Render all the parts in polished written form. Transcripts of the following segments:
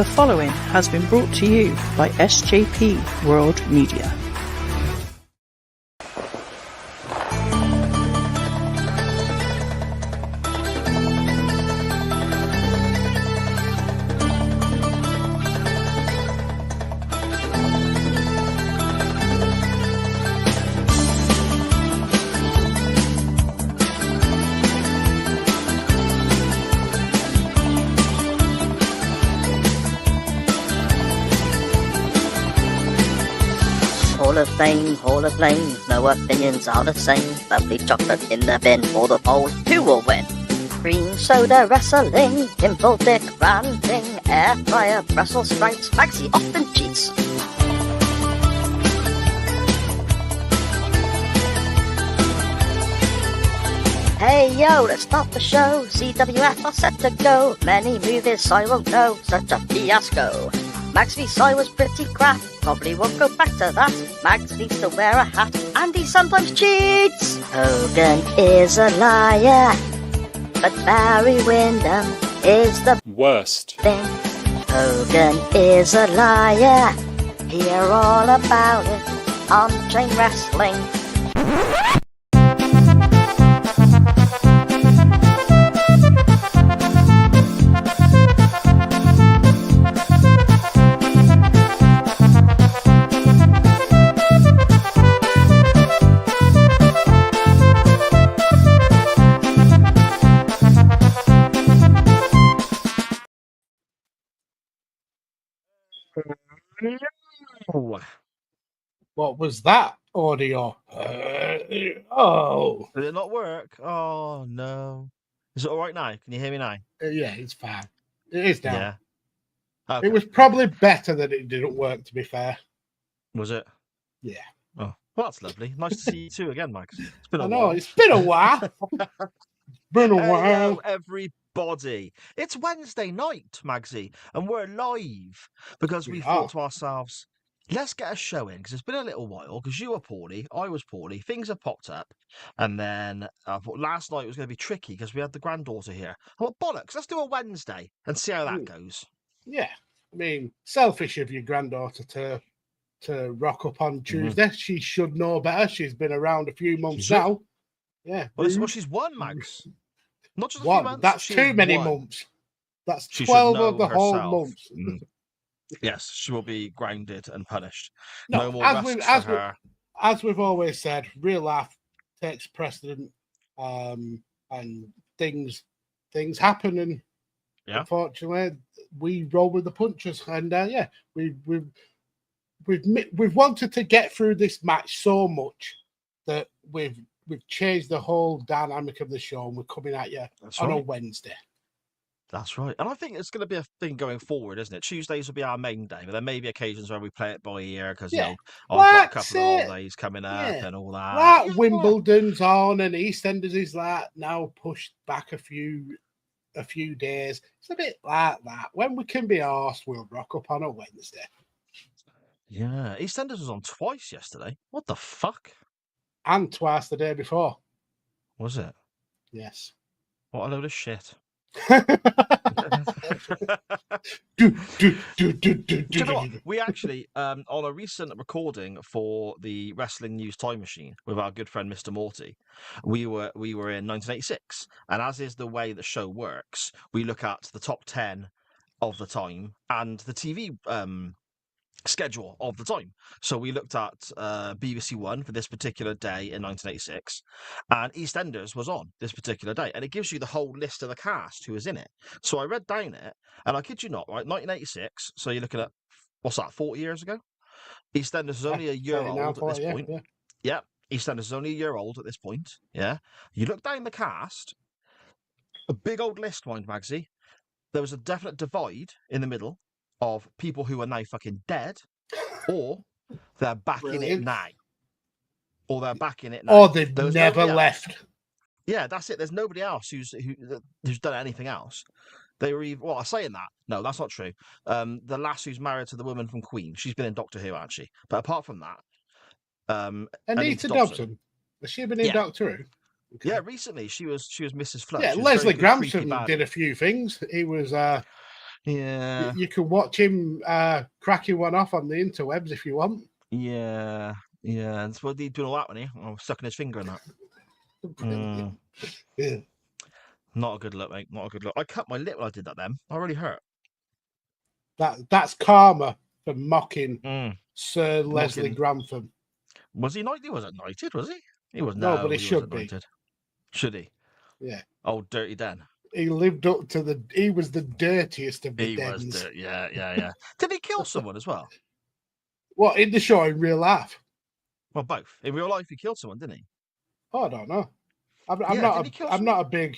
The following has been brought to you by SJP World Media. Hall of Fame, no opinions are the same. Lovely chocolate in the bin for the poll, who will win? Cream soda wrestling, pimple dick ranting, air fryer Brussels sprouts, Maxi often cheats. Hey yo, let's start the show. CWF are set to go. Many movies I won't know, such a fiasco. Max v Cy was pretty crap, probably won't go back to that. Max needs to wear a hat, and he sometimes cheats. Hogan is a liar, but Barry Windham is the worst thing. Hogan is a liar, hear all about it on Chain Wrestling. What was that audio? Oh. Did it not work? Oh, no. Is it all right now? Can you hear me now? Yeah, it's fine. It is now. Yeah. Okay. It was probably better that it didn't work, to be fair. Was it? Yeah. Oh, well, that's lovely. Nice to see you too again, Max. It's been a I while. know, it's been a while. Been a while. Hello, everybody. It's Wednesday night, Magsy, and we're live because we thought to ourselves, let's get a show in, because it's been a little while, because you were poorly, I was poorly, things have popped up, and then I thought last night was going to be tricky because we had the granddaughter here. I thought, bollocks, let's do a Wednesday and see how that goes. Yeah. I mean, selfish of your granddaughter to rock up on Tuesday. Mm-hmm. She should know better. She's been around a few months now. Yeah. Well, she's won, Max. Not just one. A few months. That's too many months. That's she 12 of the whole months. Yes, she will be grounded and punished. No more rest for her. As we've always said, real life takes precedent, and things happen, and unfortunately, we roll with the punches. And we've wanted to get through this match so much that we've changed the whole dynamic of the show, and we're coming at you on a Wednesday. That's right. And I think it's going to be a thing going forward, isn't it? Tuesdays will be our main day, but there may be occasions where we play it by ear because, I've got a couple of holidays coming up and all that. Like Wimbledon's on and EastEnders is now pushed back a few days. It's a bit like that. When we can be arsed, we'll rock up on a Wednesday. Yeah. EastEnders was on twice yesterday. What the fuck? And twice the day before. Was it? Yes. What a load of shit. We actually on a recent recording for the Wrestling News Time Machine with our good friend Mr. Morty, we were in 1986, and as is the way the show works, we look at the top 10 of the time and the TV schedule of the time. So we looked at BBC One for this particular day in 1986, and EastEnders was on this particular day, and it gives you the whole list of the cast who was in it. So I read down it, and I kid you not, right, 1986, so you're looking at, what's that, 40 years ago? EastEnders is only a year old at this point. Yeah, EastEnders is only a year old at this point, yeah. You look down the cast, a big old list, mind Magsy, there was a definite divide in the middle of people who are now fucking dead, or they're back in it now. Or they've never left. Yeah, that's it. There's nobody else who's done anything else. They were even, well, saying that. No, that's not true. The lass who's married to the woman from Queen, she's been in Doctor Who, hasn't she? But apart from that, Anita Dobson. Has she been in Doctor Who? Okay. Yeah, recently she was Mrs. Flood. Yeah, Leslie Gramson did a few things. He was Yeah. You can watch him cracking one off on the interwebs if you want. Yeah. Yeah. And what he's doing all that when he sucking his finger in that. Brilliant. Yeah. Not a good look, mate. Not a good look. I cut my lip when I did that then. I really hurt. That's karma for mocking Sir Leslie Grantham. Was he knighted? He wasn't knighted, was he? He was no, but he should wasn't be. knighted. Should he? Yeah. Oh, Dirty Den. He lived up to he was the dirtiest of the He dens. was dirty. Yeah. Did he kill someone as well? What, in the show, in real life? Well, both. In real life, he killed someone, didn't he? Oh, I don't know. I'm not a big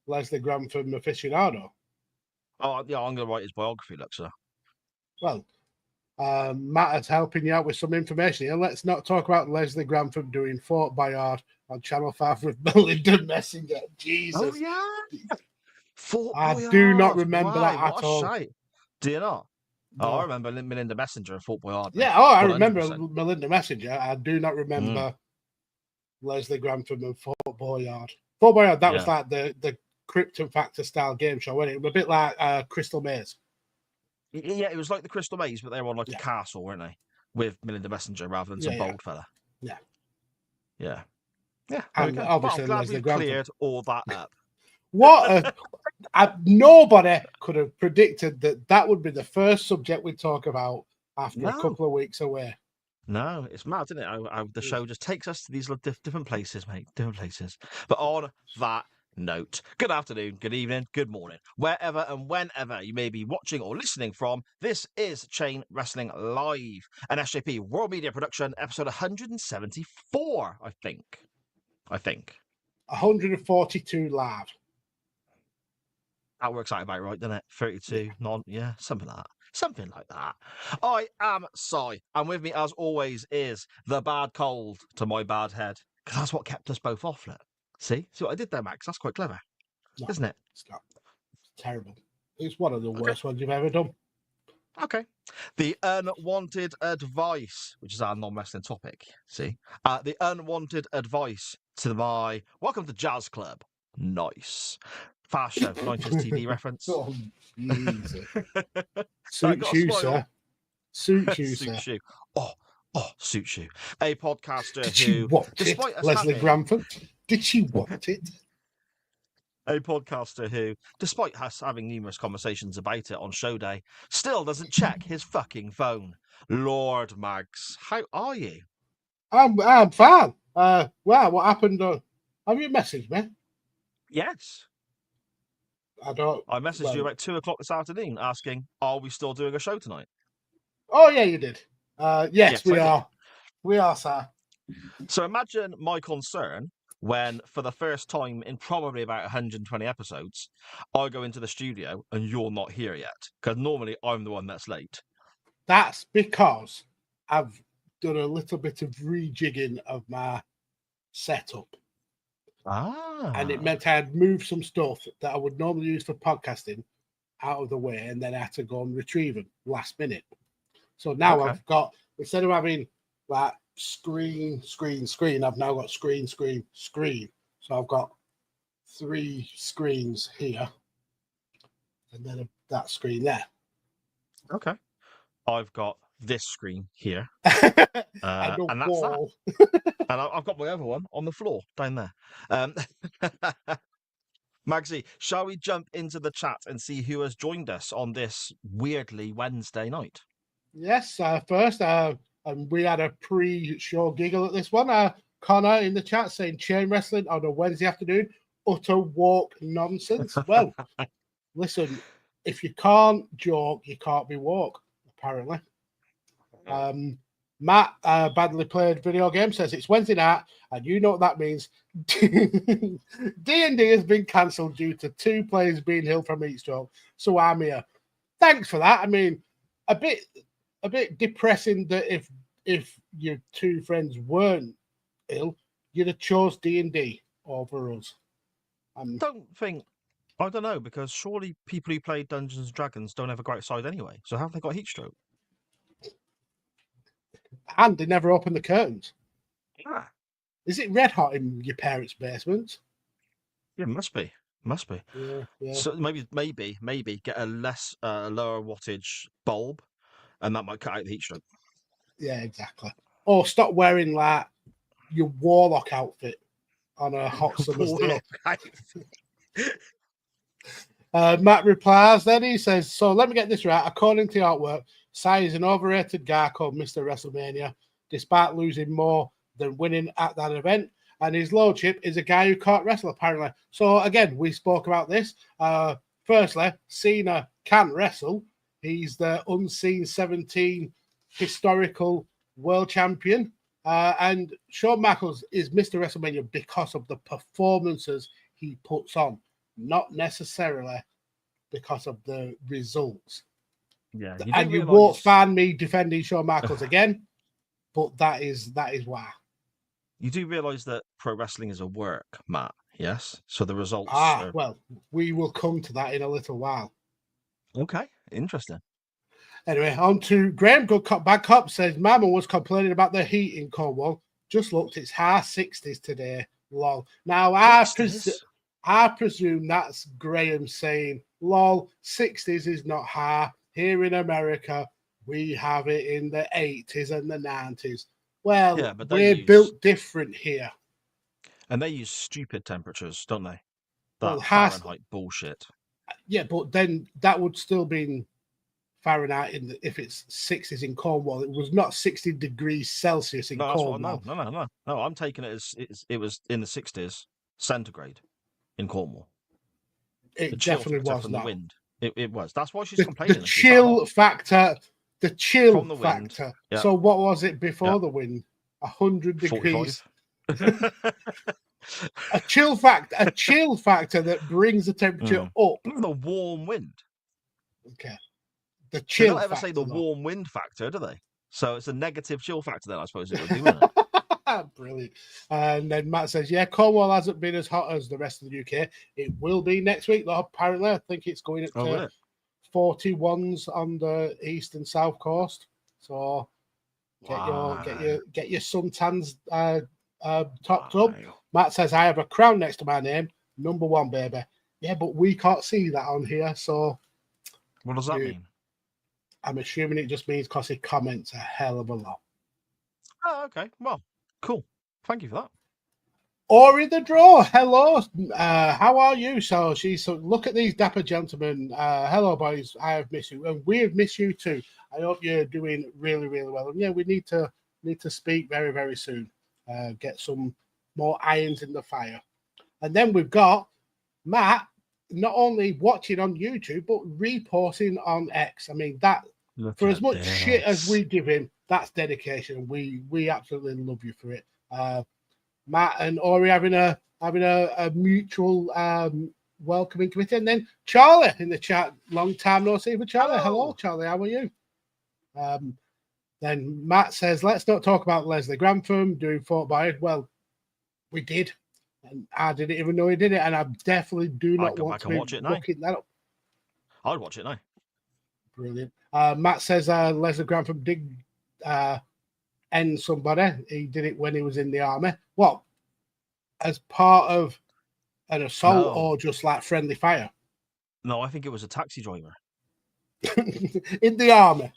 Leslie Grantham aficionado. Oh, yeah, I'm going to write his biography, look, sir. Well, Matt is helping you out with some information here. Let's not talk about Leslie Grantham doing Fort Boyard on Channel 5 with Melinda Messenger. Jesus. Oh, yeah. Fort Boyard. I do not remember that at all. Shite. Do you not? No. Oh, I remember Melinda Messenger and Fort Boyard. Yeah, I remember Melinda Messenger. I do not remember Leslie Grantham and Fort Boyard. Fort Boyard, that was like the Krypton Factor style game show, wasn't it? It was a bit like Crystal Maze. Yeah, it was like the Crystal Maze, but they were on like a castle, weren't they? With Melinda Messenger rather than some bold fella. Yeah. Yeah. Yeah. And obviously, I'm glad Leslie we Grantham cleared all that up. Nobody could have predicted that would be the first subject we talk about after a couple of weeks away. No, it's mad, isn't it? How the show just takes us to these different places, mate. Different places. But on that note, good afternoon, good evening, good morning, wherever and whenever you may be watching or listening from. This is Chain Wrestling Live, an SJP World Media production, episode 174, I think. 142 live. That works out about right, doesn't it? 32, something like that. I am Si, and with me, as always, is the bad cold to my bad head, because that's what kept us both off. Look. See what I did there, Max? That's quite clever, isn't it? It's not. It's terrible. It's one of the worst ones you've ever done. Okay. The unwanted advice, which is our non-wrestling topic. See, the unwanted advice to my welcome to Jazz Club. Nice. Fast show, 90s TV reference. Oh, Jesus. Suits you, sir. Suits you, sir. Suits you. Oh, suits you. A podcaster Did she want it, Leslie Grantham? Did she want it? A podcaster who, despite us having numerous conversations about it on show day, still doesn't check his fucking phone. Lord Mags, how are you? I'm fine. Wow, what happened? Have you messaged me? Yes. I messaged you about 2 o'clock this afternoon asking, are we still doing a show tonight? Oh, yeah, you did. Yes, we are. We are, sir. So imagine my concern when, for the first time in probably about 120 episodes, I go into the studio and you're not here yet. Because normally I'm the one that's late. That's because I've done a little bit of rejigging of my setup. And it meant I had moved some stuff that I would normally use for podcasting out of the way, and then I had to go and retrieve them last minute. So now I've got, instead of having like screen, I've now got screen. So I've got 3 screens here, and then that screen there. Okay. I've got this screen here. and that's wall. That. And I've got my other one on the floor down there. Magsy, shall we jump into the chat and see who has joined us on this weirdly Wednesday night? Yes, first, and we had a pre-show giggle at this one. Connor in the chat saying chain wrestling on a Wednesday afternoon, utter woke nonsense. Well, listen, if you can't joke, you can't be woke, apparently. Matt, badly played video game, says it's Wednesday night, and you know what that means. D&D has been cancelled due to 2 players being ill from heat stroke, so I'm here. Thanks for that. I mean, a bit depressing that if your 2 friends weren't ill, you'd have chose D&D over us. I don't know, because surely people who play Dungeons and Dragons don't ever go outside anyway, so how have they got heat stroke? And they never open the curtains. Ah. Is it red hot in your parents' basement? Yeah, must be. Must be. Yeah. So maybe get a lower wattage bulb, and that might cut out the heat stroke. Yeah, exactly. Or stop wearing like your warlock outfit on a hot summer's day. Matt replies, then he says, so let me get this right. According to the artwork, Sai is an overrated guy called Mr. WrestleMania, despite losing more than winning at that event. And his lordship is a guy who can't wrestle, apparently. So, again, we spoke about this. Firstly, Cena can wrestle. He's the unseen 17 historical world champion. And Shawn Michaels is Mr. WrestleMania because of the performances he puts on, not necessarily because of the results. Yeah, and you won't find me defending Shawn Michaels again, but that is why. You do realise that pro wrestling is a work, Matt, yes? So the results are... Well, we will come to that in a little while. Okay, interesting. Anyway, on to Graham. Good Cop, Bad Cop says, Mama was complaining about the heat in Cornwall. Just looked, it's high 60s today. Lol. Now, I presume that's Graham saying, lol, 60s is not high. Here in America, we have it in the 80s and the 90s. Well, yeah, but we're built different here. And they use stupid temperatures, don't they? That Fahrenheit bullshit. Yeah, but then that would still be Fahrenheit if it's 60s in Cornwall. It was not 60 degrees Celsius in Cornwall. No, I'm taking it as it was in the 60s centigrade in Cornwall. It definitely was from not. The wind. It was. That's why she's complaining. The chill factor. The chill factor. Yeah. So what was it before the wind? 100 degrees. a chill factor that brings the temperature up. The warm wind. Okay. The chill. They don't ever say the warm wind factor, do they? So it's a negative chill factor then, I suppose it would be, wouldn't it? Brilliant. And then Matt says, yeah, Cornwall hasn't been as hot as the rest of the UK. It will be next week, though, apparently. I think it's going up to 41s on the east and south coast. So get your suntans topped up. Matt says, I have a crown next to my name. Number 1, baby. Yeah, but we can't see that on here. So what does that mean? I'm assuming it just means because he comments a hell of a lot. Oh, okay. Well, cool. Thank you for that. Ori the Draw, hello. How are you? So look at these dapper gentlemen. Hello, boys. I have missed you, and we have missed you too. I hope you're doing really, really well. And yeah, we need to speak very, very soon. Get some more irons in the fire. And then we've got Matt not only watching on YouTube but reporting on X. I mean, that for as much shit as we give him, that's dedication. We absolutely love you for it. Matt and Ori having a mutual welcoming committee, and then Charlie in the chat. Long time no see for Charlie. Hello, Charlie. How are you? Then Matt says, let's not talk about Leslie Grantham doing Fort Boyard. Well, we did, and I didn't even know he did it, and I definitely do not want to be looking that up. I'd watch it now. Brilliant. Matt says Leslie Grantham did end somebody. He did it when he was in the army. What? As part of an assault or just like friendly fire? No, I think it was a taxi driver. In the army.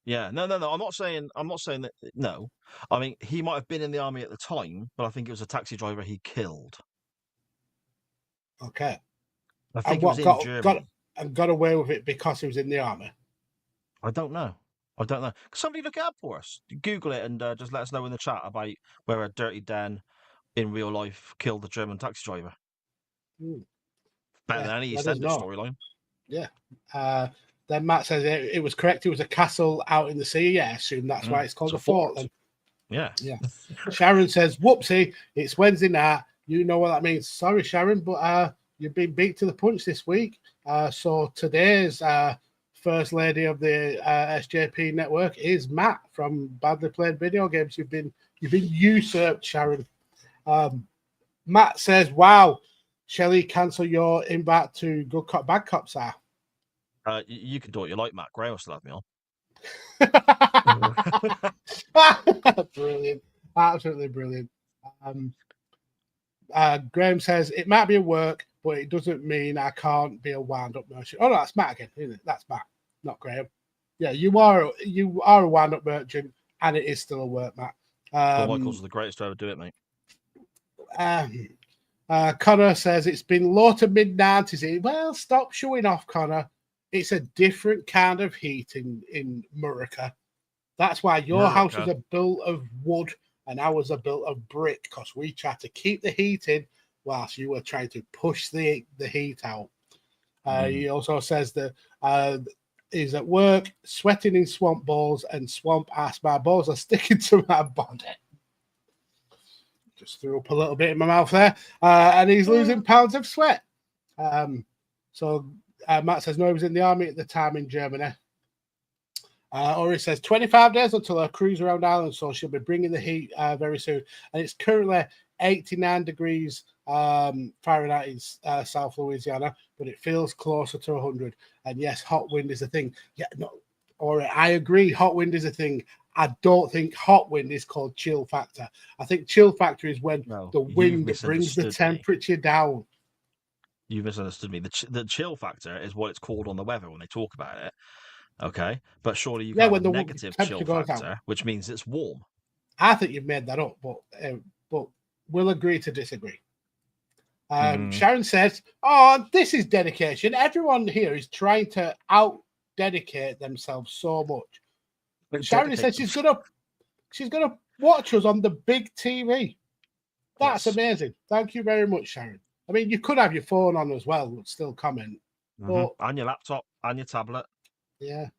Yeah, no. I'm not saying that. No, I mean he might have been in the army at the time, but I think it was a taxi driver he killed. Okay. I think it was in Germany. Got away with it because he was in the army. I don't know. Can somebody look it up for us? Google it and just let us know in the chat about where a Dirty Dan in real life killed the German taxi driver. Better than any extended storyline. Yeah. Then Matt says it was correct. It was a castle out in the sea. Yeah, I assume that's why it's called a fort. Then. Yeah. Sharon says, whoopsie, it's Wednesday night. You know what that means. Sorry, Sharon, but you've been beat to the punch this week. So today's first lady of the SJP network is Matt from Badly Played Video Games. You've been usurped, Sharon. Matt says, wow, Shelley, cancel your invite to Good Cop, Bad Cop, sir. You can do what you like, Matt. Gray will still have me on. Brilliant. Absolutely brilliant. Graham says, it might be a work, but it doesn't mean I can't be a wound-up merchant. Oh, no, that's Matt again, isn't it? That's Matt, not Graham. Yeah, you are a wound-up merchant, and it is still a work, Matt. Michael's the greatest to ever do it, mate. Connor says it's been low to mid-90s. Well, stop showing off, Connor. It's a different kind of heat in Murica. That's why your houses are built of wood and ours are built of brick, because we try to keep the heat in whilst you were trying to push the heat out. He also says that he's at work, sweating in swamp balls and swamp ass. My balls are sticking to my body. Just threw up a little bit in my mouth there. And he's losing pounds of sweat. So Matt says, no, he was in the army at the time in Germany. Ori says 25 days until her cruise around Ireland, so she'll be bringing the heat very soon. And it's currently 89 degrees Fahrenheit in South Louisiana, but it feels closer to 100. And yes, hot wind is a thing. Yeah, no, Ori, I agree. Hot wind is a thing. I don't think hot wind is called chill factor. I think chill factor is when the wind brings the temperature down. You misunderstood me. The chill factor is what it's called on the weather when they talk about it. Okay, but surely you can have a negative chill factor, which means it's warm. I think you've made that up, but we'll agree to disagree. Sharon says, "Oh, this is dedication. Everyone here is trying to out-dedicate themselves so much." Sharon says she's gonna watch us on the big TV. That's amazing. Thank you very much, Sharon. I mean, you could have your phone on as well, but still comment. And your laptop and your tablet. Yeah.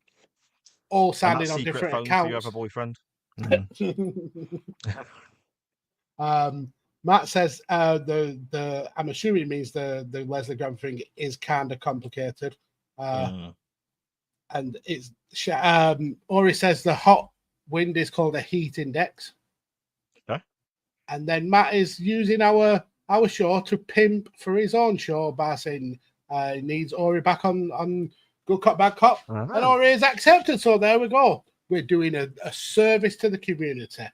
All signing on different accounts. For you have a boyfriend. Matt says the I'm assuming it means the Leslie Graham thing is kind of complicated. And it's Ori says the hot wind is called a heat index. Okay. And then Matt is using our show to pimp for his own show by saying he needs Ori back on Good Cop, Bad Cop. And Ori is accepted. So there we go. We're doing a service to the community.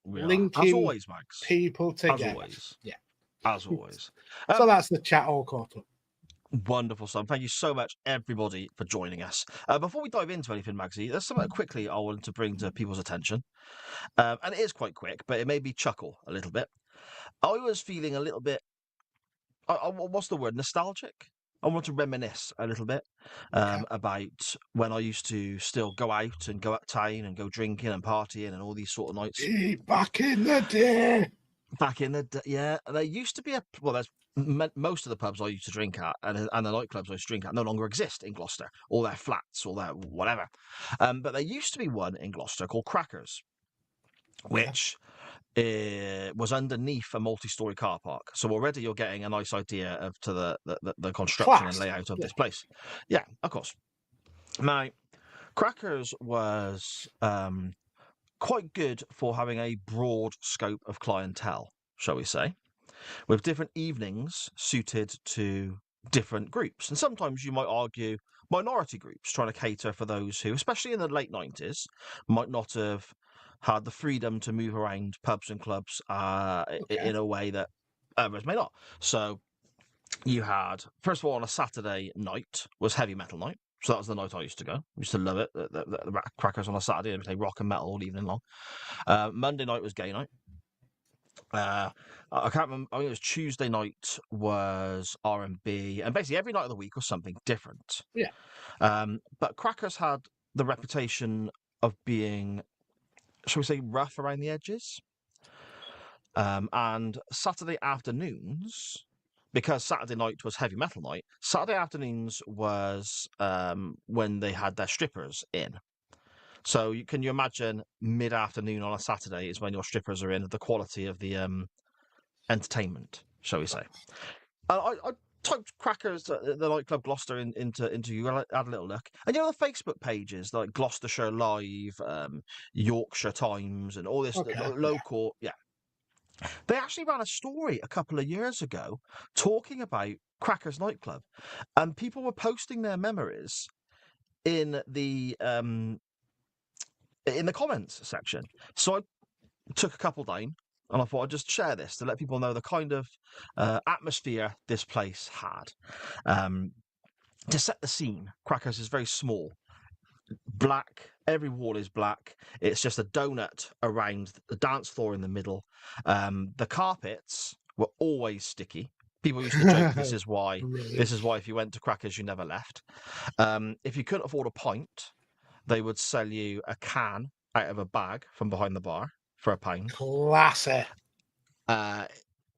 Linking as always, Max. People together. As always. Yeah. As always. So that's the chat all caught up. Wonderful, son. Thank you so much, everybody, for joining us. Before we dive into anything, Magsy, there's something quickly I want to bring to people's attention. And it is quite quick, but it made me chuckle a little bit. I was feeling a little bit, what's the word, nostalgic? I want to reminisce a little bit about when I used to still go out and go uptown and go drinking and partying and all these sort of nights. Back in the day. Back in the day, yeah. There used to be there's most of the pubs I used to drink at and the nightclubs I used to drink at no longer exist in Gloucester, or their flats, or their whatever. But there used to be one in Gloucester called Crackers, which was underneath a multi-story car park. So already you're getting a nice idea of the construction and layout of this place. Yeah, of course. Now, Crackers was quite good for having a broad scope of clientele, shall we say, with different evenings suited to different groups. And sometimes you might argue minority groups trying to cater for those who, especially in the late 90s, might not have had the freedom to move around pubs and clubs in a way that others may not. So you had, first of all, on a Saturday night was heavy metal night. So that was the night I used to go. I used to love it. The Crackers on a Saturday and play rock and metal all evening long. Monday night was gay night. I can't remember. I think it was Tuesday night was R&B, and basically every night of the week was something different. Yeah. But Crackers had the reputation of being, shall we say, rough around the edges. And Saturday afternoons, because Saturday night was heavy metal night, Saturday afternoons was when they had their strippers in. So can you imagine mid-afternoon on a Saturday is when your strippers are in, the quality of the entertainment, shall we say. I typed Crackers, the nightclub Gloucester into you, had a little look. And the Facebook pages like Gloucestershire Live, Yorkshire Times, and all this local, They actually ran a story a couple of years ago talking about Crackers nightclub, and people were posting their memories in the comments section. So I took a couple down And I thought I'd just share this to let people know the kind of atmosphere this place had. To set the scene, Crackers is very small. Black, every wall is black. It's just a donut around the dance floor in the middle. The carpets were always sticky. People used to joke this is why if you went to Crackers you never left. If you couldn't afford a pint, they would sell you a can out of a bag from behind the bar for £1. Classy.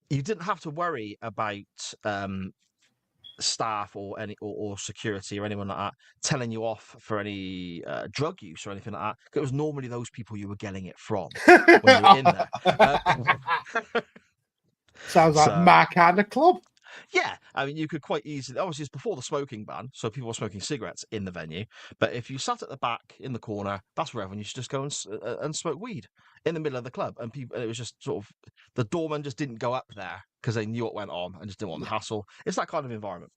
You didn't have to worry about staff or security or anyone like that telling you off for any drug use or anything like that. It was normally those people you were getting it from when you were in there. Sounds like my kind of club. Yeah, I mean, you could quite easily. Obviously, it's before the smoking ban, so people were smoking cigarettes in the venue. But if you sat at the back in the corner, that's where everyone used to just go and smoke weed in the middle of the club. And people, it was just sort of the doorman just didn't go up there because they knew what went on and just didn't want the hassle. It's that kind of environment.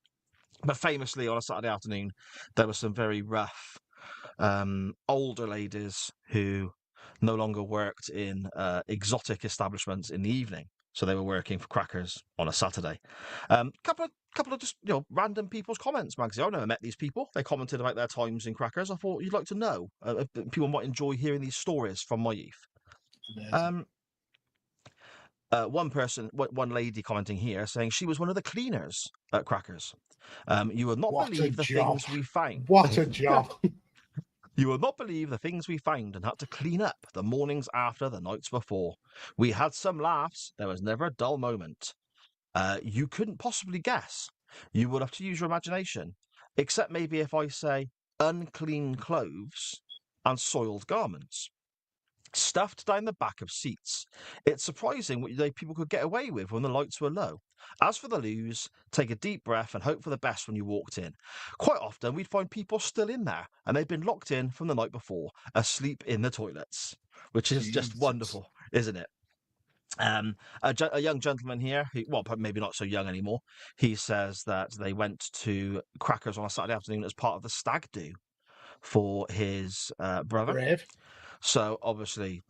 But famously, on a Saturday afternoon, there were some very rough older ladies who no longer worked in exotic establishments in the evening. So they were working for Crackers on a Saturday. Couple of just random people's comments, Magsy. I've never met these people. They commented about their times in Crackers. I thought you'd like to know. People might enjoy hearing these stories from my youth. One lady commenting here saying she was one of the cleaners at Crackers. You would not believe the things we found. What a job. You will not believe the things we found and had to clean up the mornings after the nights before. We had some laughs. There was never a dull moment. You couldn't possibly guess. You would have to use your imagination. Except maybe if I say unclean clothes and soiled garments. Stuffed down the back of seats. It's surprising what people could get away with when the lights were low. As for the loos, take a deep breath and hope for the best when you walked in. Quite often we'd find people still in there and they'd been locked in from the night before, asleep in the toilets, which is just wonderful, isn't it? A young gentleman here, maybe not so young anymore, he says that they went to Crackers on a Saturday afternoon as part of the stag do for his brother. Brave. So obviously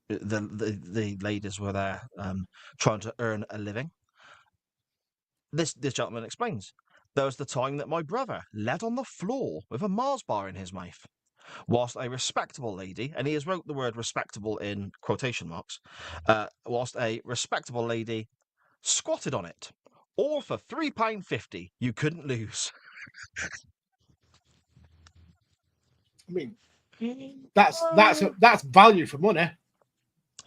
the ladies were there trying to earn a living. This gentleman explains, there was the time that my brother led on the floor with a Mars bar in his mouth, whilst a respectable lady, and he has wrote the word respectable in quotation marks, whilst a respectable lady squatted on it, all for £3.50. You couldn't lose. I mean, that's value for money.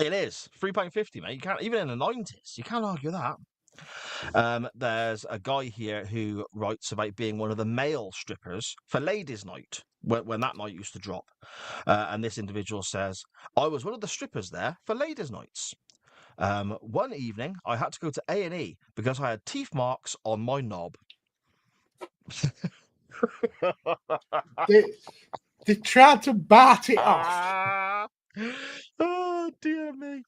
It is £3.50, mate. You can't, even in the 90s, you can't argue that. There's a guy here who writes about being one of the male strippers for Ladies' Night when that night used to drop. And this individual says, I was one of the strippers there for Ladies' Nights. One evening, I had to go to A&E because I had teeth marks on my knob. They tried to bat it off. Oh, dear me.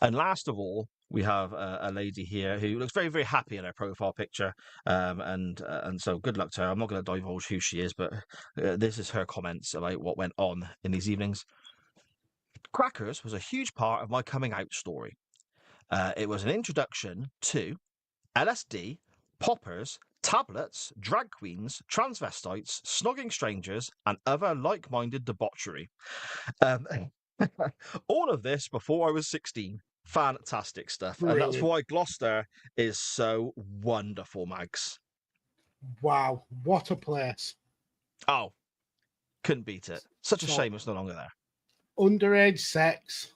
And last of all, we have a lady here who looks very, very happy in her profile picture. And so good luck to her. I'm not going to divulge who she is, but this is her comments about what went on in these evenings. Crackers was a huge part of my coming out story. It was an introduction to LSD, poppers, tablets, drag queens, transvestites, snogging strangers, and other like-minded debauchery. All of this before I was 16. Fantastic stuff. Brilliant. And that's why Gloucester is so wonderful, Mags. Wow, what a place. Oh, couldn't beat it. Such a shame it's no longer there. Underage sex,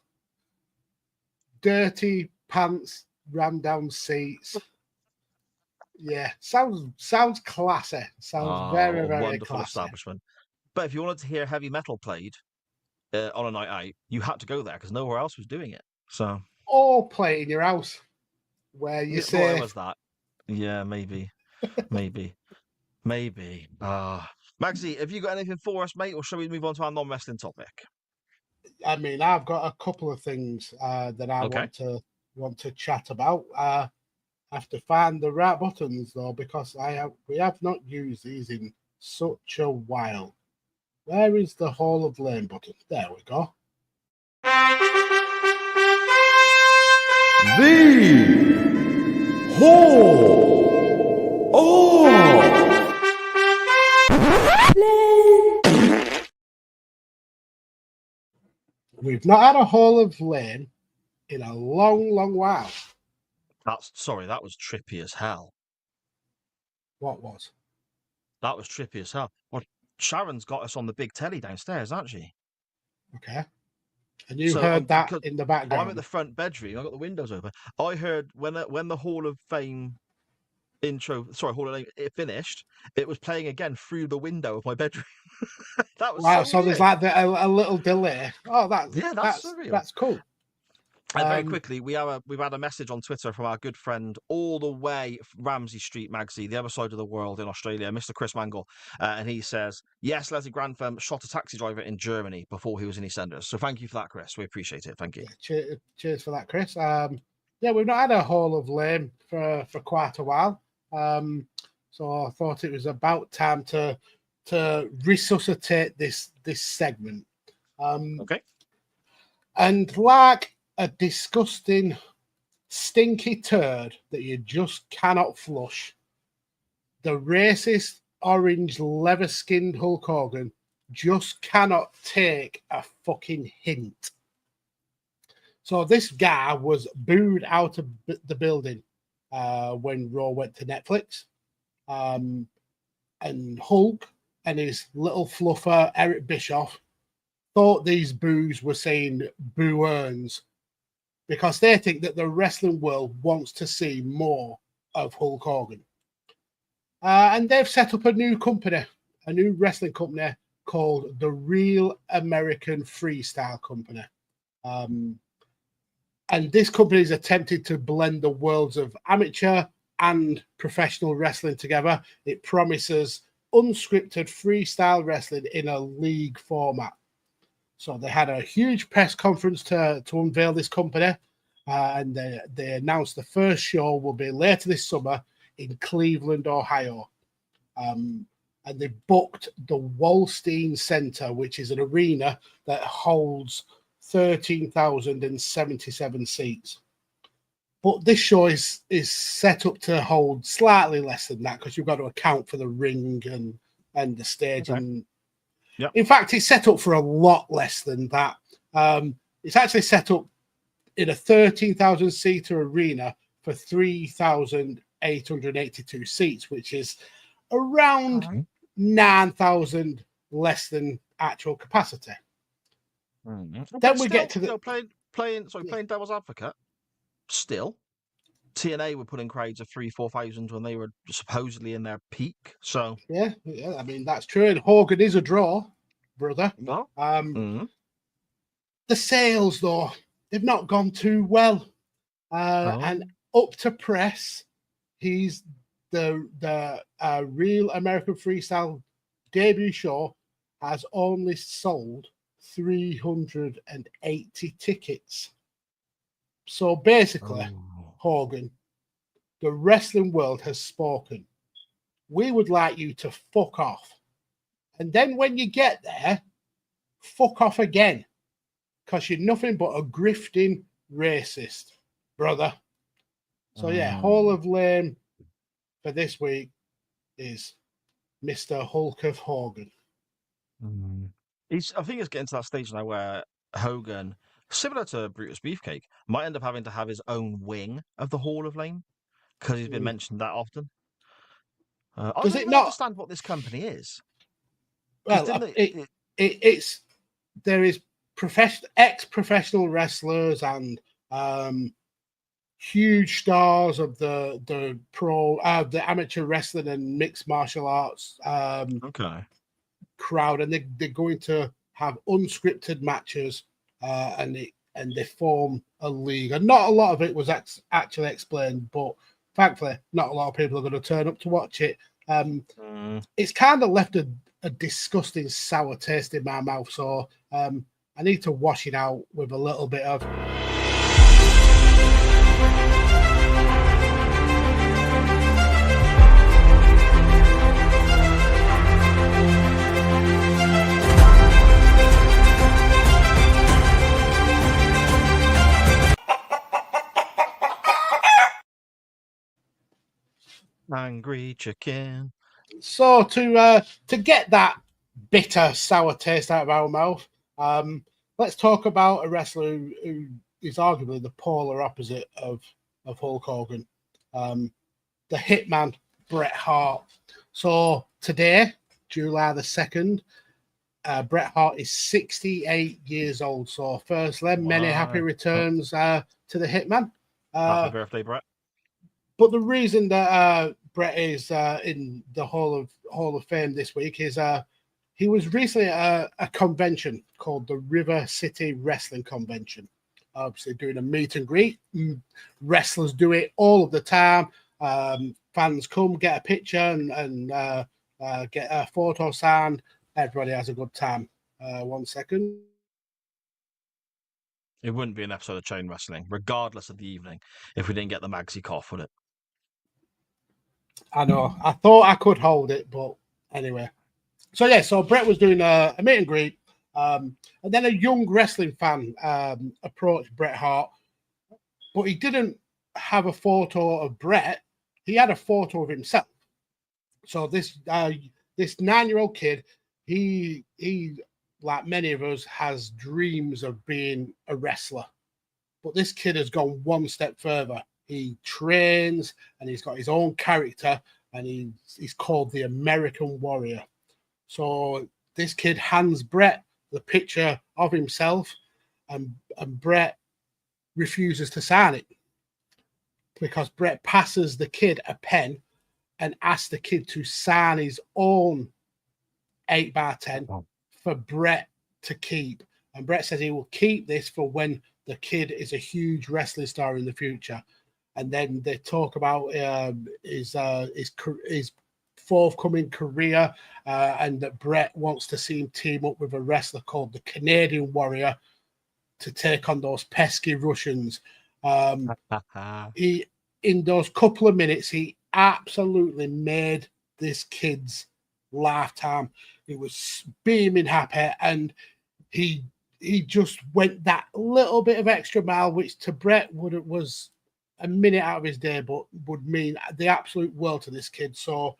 dirty pants, rammed down seats. Yeah, sounds classy. Sounds very, very wonderful classy. Establishment. But if you wanted to hear heavy metal played on a night out, you had to go there because nowhere else was doing it. So, or play in your house, where you say, "Why was that?" Yeah, maybe. Magsy, have you got anything for us, mate, or shall we move on to our non-wrestling topic? I mean, I've got a couple of things that I want to chat about. I have to find the right buttons though, because we have not used these in such a while. Where is the Hall of Lane button? There we go. The Hall of We've not had a Hall of Fame in a long, long while. That was trippy as hell. What was? That was trippy as hell. Well, Sharon's got us on the big telly downstairs, hasn't she? Okay. And you heard that in the background. I'm at the front bedroom. I've got the windows open. I heard when the Hall of Fame Hall of Fame, it finished, it was playing again through the window of my bedroom. That was wow. so So weird. there's like a little delay. Oh, that's surreal. That's cool. And very quickly, we've had a message on Twitter from our good friend all the way Ramsey Street, Magsy, the other side of the world in Australia, Mr. Chris Mangle, and he says, yes, Leslie Grantham shot a taxi driver in Germany before he was in EastEnders. So thank you for that, Chris. We appreciate it. Thank you. Yeah, cheers for that, Chris. Yeah, we've not had a Hall of Fame for quite a while, so I thought it was about time to resuscitate this segment. Okay. And like a disgusting, stinky turd that you just cannot flush, the racist, orange, leather-skinned Hulk Hogan just cannot take a fucking hint. So this guy was booed out of the building when Raw went to Netflix. And Hulk and his little fluffer, Eric Bischoff, thought these boos were saying boo earns, because they think that the wrestling world wants to see more of Hulk Hogan. And they've set up a new company, a new wrestling company called the Real American Freestyle Company. And this company is attempting to blend the worlds of amateur and professional wrestling together. It promises unscripted freestyle wrestling in a league format. So they had a huge press conference to unveil this company, and they announced the first show will be later this summer in Cleveland, Ohio. And they booked the Wallstein Center, which is an arena that holds 13,077 seats. But this show is set up to hold slightly less than that, because you've got to account for the ring and the stage. Okay. And yep. In fact, it's set up for a lot less than that. It's actually set up in a 13,000-seater arena for 3,882 seats, which is around 9,000 less than actual capacity. Mm-hmm. Then we get to the playing devil's advocate. Still, TNA were putting crowds of 3,000-4,000 when they were supposedly in their peak. So yeah, I mean that's true. And Hogan is a draw, brother. No. The sales though, they've not gone too well. And up to press, he's the Real American Freestyle debut show has only sold 380 tickets. So basically, Hogan, the wrestling world has spoken. We would like you to fuck off. And then when you get there, fuck off again. Because you're nothing but a grifting racist, brother. So yeah, Hall of Fame for this week is Mr. Hulk of Hogan. I think it's getting to that stage now where Hogan, similar to Brutus Beefcake, might end up having to have his own wing of the Hall of Fame because he's been mentioned that often. I don't even understand what this company is. Well, there is ex-professional wrestlers and huge stars of the amateur wrestling and mixed martial arts crowd, and they're going to have unscripted matches, and they form a league. And not a lot of it was actually explained, but thankfully, not a lot of people are going to turn up to watch it. It's kind of left a disgusting sour taste in my mouth, so I need to wash it out with a little bit of. Angry chicken. So to get that bitter, sour taste out of our mouth, let's talk about a wrestler who is arguably the polar opposite of Hulk Hogan, the Hitman, Bret Hart. So today, July the 2nd, Bret Hart is 68 years old. So firstly, many happy returns to the Hitman. Happy birthday, Bret. But the reason that Bret is in the Hall of Fame this week is he was recently at a convention called the River City Wrestling Convention. Obviously doing a meet and greet. Wrestlers do it all of the time. Fans come, get a picture and get a photo signed. Everybody has a good time. 1 second. It wouldn't be an episode of Chain Wrestling, regardless of the evening, if we didn't get the Magsy cough, would it? I know. I thought I could hold it, but anyway. So yeah, so Bret was doing a meet and greet, and then a young wrestling fan approached Bret Hart, but he didn't have a photo of Bret. He had a photo of himself. So this 9-year-old kid, he like many of us has dreams of being a wrestler, but this kid has gone one step further. He trains and he's got his own character, and he's called the American Warrior. So this kid hands Bret the picture of himself, and Bret refuses to sign it because Bret passes the kid a pen and asks the kid to sign his own 8x10 for Bret to keep. And Bret says he will keep this for when the kid is a huge wrestling star in the future. And then they talk about his forthcoming career, and that Bret wants to see him team up with a wrestler called the Canadian Warrior to take on those pesky Russians. He, in those couple of minutes, he absolutely made this kid's lifetime. He was beaming happy, and he just went that little bit of extra mile, which to Bret was a minute out of his day, but would mean the absolute world to this kid. So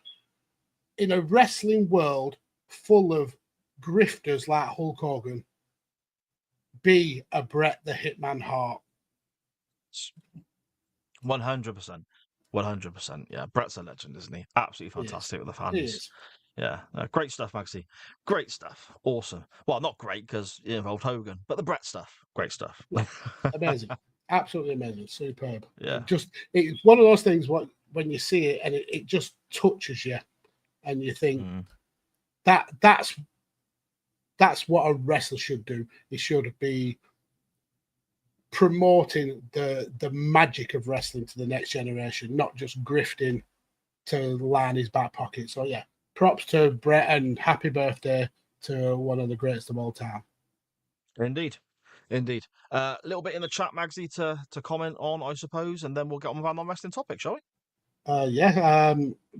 in a wrestling world full of grifters like Hulk Hogan, be a Bret the Hitman Hart. 100%. 100%. Yeah, Bret's a legend, isn't he? Absolutely fantastic with the fans. Yeah, great stuff, Maxie. Great stuff. Awesome. Well, not great because it involved Hogan, but the Bret stuff, great stuff. Yeah, amazing. Absolutely amazing. Superb. Yeah. It's one of those things when you see it and it just touches you and you think that's what a wrestler should do. He should be promoting the magic of wrestling to the next generation, not just grifting to line his back pocket. So yeah, props to Bret and happy birthday to one of the greatest of all time. Indeed. A little bit in the chat, Magsy, to comment on, I suppose, and then we'll get on with our non-wrestling topic, shall we?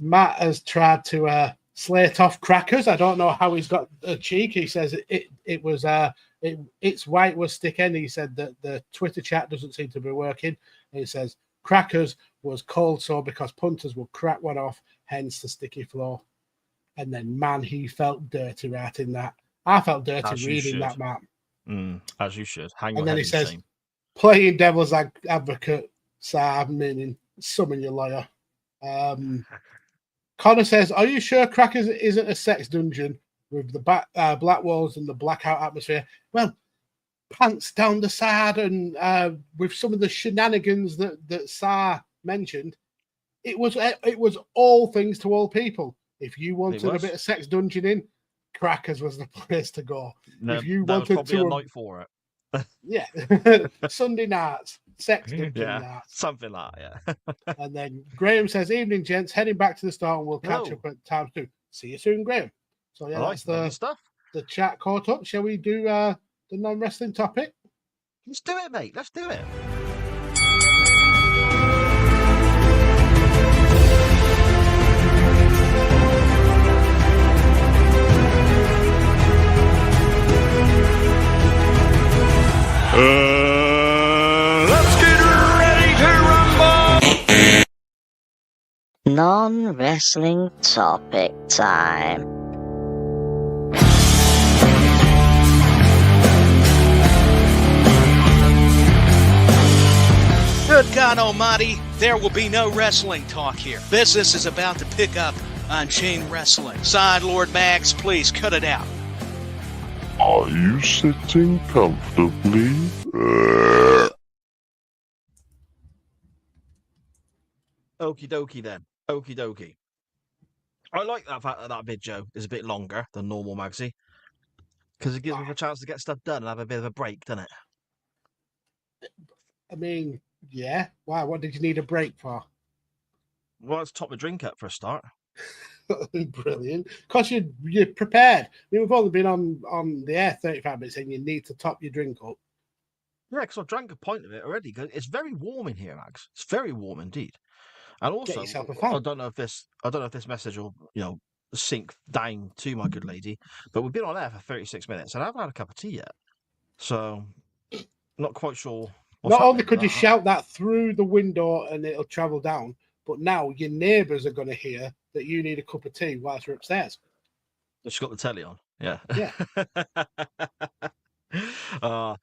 Matt has tried to slate off Crackers. I don't know how he's got a cheek. He says it's white was stick end. He said that the Twitter chat doesn't seem to be working. And he says Crackers was cold sore because punters would crack one off, hence the sticky floor. And then, man, he felt dirty writing that. I felt dirty reading that, Matt. As you should. And then he says, playing devil's advocate, Sam, meaning summon your lawyer. Connor says, are you sure Crackers isn't a sex dungeon with the black walls and the blackout atmosphere? Well, pants down the side and with some of the shenanigans that Sa mentioned, it was all things to all people. If you wanted a bit of sex dungeoning, Crackers was the place to go. No, if you wanted wanted to a night for it. Yeah. Sunday nights, sex dungeon nights. Something like that, yeah. And then Graham says, evening, gents, heading back to the start and we'll catch up at times too. See you soon, Graham. So yeah, that's the stuff. The chat caught up. Shall we do the non-wrestling topic? Let's do it, mate. Let's do it. Let's get ready to rumble! Non-wrestling topic time. Good God Almighty, there will be no wrestling talk here. Business is about to pick up on chain wrestling. Side Lord Max, please cut it out. Are you sitting comfortably? Okie dokie then. Okie dokie. I like that fact that video is a bit longer than normal, Magsy. Because it gives me a chance to get stuff done and have a bit of a break, doesn't it? I mean, yeah. Why? What did you need a break for? Well, let's top the drink up for a start. Brilliant. Because you're prepared. I mean, we've only been on the air 35 minutes and you need to top your drink up. Yeah, because I've drank a pint of it already. It's very warm in here, Mags. It's very warm indeed. And also, Get yourself a fan. I don't know if this message will, sink down to my good lady, but we've been on air for 36 minutes and I haven't had a cup of tea yet. So, not quite sure. Not only could you shout that through the window and it'll travel down, but now your neighbours are going to hear that you need a cup of tea whilst you're upstairs. She's got the telly on. Yeah. Yeah. Our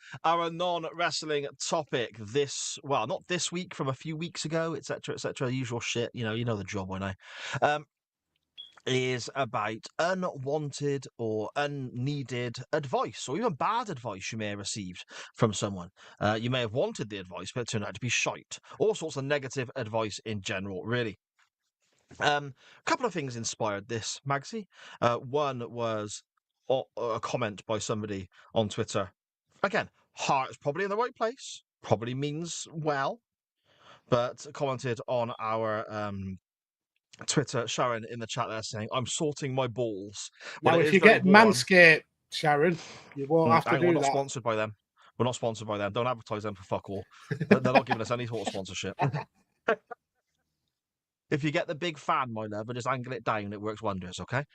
non-wrestling topic not this week, from a few weeks ago, etc., usual shit. You know the job by now. Is about unwanted or unneeded advice, or even bad advice you may have received from someone. You may have wanted the advice, but it turned out to be shite. All sorts of negative advice in general, really. A couple of things inspired this, Magsy. One was a comment by somebody on Twitter. Again, heart is probably in the right place, probably means well, but commented on our Twitter, Sharon, in the chat there saying, "I'm sorting my balls." Now, if you get Manscaped, Sharon, you won't have to do that. We're not sponsored by them. We're not sponsored by them. Don't advertise them for fuck all. They're not giving us any sort of sponsorship. If you get the big fan, my love, and just angle it down, it works wonders, okay?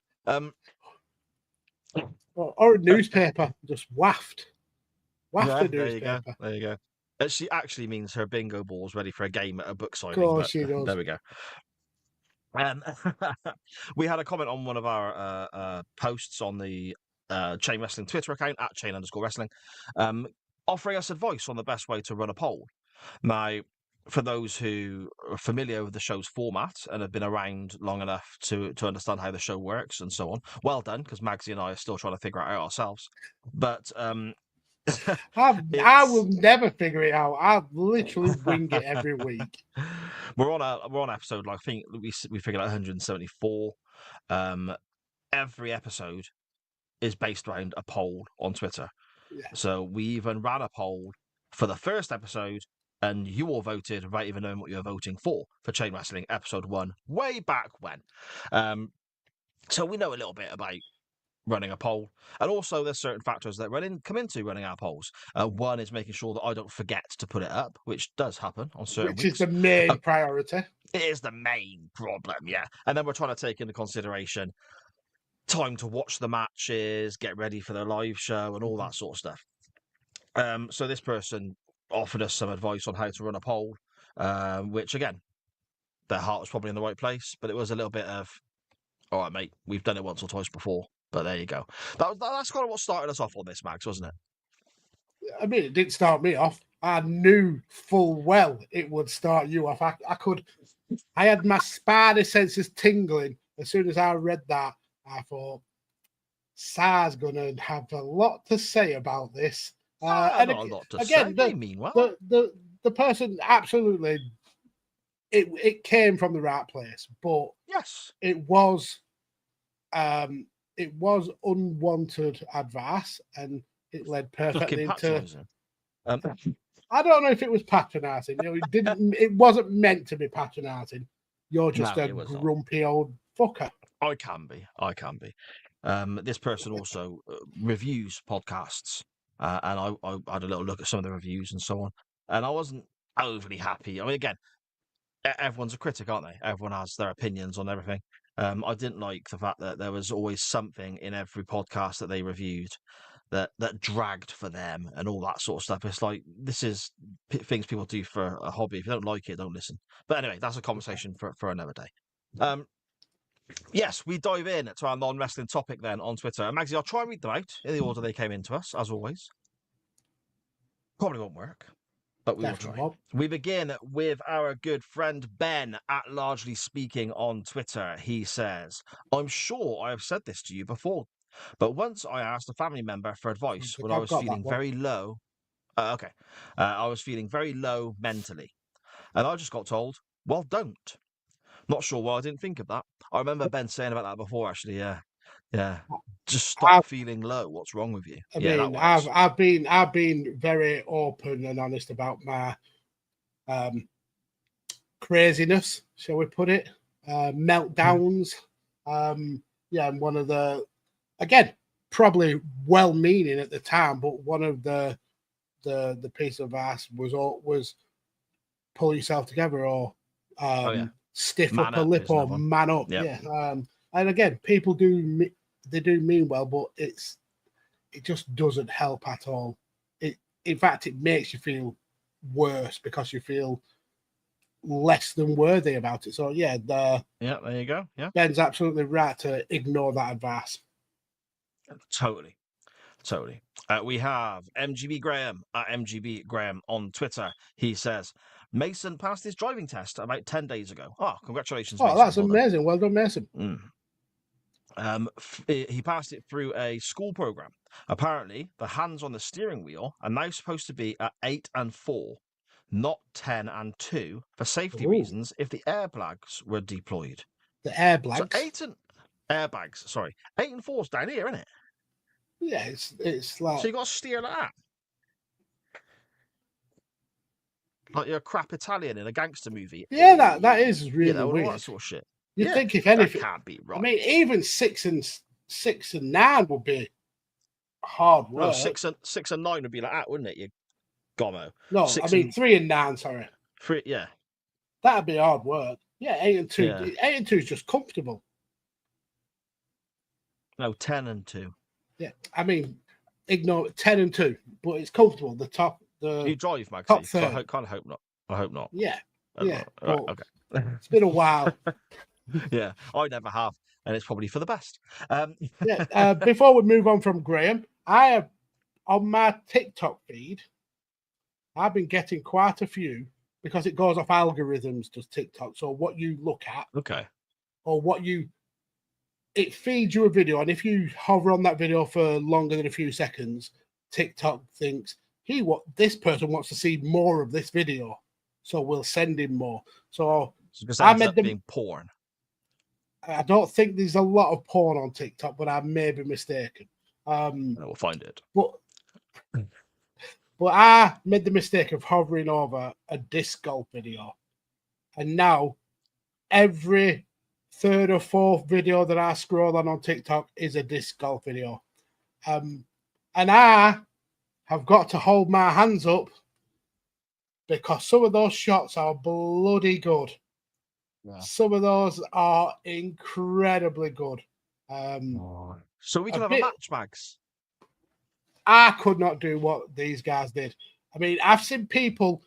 Or a newspaper, just waft. Waft a newspaper. There you go. She actually means her bingo ball's ready for a game at a book signing. Of course she does. There we go. We had a comment on one of our posts on the Chain Wrestling Twitter account, at @chain_wrestling, offering us advice on the best way to run a poll. Now, for those who are familiar with the show's format and have been around long enough to understand how the show works and so on, well done, because Magsy and I are still trying to figure it out ourselves. But I will never figure it out. I literally wing it every week. We're on episode, I think we figured out 174. Every episode is based around a poll on Twitter. Yeah. So we even ran a poll for the first episode, and you all voted without even knowing what you were voting for Chain Wrestling episode 1, way back when. So we know a little bit about running a poll, and also there's certain factors that come into running our polls. One is making sure that I don't forget to put it up, which does happen on certain weeks. Which is the main priority. It is the main problem, yeah. And then we're trying to take into consideration time to watch the matches, get ready for the live show, and all that sort of stuff. So this person offered us some advice on how to run a poll, which, again, their heart was probably in the right place, but it was a little bit of, all right, mate, we've done it once or twice before. But there you go. That's kind of what started us off on this, Max, wasn't it? I mean, it didn't start me off. I knew full well it would start you off. I had my spider senses tingling as soon as I read that. I thought, Sar's going to have a lot to say about this. And not a lot to say. Meanwhile, the person absolutely, it came from the right place, but yes, it was unwanted advice, and it led perfectly into. I don't know if it was patronising. It wasn't meant to be patronising. You're just a grumpy old fucker. I can be. This person also reviews podcasts, and I had a little look at some of the reviews and so on, and I wasn't overly happy. I mean, again, everyone's a critic, aren't they? Everyone has their opinions on everything. I didn't like the fact that there was always something in every podcast that they reviewed that dragged for them and all that sort of stuff. It's like, this is things people do for a hobby. If you don't like it, don't listen. But anyway, that's a conversation for another day. Yes, we dive in to our non-wrestling topic then on Twitter. And Magsy, I'll try and read them out in the order they came into us, as always. Probably won't work, but we will try. We begin with our good friend Ben at Largely Speaking on Twitter. He says, I'm sure I have said this to you before, but once I asked a family member for advice when I was feeling very low. I was feeling very low mentally. And I just got told, well, don't. Not sure why I didn't think of that. I remember Ben saying about that before, actually. Yeah. Just stop feeling low. What's wrong with you? I've been very open and honest about my craziness, shall we put it? Meltdowns. And one of the, again, probably well-meaning at the time, but one of the piece of advice was pull yourself together, or stiff up a lip, or man up. Yep. Yeah. And again, people do mean well, but it just doesn't help at all. In fact, it makes you feel worse because you feel less than worthy about it. So there you go. Yeah, Ben's absolutely right to ignore that advice. Totally. We have MGB Graham at MGB Graham on Twitter. He says, Mason passed his driving test about 10 days ago. Oh, congratulations, Mason. That's amazing. Well done, Mason. He passed it through a school program. Apparently, the hands on the steering wheel are now supposed to be at 8 and 4, not 10 and 2, for safety reasons if the airbags were deployed. The airbags? So airbags, sorry. 8 and 4's down here, isn't it? Yeah, it's like... So you got to steer like that? Like you're a crap Italian in a gangster movie. Yeah, that is really weird. All that sort of shit. You'd think if anything... That can't be right. I mean, even 6 and 9 would be hard work. No, 6 and 9 would be like that, wouldn't it, you gommo? No, 3 and 9, sorry. 3, yeah. That'd be hard work. Yeah, 8 and 2. Yeah. 8 and 2 is just comfortable. No, 10 and 2. Yeah, I mean, ignore 10 and 2, but it's comfortable. You drive, Max? Top third. I kind of hope not. I hope not. Yeah. Right, okay. It's been a while. Yeah, I never have, and it's probably for the best. Before we move on from Graham, I have on my TikTok feed, I've been getting quite a few because it goes off algorithms, does TikTok. So what you look at, or it feeds you a video, and if you hover on that video for longer than a few seconds, TikTok thinks this person wants to see more of this video, so we'll send him more. So I made them being porn. I don't think there's a lot of porn on TikTok, but I may be mistaken. We'll find it. But I made the mistake of hovering over a disc golf video, and now every third or fourth video that I scroll on TikTok is a disc golf video. And I have got to hold my hands up because some of those shots are bloody good. Yeah. Some of those are incredibly good. So we can have a match, Max. I could not do what these guys did. I mean, I've seen people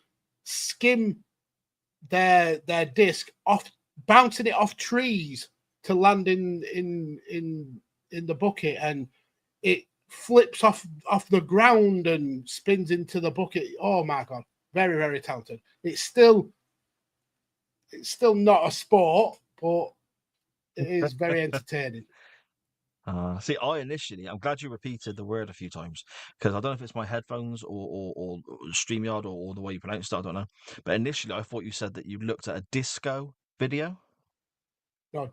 skim their disc off, bouncing it off trees to land in the bucket, and it flips off the ground and spins into the bucket. Oh my God, very, very talented. It's still not a sport, but it is very entertaining. I'm glad you repeated the word a few times, because I don't know if it's my headphones or StreamYard or the way you pronounced it, I don't know. But initially I thought you said that you looked at a disco video. No,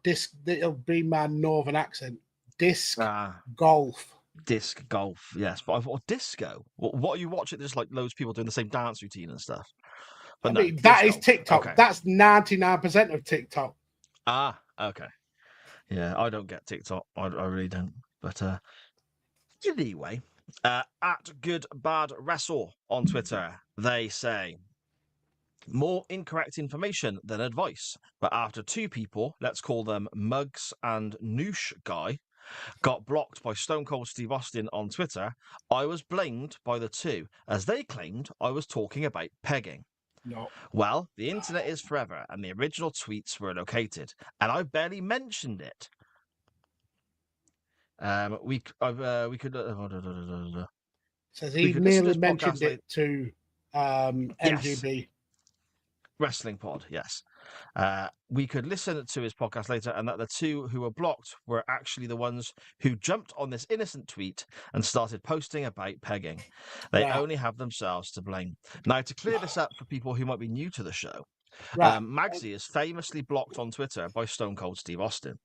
it'll be my northern accent. Disc golf. Disc golf, yes. But I thought, disco? What are you watching? There's like loads of people doing the same dance routine and stuff. But I mean, that is TikTok. Okay. That's 99% of TikTok. Okay. Yeah, I don't get TikTok. I really don't. But anyway, at Good Bad Wrestle on Twitter, they say, more incorrect information than advice. But after 2 people, let's call them Muggs and Noosh Guy, got blocked by Stone Cold Steve Austin on Twitter, I was blamed by the 2, as they claimed I was talking about pegging. No. Well, the internet is forever, and the original tweets were located, and I barely mentioned it. We could. Says he nearly mentioned it to MGB. Wrestling Pod, yes. We could listen to his podcast later, and that the two who were blocked were actually the ones who jumped on this innocent tweet and started posting about pegging. They only have themselves to blame. Now, to clear this up for people who might be new to the show, Magsy is famously blocked on Twitter by Stone Cold Steve Austin.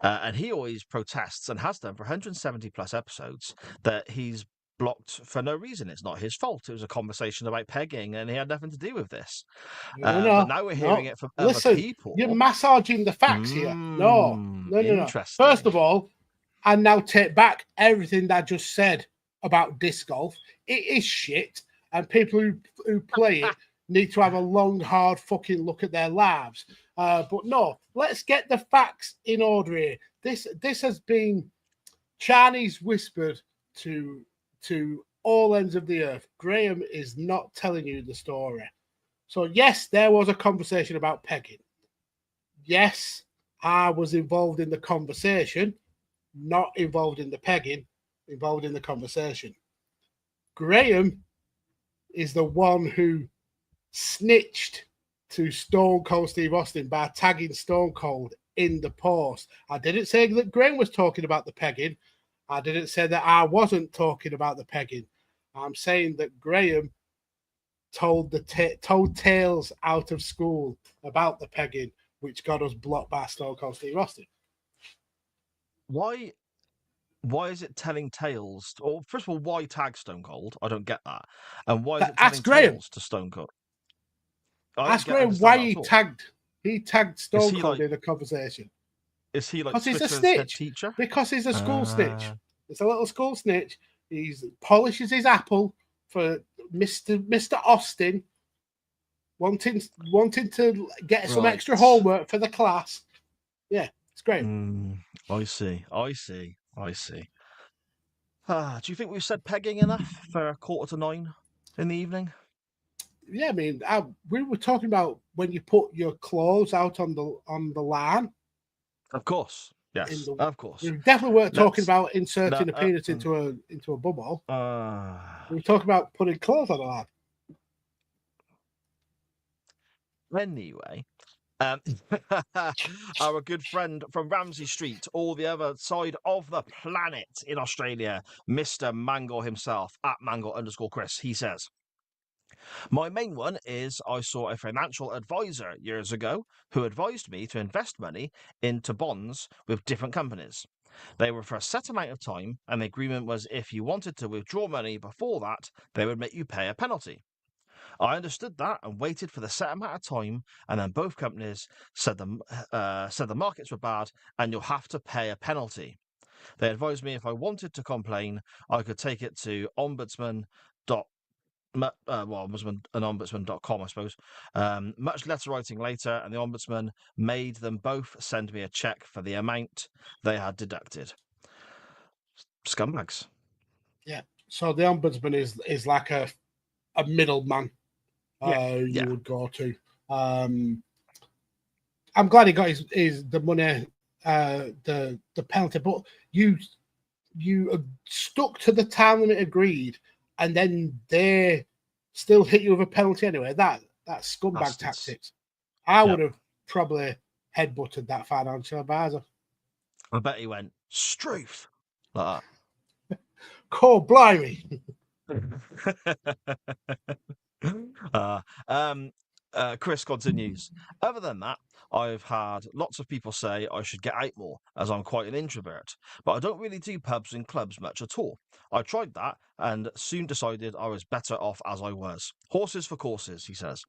And he always protests, and has done for 170 plus episodes, that he's blocked for no reason. It's not his fault. It was a conversation about pegging, and he had nothing to do with this. But now we're hearing it from other people. You're massaging the facts here. No. First of all, I now take back everything that I just said about disc golf. It is shit, and people who play it need to have a long, hard fucking look at their lives. But no, let's get the facts in order here. This has been Chinese whispered to all ends of the earth. Graham is not telling you the story. So yes, there was a conversation about pegging. Yes, I was involved in the conversation, not involved in the pegging, involved in the conversation. Graham is the one who snitched to Stone Cold Steve Austin by tagging Stone Cold in the post. I didn't say that Graham was talking about the pegging. I didn't say that I wasn't talking about the pegging. I'm saying that Graham told tales out of school about the pegging, which got us blocked by Stone Cold Steve Austin. Why is it telling tales? Or first of all, why tag Stone Cold? I don't get that. And why is it telling tales to Stone Cold? Ask Graham why he tagged Stone Cold in a conversation. Is he like because Twitter's he's a snitch? Head teacher? Because he's a school snitch. It's a little school snitch. He polishes his apple for Mr. Austin, wanting to get some extra homework for the class. Yeah, it's great. I see. Do you think we've said pegging enough for 8:45 in the evening? Yeah, I mean, we were talking about when you put your clothes out on the line. Of course, yes, of course. We definitely weren't talking about inserting a penis into a bubble. We were talking about putting clothes on the line. Anyway, our good friend from Ramsey Street, all the other side of the planet in Australia, Mr. Mangle himself, at Mangle_Chris, he says, my main one is I saw a financial advisor years ago who advised me to invest money into bonds with different companies. They were for a set amount of time, and the agreement was if you wanted to withdraw money before that, they would make you pay a penalty. I understood that and waited for the set amount of time, and then both companies said the markets were bad and you'll have to pay a penalty. They advised me if I wanted to complain, I could take it to ombudsman.com, I suppose. Much letter writing later, and the ombudsman made them both send me a check for the amount they had deducted. Scumbags. Yeah. So the ombudsman is like a middleman you would go to. I'm glad he got the money, the penalty, but you stuck to the time limit agreed, and then they still hit you with a penalty anyway. That's scumbag tactics. I would have probably headbutted that financial advisor. I bet he went struth like that. Cold blimey. Chris continues. Other than that, I've had lots of people say I should get out more, as I'm quite an introvert, but I don't really do pubs and clubs much at all. I tried that and soon decided I was better off as I was. Horses for courses, he says.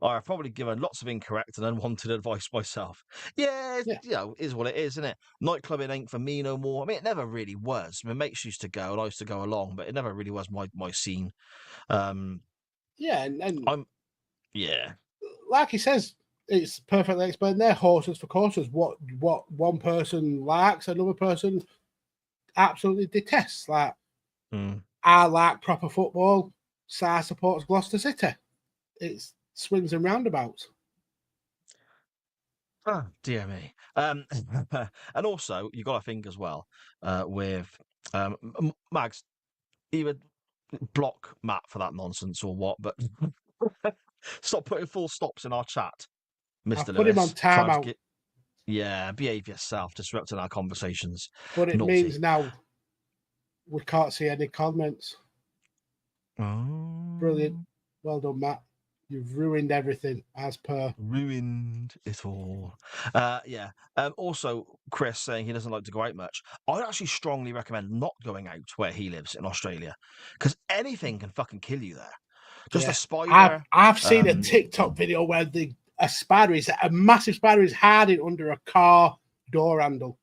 I've probably given lots of incorrect and unwanted advice myself. Yeah, you know, is what it is, isn't it? Nightclubbing ain't for me no more. I mean, it never really was. My mates used to go and I used to go along, but it never really was my scene. And I'm like he says, it's perfectly explained there. Horses for courses. What one person likes, another person absolutely detests. Like I like proper football. Si supports Gloucester City. It's swings and roundabouts. Oh, dear me. And also, you got to think as well with Mags, either block Matt for that nonsense or what, but stop putting full stops in our chat, Mr. I've Lewis. put him on timeout. Yeah, behave yourself, disrupting our conversations. But it Naughty. means now we can't see any comments. Oh. Brilliant. Well done, Matt. You've ruined everything as per. Ruined it all. Yeah. Also, Chris saying he doesn't like to go out much. I'd actually strongly recommend not going out where he lives in Australia, because anything can fucking kill you there. Just a spider. I've seen a TikTok video where a massive spider is hiding under a car door handle.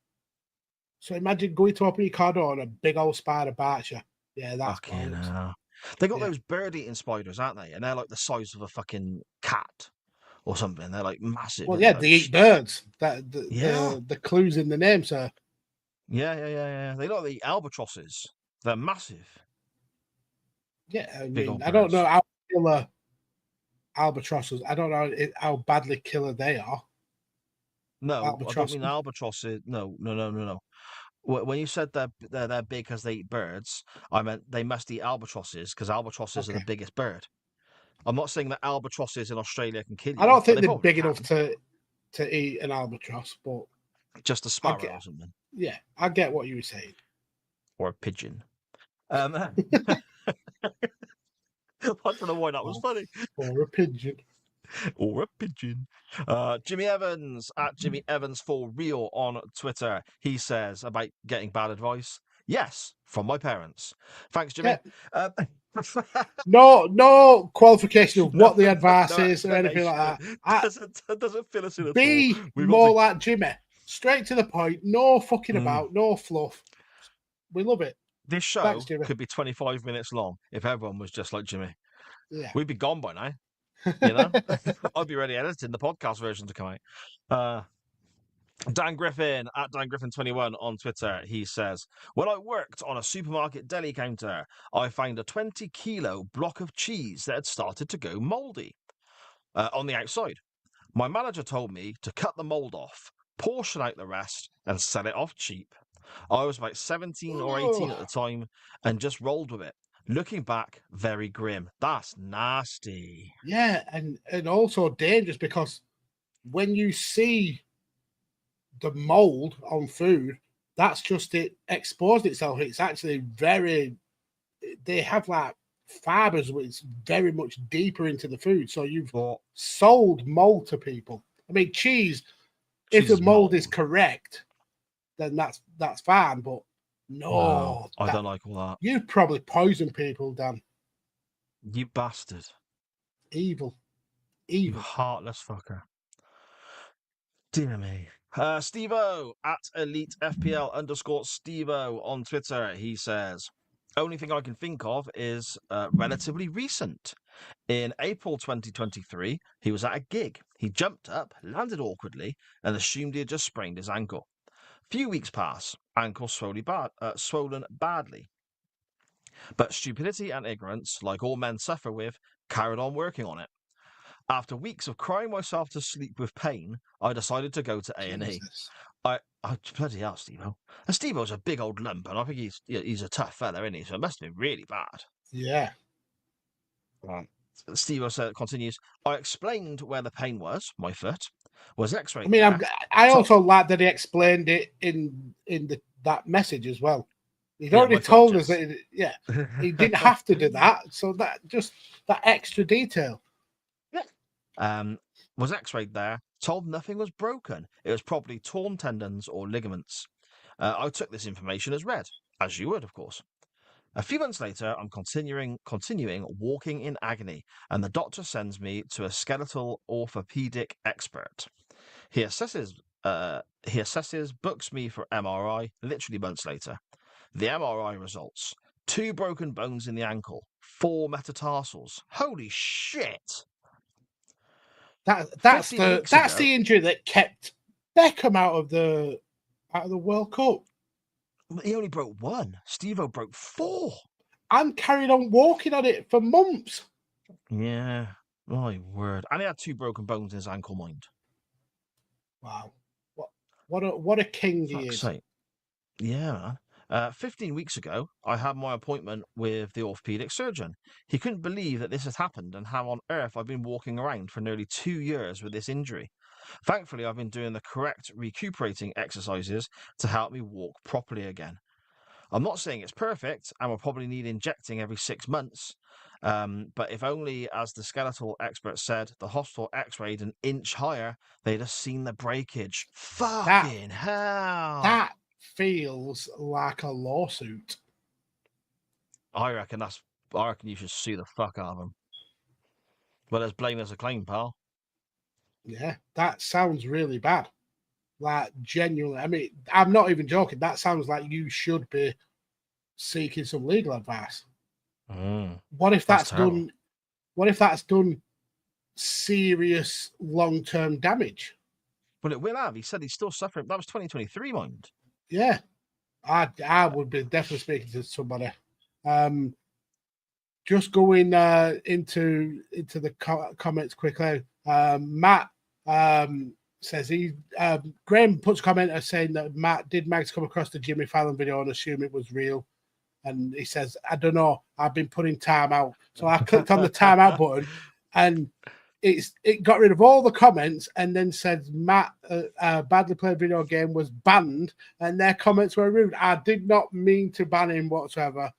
So imagine going to open your car door and a big old spider bites you. Yeah, that's bollocks. They got those bird-eating spiders, aren't they? And they're like the size of a fucking cat or something. They're like massive. Well, yeah, they eat birds. The clue's in the name, sir. Yeah. They like the albatrosses. They're massive. Yeah, I mean, I don't know how killer albatrosses. I don't know how badly killer they are. No, I don't mean albatrosses. No. When you said they're big because they eat birds, I meant they must eat albatrosses because albatrosses are the biggest bird. I'm not saying that albatrosses in Australia can kill you. I don't think they're big enough to eat an albatross, but just a sparrow or something. Yeah, I get what you were saying. Or a pigeon. I don't know why that was funny. Or a pigeon. Or a pigeon. Jimmy Evans at Jimmy Evans for real on Twitter. He says about getting bad advice. Yes, from my parents. Thanks, Jimmy. Yeah. No qualification of what the advice is or anything like that. Doesn't fill us in at all. Be more like Jimmy. Straight to the point. No fucking about. No fluff. We love it. This show could be 25 minutes long if everyone was just like Jimmy. Yeah. We'd be gone by now. You know, I'd be ready editing the podcast version to come out. Dan Griffin at Dan Griffin 21 on Twitter. He says, when I worked on a supermarket deli counter, I found a 20-kilo block of cheese that had started to go mouldy on the outside. My manager told me to cut the mould off, portion out the rest, and sell it off cheap. I was about 17 or 18 at the time and just rolled with it. Looking back, very grim. That's nasty. Yeah, and also dangerous because when you see the mold on food, that's just it exposed itself. It's actually they have like fibers which is very much deeper into the food. So you've sold mold to people. I mean, cheese if the mold is correct, then that's fine. But no, I don't like all that. You probably poison people, Dan. You bastard. Evil. You heartless fucker. Dear me. Steve-O at EliteFPL_Steve-O on Twitter. He says, only thing I can think of is relatively recent. In April 2023, he was at a gig. He jumped up, landed awkwardly, and assumed he had just sprained his ankle. Few weeks pass, ankle swollen badly. But stupidity and ignorance, like all men suffer with, carried on working on it. After weeks of crying myself to sleep with pain, I decided to go to A&E. I bloody hell, Steve-O. And Steve-O's a big old lump, and I think he's a tough fella, isn't he? So it must have been really bad. Yeah. Right. Steve-O continues, I explained where the pain was, my foot, was x-rayed. I mean, I also like that he explained it in that message as well. He'd already told us that, he didn't have to do that. So that extra detail. Was x-rayed there, told nothing was broken. It was probably torn tendons or ligaments. I took this information as read, as you would, of course. A few months later, I'm continuing walking in agony, and the doctor sends me to a skeletal orthopedic expert. He assesses, books me for MRI, literally months later. The MRI results: 2 broken bones in the ankle, 4 metatarsals. Holy shit! That's the injury that kept Beckham out of the World Cup. He only broke 1. Steve-O broke 4. And carried on walking on it for months. Yeah. My word. And he had 2 broken bones in his ankle, mind. Wow. What a king he Fuck's is. sake. Yeah, man. 15 weeks ago, I had my appointment with the orthopedic surgeon. He couldn't believe that this had happened and how on earth I've been walking around for nearly 2 years with this injury. Thankfully, I've been doing the correct recuperating exercises to help me walk properly again. I'm not saying it's perfect and will probably need injecting every 6 months. But if only, as the skeletal expert said, the hospital x-rayed an inch higher, they'd have seen the breakage. Fucking hell. That feels like a lawsuit. I reckon you should sue the fuck out of them. Well, there's blame as a claim, pal. Yeah, that sounds really bad. Like, genuinely. I mean, I'm not even joking. That sounds like you should be seeking some legal advice. What if that's done? What if that's done serious long-term damage? Well, it will have. He said he's still suffering. That was 2023, mind. Yeah, I would be definitely speaking to somebody. Just going into the comments quickly. Matt says Graham puts a comment saying that Mags come across the Jimmy Fallon video and assume it was real. And he says, I don't know, I've been putting time out. So I clicked on the timeout button and it got rid of all the comments and then said Matt badly played video game was banned and their comments were rude. I did not mean to ban him whatsoever.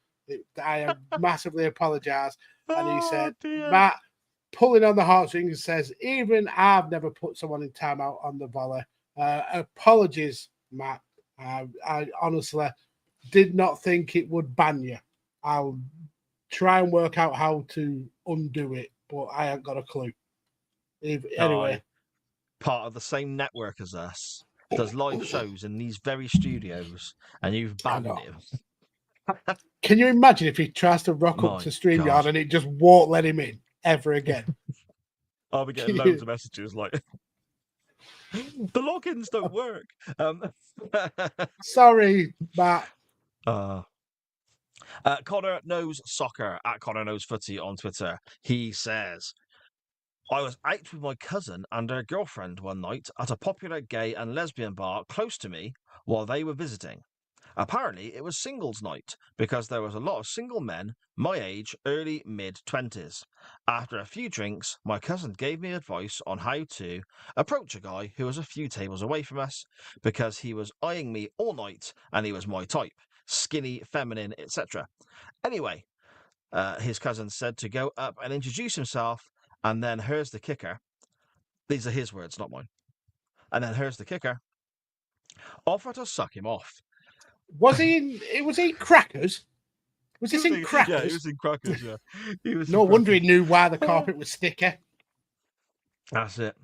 I massively apologize. And he said, Matt pulling on the heartstrings says, even I've never put someone in timeout on the volley. Apologies, Matt. I honestly did not think it would ban you. I'll try and work out how to undo it, but I ain't got a clue. Anyway, part of the same network as us, does live shows in these very studios, and you've banned him. Can you imagine if he tries to rock up to StreamYard and it just won't let him in ever again? I'll be getting loads of messages like, the logins don't work. Sorry, Matt. Connor Knows Soccer at Connor Knows Footy on Twitter. He says, I was out with my cousin and her girlfriend one night at a popular gay and lesbian bar close to me while they were visiting. Apparently, it was singles night because there was a lot of single men my age, early mid-20s. After a few drinks, my cousin gave me advice on how to approach a guy who was a few tables away from us because he was eyeing me all night and he was my type, skinny, feminine, etc. Anyway, his cousin said to go up and introduce himself, and then here's the kicker. These are his words, not mine. And then here's the kicker. Offer to suck him off. Was he in Crackers? Was this in Crackers? Yeah, he was in Crackers, yeah. No wonder he knew why the carpet was sticky. That's it.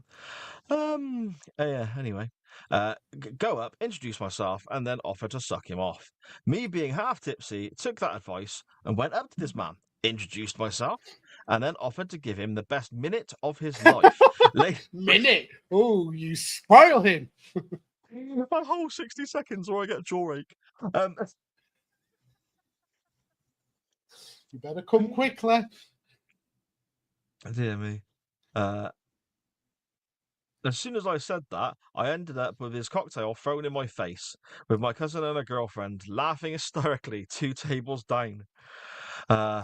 Yeah, anyway. Go up, introduce myself, and then offer to suck him off. Me being half tipsy, took that advice and went up to this man, introduced myself, and then offered to give him the best minute of his life. Minute? Oh, you spoil him. My whole 60 seconds or I get jawache. You better come quickly. Dear me. As soon as I said that, I ended up with his cocktail thrown in my face, with my cousin and a girlfriend laughing hysterically 2 tables down.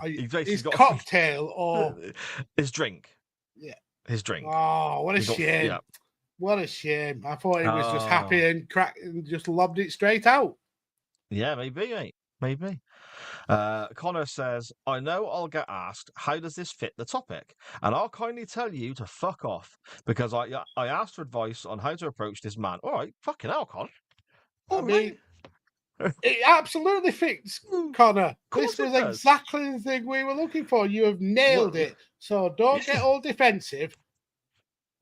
His cocktail or his drink? Yeah, his drink. Oh, what a shame! Yeah. What a shame! I thought he was just happy and just lobbed it straight out. Yeah, maybe, mate. Maybe. Connor says, I know I'll get asked, how does this fit the topic? And I'll kindly tell you to fuck off, because I asked for advice on how to approach this man. All right, fucking hell, Connor. I mean, it absolutely fits, Connor. This was exactly the thing we were looking for. You have nailed it. So don't get all defensive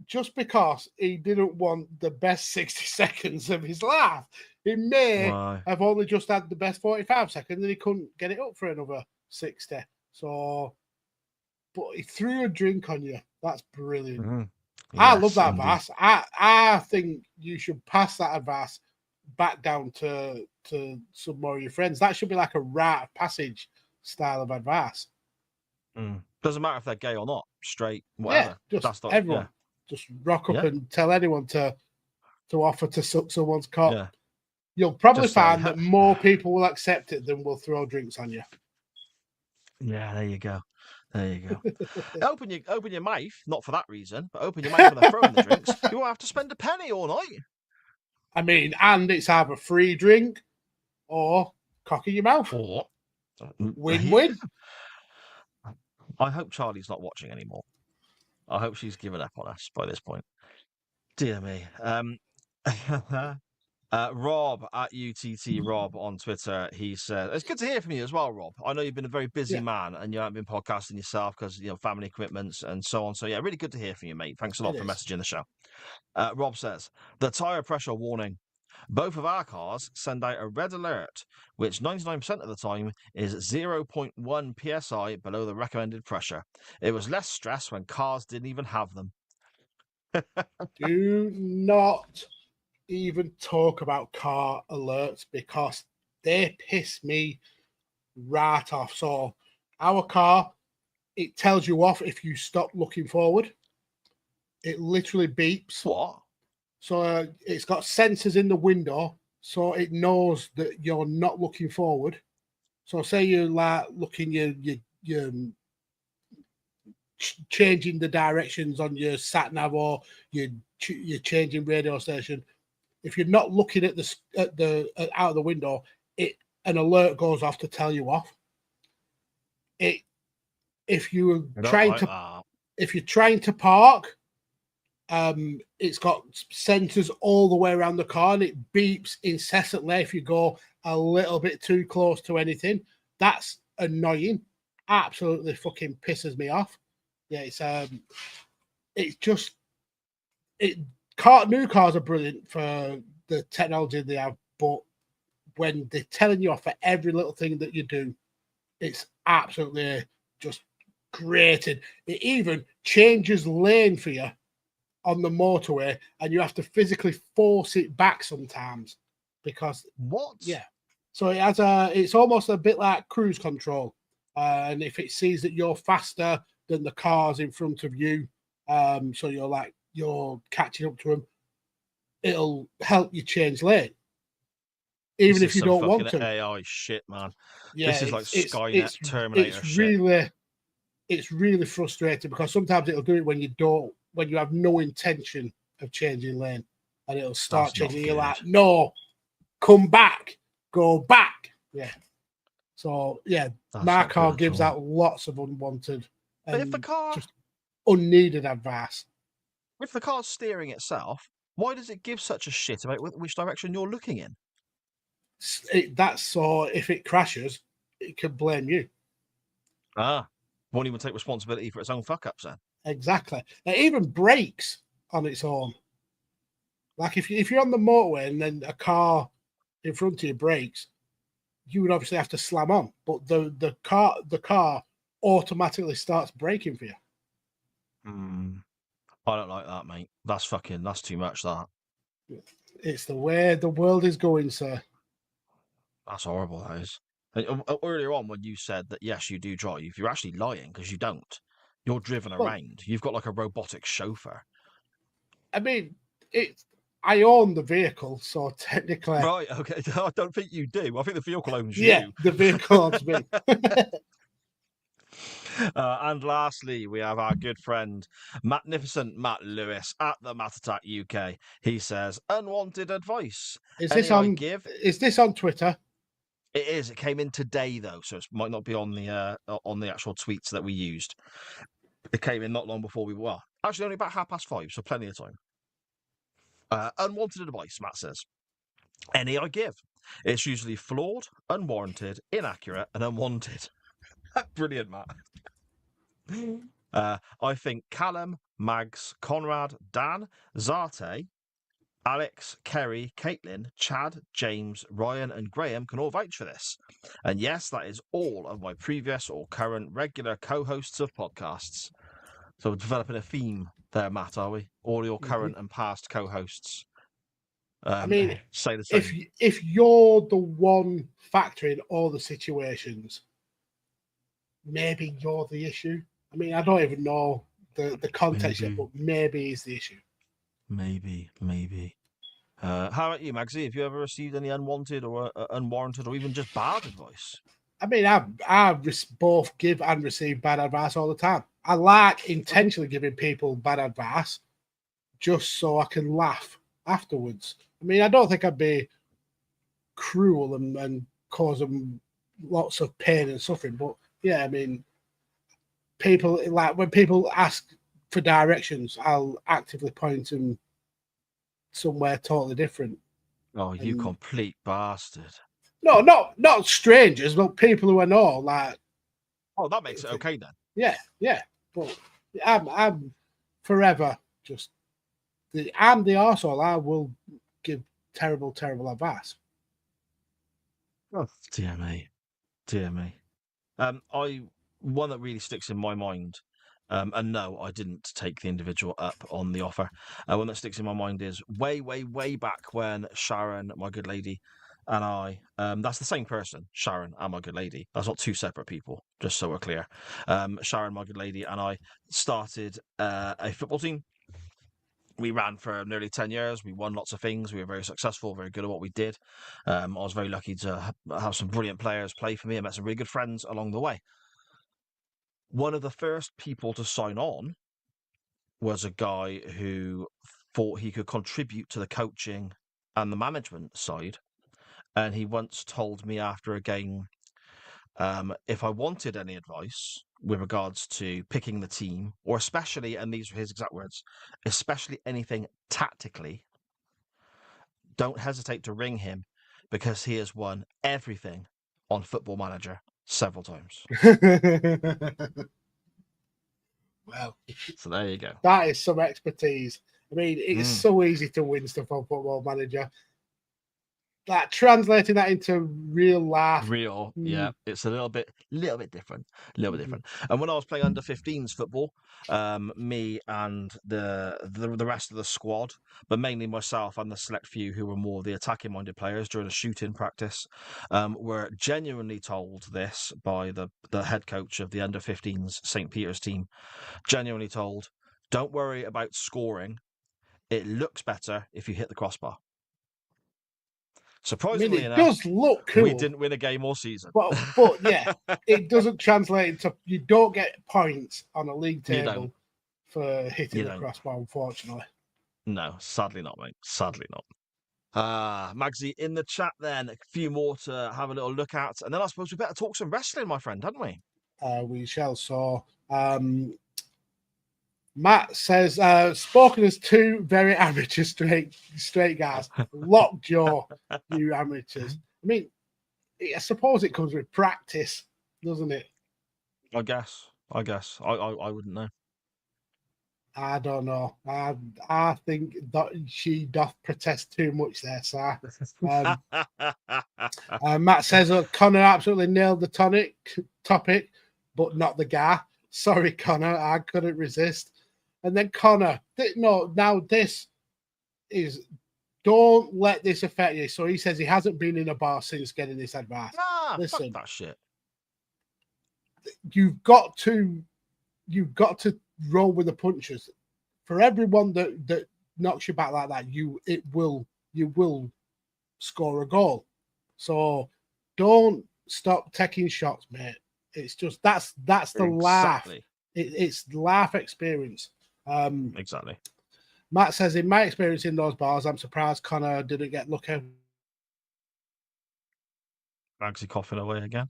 just because he didn't want the best 60 seconds of his life. He may have only just had the best 45 seconds and he couldn't get it up for another 60. So, but he threw a drink on you. That's brilliant. Mm-hmm. Yes, I love that advice. I think you should pass that advice back down to some more of your friends. That should be like a rite of passage style of advice. Doesn't matter if they're gay or not, straight, whatever. Yeah, That's not, everyone. Just rock up and tell anyone to offer to suck someone's cock. Yeah. You'll probably find that more people will accept it than will throw drinks on you. Yeah, there you go. There you go. open your mouth, not for that reason, but open your mouth when they're throwing the drinks. You won't have to spend a penny all night. I mean, and it's either free drink or cock in your mouth. Or win-win. I hope Charlie's not watching anymore. I hope she's given up on us by this point. Dear me. Rob at UTT Rob on Twitter, he said, it's good to hear from you as well, Rob. I know you've been a very busy man and you haven't been podcasting yourself because, family commitments and so on. So, yeah, really good to hear from you, mate. Thanks a lot for messaging the show. Rob says, the tyre pressure warning. Both of our cars send out a red alert, which 99% of the time is 0.1 psi below the recommended pressure. It was less stress when cars didn't even have them. Do not even talk about car alerts because they piss me right off. So our car, it tells you off if you stop looking forward. It literally beeps. What? So it's got sensors in the window, so it knows that you're not looking forward. So say you're like looking, you're changing the directions on your sat nav, or you're changing radio station. If you're not looking at the out of the window, an alert goes off to tell you off. If you're trying to park. It's got sensors all the way around the car, and it beeps incessantly if you go a little bit too close to anything. That's annoying. Absolutely fucking pisses me off. Yeah, new cars are brilliant for the technology they have, but when they're telling you off for every little thing that you do, it's absolutely just grating. It even changes lane for you on the motorway, and you have to physically force it back sometimes because so it's almost a bit like cruise control, and if it sees that you're faster than the cars in front of you, so you're catching up to them, it'll help you change lane even if you don't want to. AI shit, man. Yeah, this is like Skynet, Terminator shit. It's really frustrating because sometimes it'll do it when you have no intention of changing lane, and it'll start changing. You're like, no, come back, go back. Yeah. So yeah, my car gives out lots of unwanted and just unneeded advice. If the car's steering itself, why does it give such a shit about which direction you're looking in? That's so if it crashes, it can blame you. Won't even take responsibility for its own fuck-ups then. Exactly. It even brakes on its own. Like if you're on the motorway and then a car in front of you brakes, you would obviously have to slam on, but the car automatically starts braking for you. I don't like that, mate. That's too much, that. It's the way the world is going, sir. That's horrible, that is. Earlier on, when you said that, yes, you do drive, you're actually lying because you don't. You're driven around. You've got like a robotic chauffeur. I mean, I own the vehicle, so technically... Right, okay. I don't think you do. I think the vehicle owns you. Yeah, the vehicle owns me. And lastly, we have our good friend, magnificent Matt Lewis at the Matt Attack UK. He says, unwanted advice. Is this on Twitter? It is. It came in today, though, so it might not be on the actual tweets that we used. It came in not long before actually only about 5:30, so plenty of time. Unwanted advice, Matt says. Any I give. It's usually flawed, unwarranted, inaccurate, and unwanted. Brilliant, Matt. I think Callum, Mags, Conrad, Dan, Zarte, Alex, Kerry, Caitlin, Chad, James, Ryan, and Graham can all vouch for this. And yes, that is all of my previous or current regular co-hosts of podcasts. So we're developing a theme there, Matt, are we? All your current and past co-hosts. I mean, say the same. If you're the one factor in all the situations, maybe you're the issue. I mean, I don't even know the context yet, but maybe is the issue. Maybe. How about you, Magsy? Have you ever received any unwanted or unwarranted or even just bad advice? I mean, I both give and receive bad advice all the time. I like intentionally giving people bad advice just so I can laugh afterwards. I mean, I don't think I'd be cruel and cause them lots of pain and suffering, but yeah, I mean, people like when people ask for directions, I'll actively point them somewhere totally different. Oh, you complete bastard! No, not strangers, but people who I know. Like, oh, that makes it okay then. Yeah. But I'm forever just I'm the arsehole. I will give terrible advice. Oh, dear me. One that really sticks in my mind. And no, I didn't take the individual up on the offer. One that sticks in my mind is way back when Sharon, my good lady, and I, that's the same person, Sharon and my good lady. That's not two separate people, just so we're clear. Sharon, my good lady, and I started a football team. We ran for nearly 10 years. We won lots of things. We were very successful, very good at what we did. I was very lucky to have some brilliant players play for me. I met some really good friends along the way. One of the first people to sign on was a guy who thought he could contribute to the coaching and the management side. And he once told me after a game, if I wanted any advice with regards to picking the team, or especially, and these were his exact words, especially anything tactically, don't hesitate to ring him because he has won everything on Football Manager several times. Well, so there you go. That is some expertise. I mean, it's so easy to win stuff on Football Manager. Like translating that into real life. Yeah, it's a little bit different. And when I was playing under 15s football, me and the rest of the squad, but mainly myself and the select few who were more the attacking minded players during a shooting practice, were genuinely told this by the head coach of the under 15s St. Peter's team. Genuinely told, don't worry about scoring. It looks better if you hit the crossbar. Surprisingly enough, does look cool. We didn't win a game all season. But yeah, it doesn't translate into you don't get points on a league table for hitting the crossbar, unfortunately. No, sadly not, mate. Sadly not. Magsy, in the chat then, a few more to have a little look at. And then I suppose we better talk some wrestling, my friend, hadn't we? We shall. So Matt says, spoken as two very amateur straight guys. Lockjaw, you amateurs. I mean, I suppose it comes with practice, doesn't it? I guess. I wouldn't know. I don't know. I think that she doth protest too much there, sir. Matt says, Connor absolutely nailed the topic, but not the guy. Sorry, Connor, I couldn't resist. And then Connor, now this is, don't let this affect you. So he says he hasn't been in a bar since getting this advice. Listen, fuck that shit. You've got to roll with the punches. For everyone that knocks you back like that, you will score a goal. So don't stop taking shots, mate. It's just that's the laugh. It's laugh experience. Exactly. Matt says, in my experience in those bars, I'm surprised Connor didn't get lucky. Magsy coughing away again.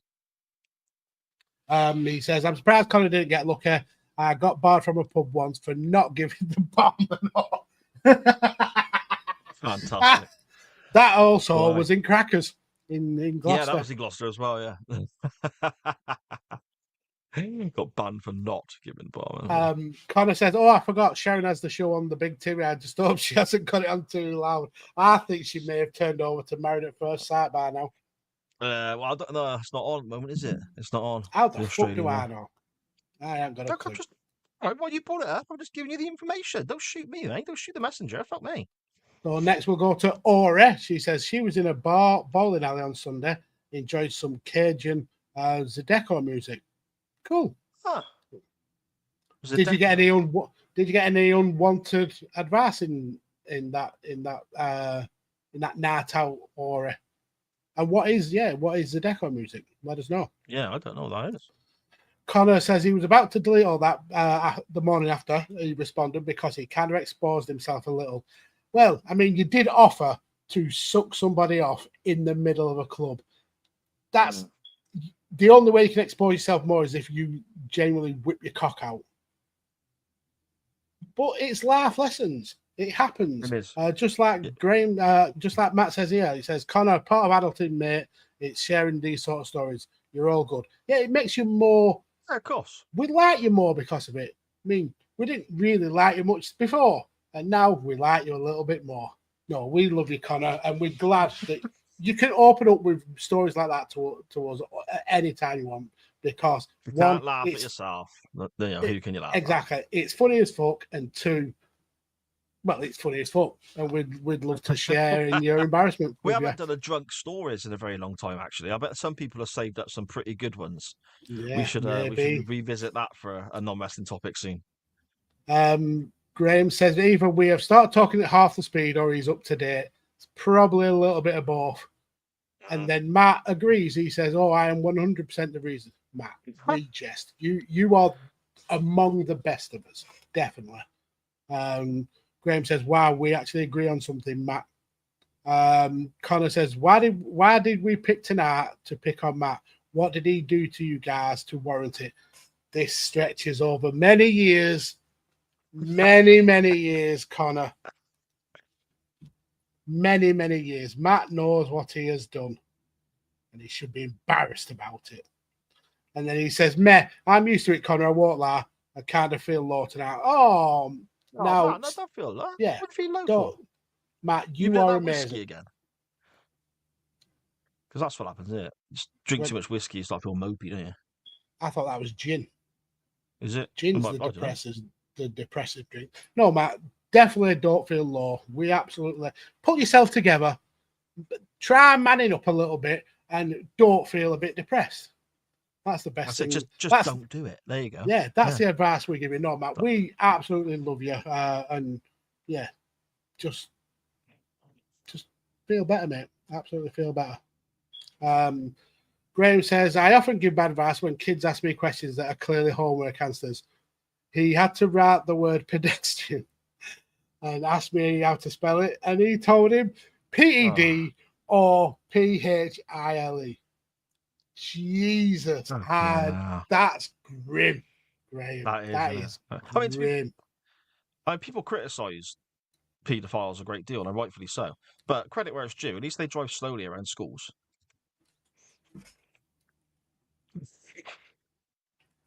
He says, I'm surprised Connor didn't get lucky. I got barred from a pub once for not giving the bomb an all. Fantastic. That also was in Crackers in Gloucester. Yeah, that was in Gloucester as well, yeah. Got banned for not giving the bomb. Connor says, I forgot Sharon has the show on the big TV. I just hope she hasn't got it on too loud. I think she may have turned over to Married at First Sight by now. Well, I don't know. It's not on at the moment, is it? It's not on. How the fuck do I know? I haven't got a clue. All right, well, you brought it up. I'm just giving you the information. Don't shoot me, mate. Don't shoot the messenger. Fuck me. So next we'll go to Ori. She says she was in a bowling alley on Sunday, enjoyed some Cajun Zydeco music. Cool. Huh. Did you get any unwanted advice in that night out aura? And what is the deco music? Let us know. Yeah, I don't know what that is. Connor says he was about to delete all that the morning after he responded because he kind of exposed himself a little. Well, I mean, you did offer to suck somebody off in the middle of a club. That's the only way you can expose yourself more is if you genuinely whip your cock out. But it's life lessons. It happens. It is. Just like Graham, just like Matt says here, he says, Connor, part of adulting, mate, it's sharing these sort of stories. You're all good. Yeah, it makes you more. Yeah, of course. We like you more because of it. I mean, we didn't really like you much before, and now we like you a little bit more. No, we love you, Connor, and we're glad that you can open up with stories like that to us at any time you want, because you can't laugh at yourself. Who can you laugh at? Exactly. It's funny as fuck, and two, well, it's funny as fuck, and we'd love to share in your embarrassment. We haven't done a drunk stories in a very long time, actually. I bet some people have saved up some pretty good ones. Yeah, we should revisit that for a non-wrestling topic soon. Graham says either we have started talking at half the speed or he's up to date. It's probably a little bit of both. And then Matt agrees. He says, "Oh, I am 100% the reason." Matt, we jest. You are among the best of us, definitely. Graham says, "Wow, we actually agree on something." Matt. Connor says, "Why did we pick tonight to pick on Matt? What did he do to you guys to warrant it? This stretches over many years, many years, Connor. Many years. Matt knows what he has done, and he should be embarrassed about it." And then he says, "Meh, I'm used to it, Connor. I won't lie. I kind of feel low tonight." Now, Matt, I don't feel low. Yeah, what do you feel low for? Matt, you are amazing. Whiskey again, because that's what happens, isn't it? Just drink too much whiskey, you start feeling mopey, don't you? I thought that was gin. Is it? Gin's the depressive drink. No, Matt, definitely don't feel low. We absolutely put yourself together, try manning up a little bit, and don't feel a bit depressed. That's the best thing. Just don't do it. There you go. Yeah, that's the advice we're giving. No, Matt, we absolutely love you, and yeah, just feel better, mate. Absolutely feel better. Graham says, "I often give bad advice when kids ask me questions that are clearly homework answers. He had to write the word pedestrian and asked me how to spell it, and he told him PED or PHILE. Jesus, that's grim, Graham. That is grim. People criticise paedophiles a great deal, and rightfully so. But credit where it's due. At least they drive slowly around schools.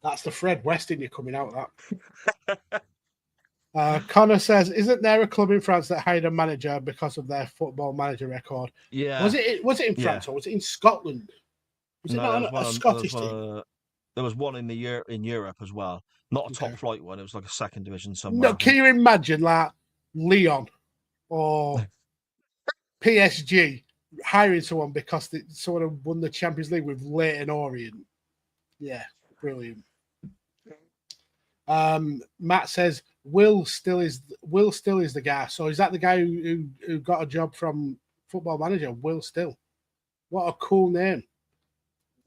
That's the Fred West in you coming out of that. Connor says, "Isn't there a club in France that hired a manager because of their football manager record?" Yeah. Was it in France or was it in Scotland? Was it not a Scottish team? There was one in Europe as well. Not a top flight one. It was like a second division somewhere. No, can you imagine like Lyon or PSG hiring someone because they sort of won the Champions League with Leyton Orient? Yeah, brilliant. Matt says Will still is the guy. So is that the guy who got a job from Football Manager? Will Still. What a cool name.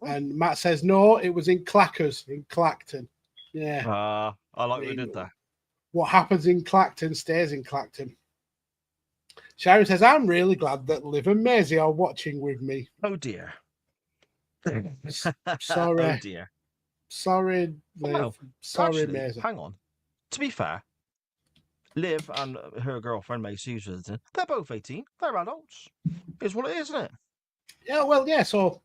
And Matt says no, it was in Clackers in Clacton. Yeah. I like we did that. What happens in Clacton stays in Clacton. Sharon says, "I'm really glad that Liv and Maisie are watching with me." Oh dear. Sorry. Oh dear. Sorry, Liv. Well, sorry, actually, Maisie. Hang on. To be fair, Liv and her girlfriend Maisie, they're both 18. They're adults. Is what it is, isn't it? Yeah, well, yeah. So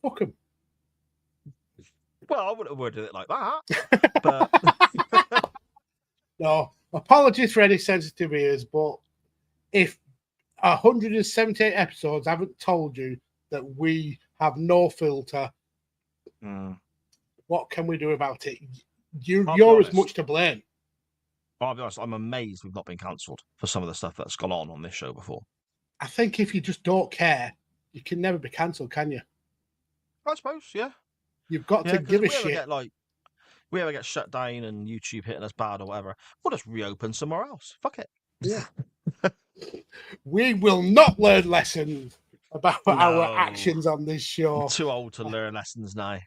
fuck them. Well, I wouldn't have worded it like that. But no, apologies for any sensitive ears, but if 178 episodes haven't told you that we have no filter, what can we do about it? You're as much to blame. I'll be honest, I'm amazed we've not been cancelled for some of the stuff that's gone on this show before. I think if you just don't care, you can never be cancelled, can you? I suppose, yeah. You've got to give a shit. we ever get shut down and YouTube hitting us bad or whatever, we'll just reopen somewhere else. Fuck it. Yeah. We will not learn lessons about our actions on this show. I'm too old to learn lessons now.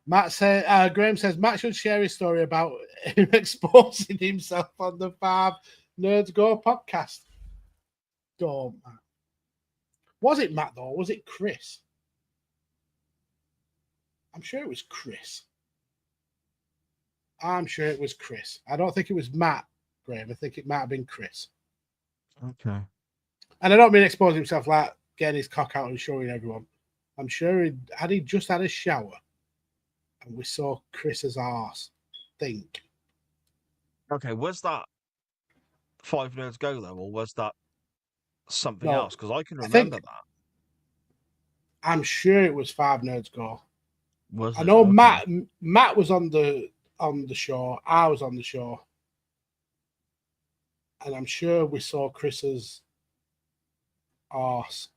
Graham says Matt should share his story about him exposing himself on the 5 Nerds Go podcast. Don't, Matt. Was it Matt though? Or was it Chris? I'm sure it was Chris. I don't think it was Matt, Graham. I think it might have been Chris. Okay. And I don't mean exposing himself like getting his cock out and showing everyone. I'm sure he just had a shower and we saw Chris's arse. Think. Okay, was that 5 Nerds Go though, or was that something else? Because I can remember that. I'm sure it was 5 Nerds Go. I know okay. Matt was on the show. I was on the show. And I'm sure we saw Chris's arse.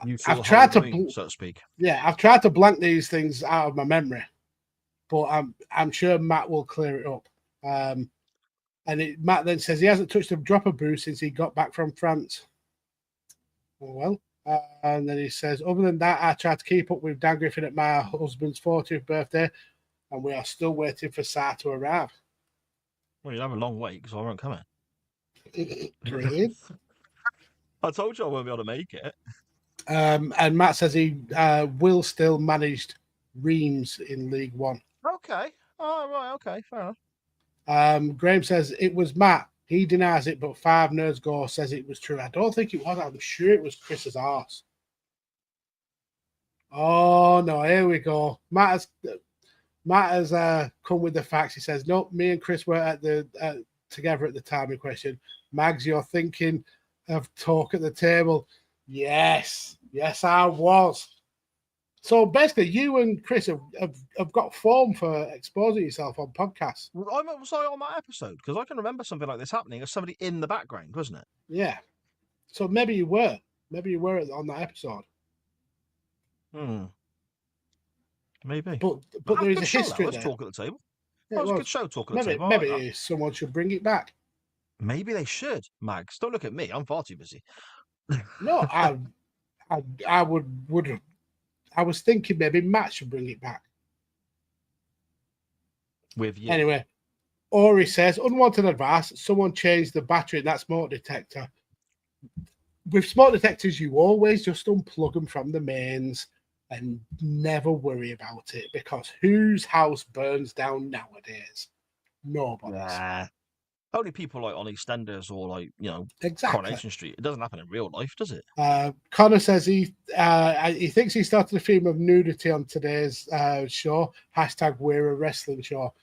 I've tried to, so to speak. Yeah, I've tried to blank these things out of my memory, but I'm sure Matt will clear it up. Matt then says he hasn't touched a drop of booze since he got back from France. Oh well. And then he says, other than that, I tried to keep up with Dan Griffin at my husband's 40th birthday, and we are still waiting for Sa to arrive. Well, you'll have a long wait because I won't come in. Brilliant. I told you I won't be able to make it. And Matt says he will still manage Reims in League One. Okay. Oh, right. Okay. Fair enough. Graham says it was Matt. He denies it, but 5 Nerds Go says it was true. I don't think it was. I'm sure it was Chris's arse. Oh, no. Here we go. Matt has come with the facts. He says, nope, me and Chris were together at the time in question. Mags, you're thinking of talk at the table. Yes, I was. So basically, you and Chris have got form for exposing yourself on podcasts. Was I on that episode? Because I can remember something like this happening. There's somebody in the background, wasn't it? Yeah. So maybe you were. Maybe you were on that episode. Maybe. But there is a history there. Let's talk at the table. Yeah, it was a good show, talk at the table. Maybe someone should bring it back. Maybe they should, Mags. Don't look at me. I'm far too busy. No, I would. I was thinking maybe Matt should bring it back. With you. Anyway, Ori says, unwanted advice, someone changed the battery in that smoke detector. With smoke detectors, you always just unplug them from the mains and never worry about it, because whose house burns down nowadays? Nobody's. Only people like on EastEnders or like, exactly. Coronation Street. It doesn't happen in real life, does it? Connor says he thinks he started a theme of nudity on today's show. # we're a wrestling show.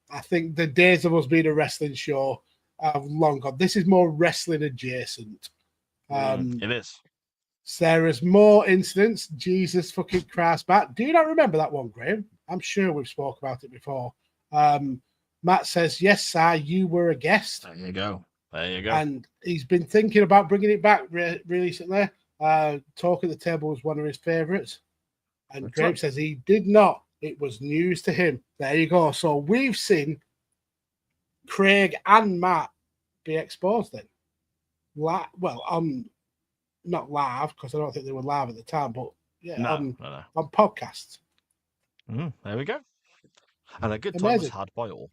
I think the days of us being a wrestling show have long gone. This is more wrestling adjacent. It is. Sarah's more incidents. Jesus fucking Christ, Matt. Do you not remember that one, Graham? I'm sure we've spoke about it before. Matt says, yes, sir, you were a guest. There you go. And he's been thinking about bringing it back recently. Talk at the Table was one of his favourites. And Graham says he did not. It was news to him. There you go. So we've seen Craig and Matt be exposed then. Not live, because I don't think they were live at the time, but on podcasts. There we go. And a good time was had by all.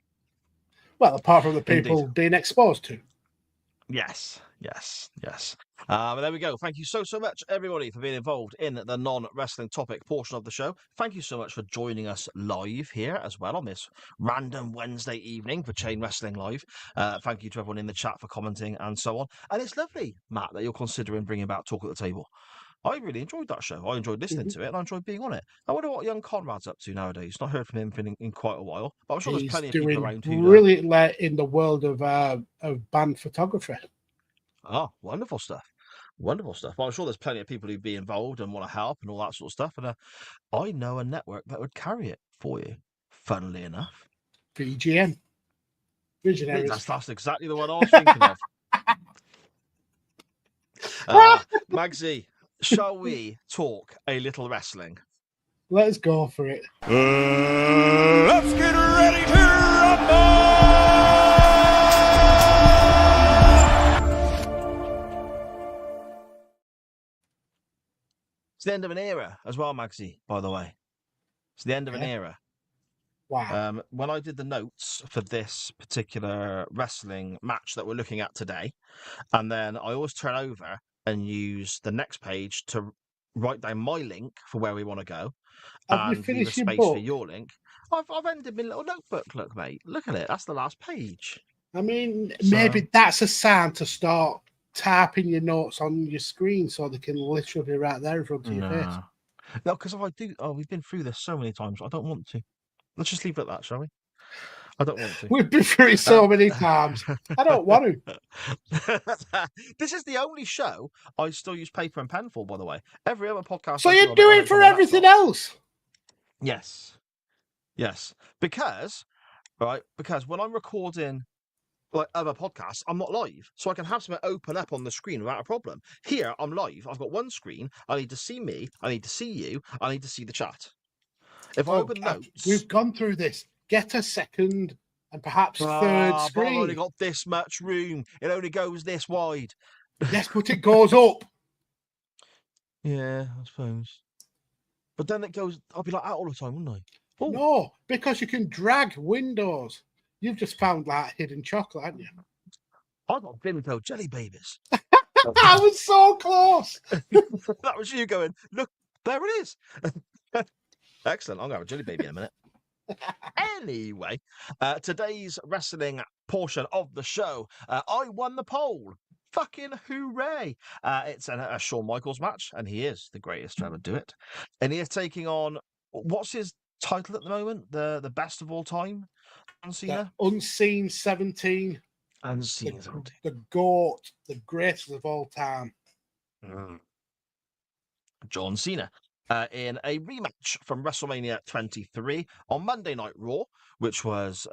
Well, apart from the people being exposed to. Yes. But there we go. Thank you so much, everybody, for being involved in the non-wrestling topic portion of the show. Thank you so much for joining us live here as well on this random Wednesday evening for Chain Wrestling Live. Thank you to everyone in the chat for commenting and so on. And it's lovely, Matt, that you're considering bringing back Talk at the Table. I really enjoyed that show. I enjoyed listening to it, and I enjoyed being on it. I wonder what young Conrad's up to nowadays. Not heard from him in quite a while, but I'm sure there's plenty of people around who really in the world of band photography. Oh, wonderful stuff. Wonderful stuff. Well, I'm sure there's plenty of people who'd be involved and want to help and all that sort of stuff. And I know a network that would carry it for you, funnily enough. VGN. Visionaries. That's exactly the one I was thinking of. Magsy, shall we talk a little wrestling? Let's go for it. Let's get ready to rumble! It's the end of an era as well, Magsy, by the way. It's the end of an era. Wow. When I did the notes for this particular wrestling match that we're looking at today, and then I always turn over and use the next page to write down my link for where we want to go. Have you And leave a finished your space book? for your link. I've ended my little notebook. Look, mate. Look at it. That's the last page. I mean, maybe that's a sign to start typing your notes on your screen so they can literally be right there in front of your face. No, because if I do, we've been through this so many times. I don't want to. Let's just leave it at that, shall we? I don't want to. We've been through it so many times. I don't want to. This is the only show I still use paper and pen for, by the way. Every other podcast. So you do it for everything else? Yes. Because when I'm recording like other podcasts, I'm not live. So I can have something open up on the screen without a problem. Here, I'm live. I've got one screen. I need to see me. I need to see you. I need to see the chat. If I open notes... We've gone through this. Get a second and perhaps third screen. I've only got this much room. It only goes this wide. Yes, but it goes up. Yeah, I suppose. But then it goes... I'll be like that all the time, wouldn't I? Ooh. No, because you can drag windows. You've just found like hidden chocolate, haven't you? I got Bimbo jelly babies. I was so close. That was you going, look, there it is. Excellent. I'm going to have a jelly baby in a minute. Anyway, today's wrestling portion of the show, I won the poll. Fucking hooray. It's a Shawn Michaels match, and he is the greatest to ever do it. And he is taking on, what's his title at the moment? The best of all time? John Cena? Unseen 17. Unseen 17. The GOAT, the greatest of all time. John Cena. In a rematch from WrestleMania 23 on Monday Night Raw, which was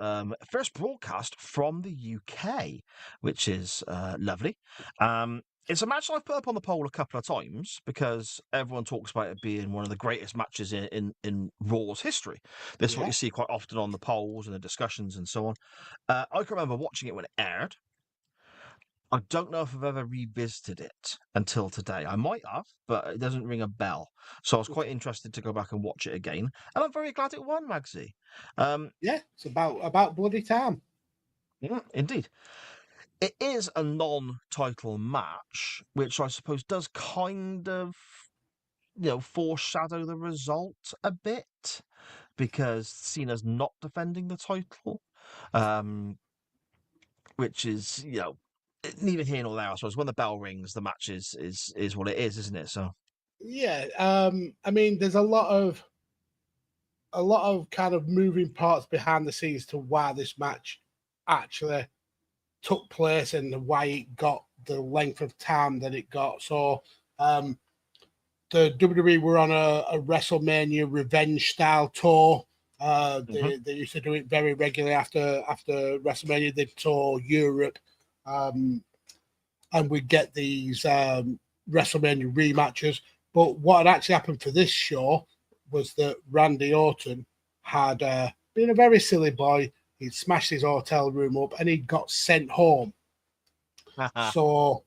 first broadcast from the UK, which is lovely. It's a match I've put up on the poll a couple of times because everyone talks about it being one of the greatest matches in Raw's history. This is what you see quite often on the polls and the discussions and so on. I can remember watching it when it aired. I don't know if I've ever revisited it until today. I might have, but it doesn't ring a bell. So I was quite interested to go back and watch it again. And I'm very glad it won, Magsy. Yeah, it's about bloody time. Yeah, indeed. It is a non-title match, which I suppose does kind of, foreshadow the result a bit, because Cena's not defending the title, which is, neither here nor there. I suppose when the bell rings, the match is what it is, isn't it? So yeah, I mean, there's a lot of kind of moving parts behind the scenes to why this match actually took place and why it got the length of time that it got. So the WWE were on a WrestleMania revenge style tour. They used to do it very regularly after WrestleMania. They'd tour Europe, and we'd get these WrestleMania rematches. But what had actually happened for this show was that Randy Orton had been a very silly boy. He'd smashed his hotel room up and he got sent home. So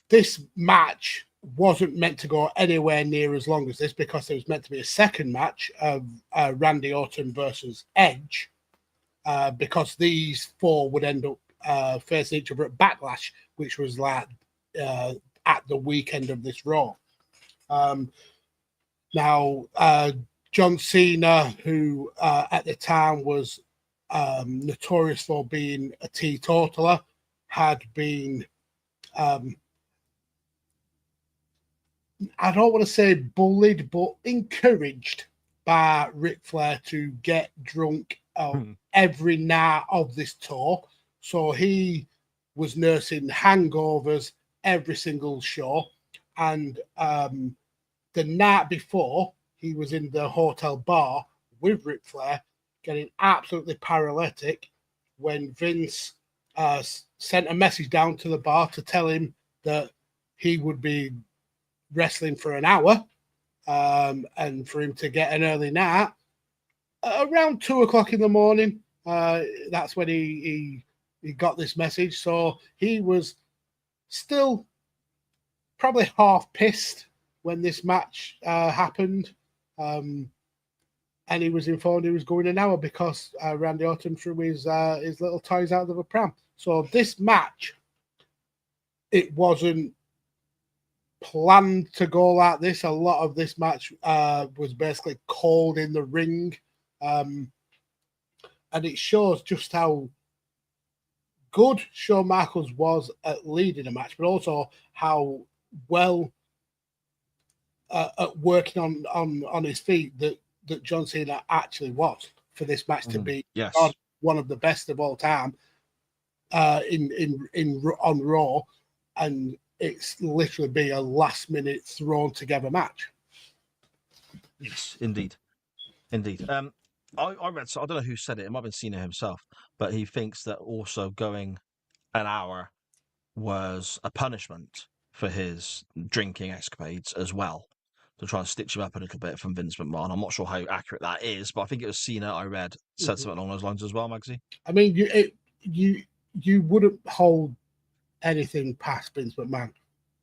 this match wasn't meant to go anywhere near as long as this because there was meant to be a second match of Randy Orton versus Edge because these four would end up facing each other at Backlash, which was like at the weekend of this Raw. Now, John Cena, who at the time was notorious for being a teetotaler, had been, I don't want to say bullied, but encouraged by Ric Flair to get drunk every night of this tour. So he was nursing hangovers every single show. And the night before, he was in the hotel bar with Ric Flair, getting absolutely paralytic when Vince sent a message down to the bar to tell him that he would be wrestling for an hour and for him to get an early night around 2:00 in the morning. That's when he got this message. So he was still probably half pissed when this match happened. And he was informed he was going an hour because Randy Orton threw his little toys out of the pram. So this match, it wasn't planned to go like this. A lot of this match was basically called in the ring. And it shows just how good Shawn Michaels was at leading a match, but also how well at working on his feet that John Cena actually was for this match to be one of the best of all time on Raw, and it's literally be a last minute thrown together match. Yes, indeed. I read, so I don't know who said it might have been Cena himself, but he thinks that also going an hour was a punishment for his drinking escapades as well, to try and stitch him up a little bit from Vince McMahon. I'm not sure how accurate that is, but I think it was Cena I read said something along those lines as well, Magsy. I mean, you wouldn't hold anything past Vince McMahon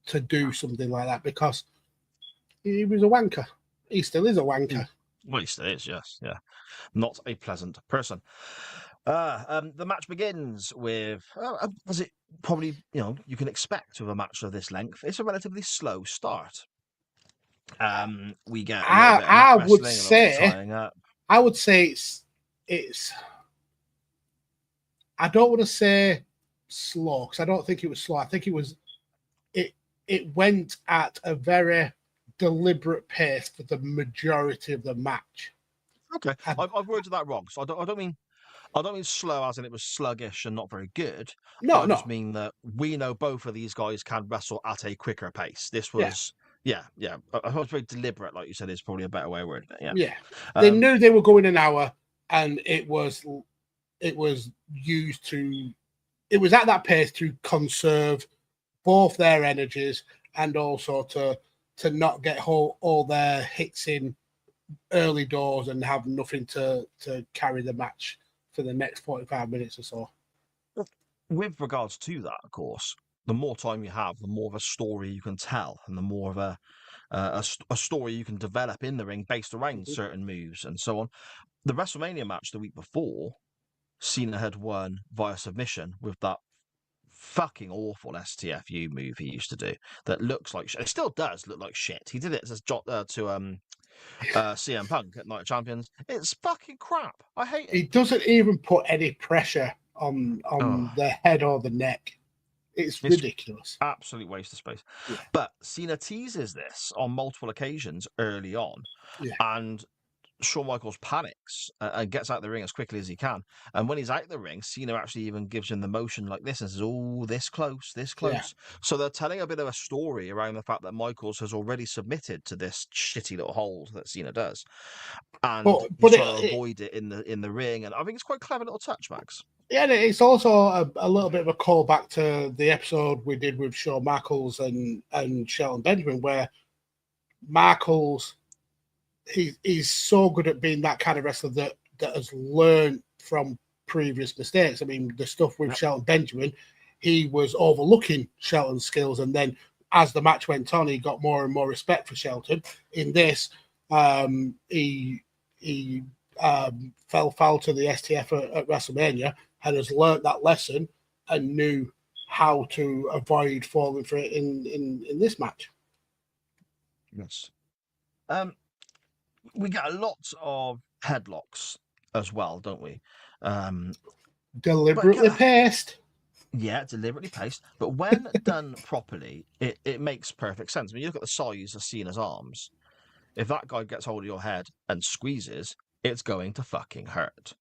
to do something like that because he was a wanker. He still is a wanker. Well, he still is, yes. Yeah. Not a pleasant person. The match begins with, as it probably, you can expect with a match of this length, it's a relatively slow start. We get a little bit of mat wrestling, a little bit of tying up. I would say it's I don't want to say slow because I don't think it was slow. I think it went at a very deliberate pace for the majority of the match. Okay, I've worded that wrong. So I don't mean slow as in it was sluggish and not very good. I just mean that we know both of these guys can wrestle at a quicker pace. This was yeah. I was very deliberate, like you said, is probably a better way of wording it. Yeah. They knew they were going an hour, and it was used to. It was at that pace to conserve both their energies and also to not get all their hits in early doors and have nothing to carry the match for the next 45 minutes or so. With regards to that, of course, the more time you have, the more of a story you can tell, and the more of a story you can develop in the ring based around certain moves and so on. The WrestleMania match the week before, Cena had won via submission with that fucking awful STFU move he used to do that looks like shit. It still does look like shit. He did it to CM Punk at Night of Champions. It's fucking crap. I hate it. He doesn't even put any pressure on the head or the neck. It's ridiculous. Absolute waste of space. Yeah. But Cena teases this on multiple occasions early on, and Shawn Michaels panics and gets out of the ring as quickly as he can. And when he's out of the ring, Cena actually even gives him the motion like this and says, "Oh, this close." Yeah. So they're telling a bit of a story around the fact that Michaels has already submitted to this shitty little hold that Cena does, and he's trying to avoid it in the ring. And I think it's quite a clever little touch, Max. Yeah, it's also a little bit of a callback to the episode we did with Shawn Michaels and Shelton Benjamin, where Michaels, he's so good at being that kind of wrestler that has learned from previous mistakes. I mean, the stuff with Shelton Benjamin, he was overlooking Shelton's skills, and then as the match went on, he got more and more respect for Shelton. In this, he fell foul to the STF at WrestleMania and has learned that lesson and knew how to avoid falling for it in this match. Yes. We get a lot of headlocks as well, don't we? Deliberately paced. Yeah, deliberately paced. But when done properly, it makes perfect sense. I mean, you look at the size of Cena's arms. If that guy gets hold of your head and squeezes, it's going to fucking hurt.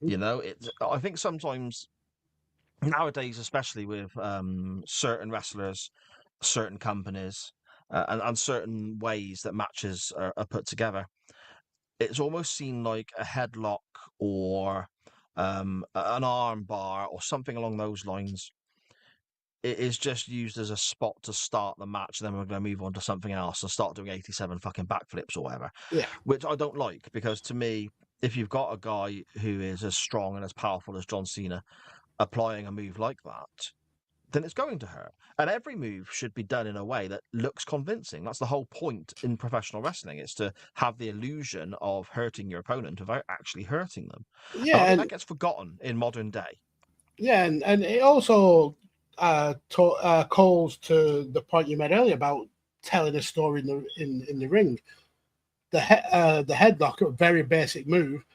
I think sometimes nowadays, especially with certain wrestlers, certain companies, and certain ways that matches are put together, it's almost seen like a headlock or an arm bar or something along those lines it is just used as a spot to start the match, and then we're going to move on to something else and start doing 87 fucking backflips or whatever. Yeah. Which I don't like, because to me, if you've got a guy who is as strong and as powerful as John Cena applying a move like that, then it's going to hurt. And every move should be done in a way that looks convincing. That's the whole point in professional wrestling. It's to have the illusion of hurting your opponent without actually hurting them. Yeah, and I think that gets forgotten in modern day. Yeah, and it also calls to the point you made earlier about telling a story in the ring. The headlock, a very basic move,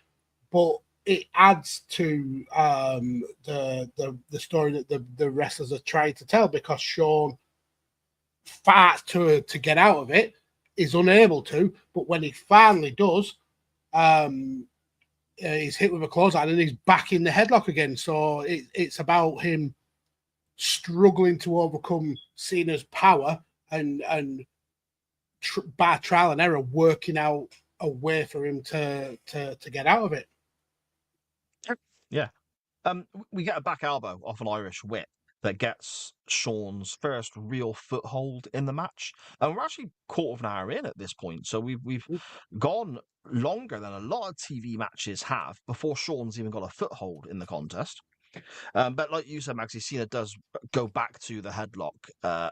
but it adds to the story that the wrestlers are trying to tell, because Shawn fights to get out of it, is unable to, but when he finally does, he's hit with a clothesline and he's back in the headlock again. So it's about him struggling to overcome Cena's power and by trial and error working out a way for him to get out of it. Yeah. We get a back elbow off an Irish whip that gets Shawn's first real foothold in the match, and we're actually quarter of an hour in at this point, so we've gone longer than a lot of TV matches have before Shawn's even got a foothold in the contest. But like you said, Maxie, Cena does go back to the headlock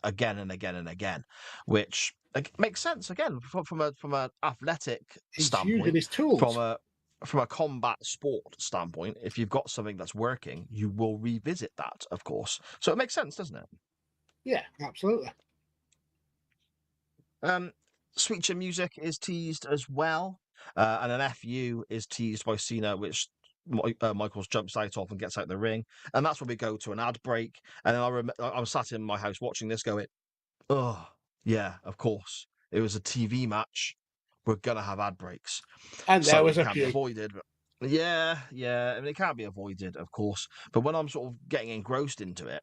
again and again and again, which makes sense again from an athletic standpoint, using his tools. From a combat sport standpoint. If you've got something that's working, you will revisit that, of course. So it makes sense, doesn't it? Yeah, absolutely. Sweet Chin Music is teased as well, and an FU is teased by Cena, which Michaels jumps out of and gets out the ring, and that's when we go to an ad break. And then I'm sat in my house watching this, going, "Oh yeah, of course, it was a TV match. We're gonna have ad breaks, and there was it a can't few. be avoided." But yeah, I mean, it can't be avoided, of course. But when I'm sort of getting engrossed into it,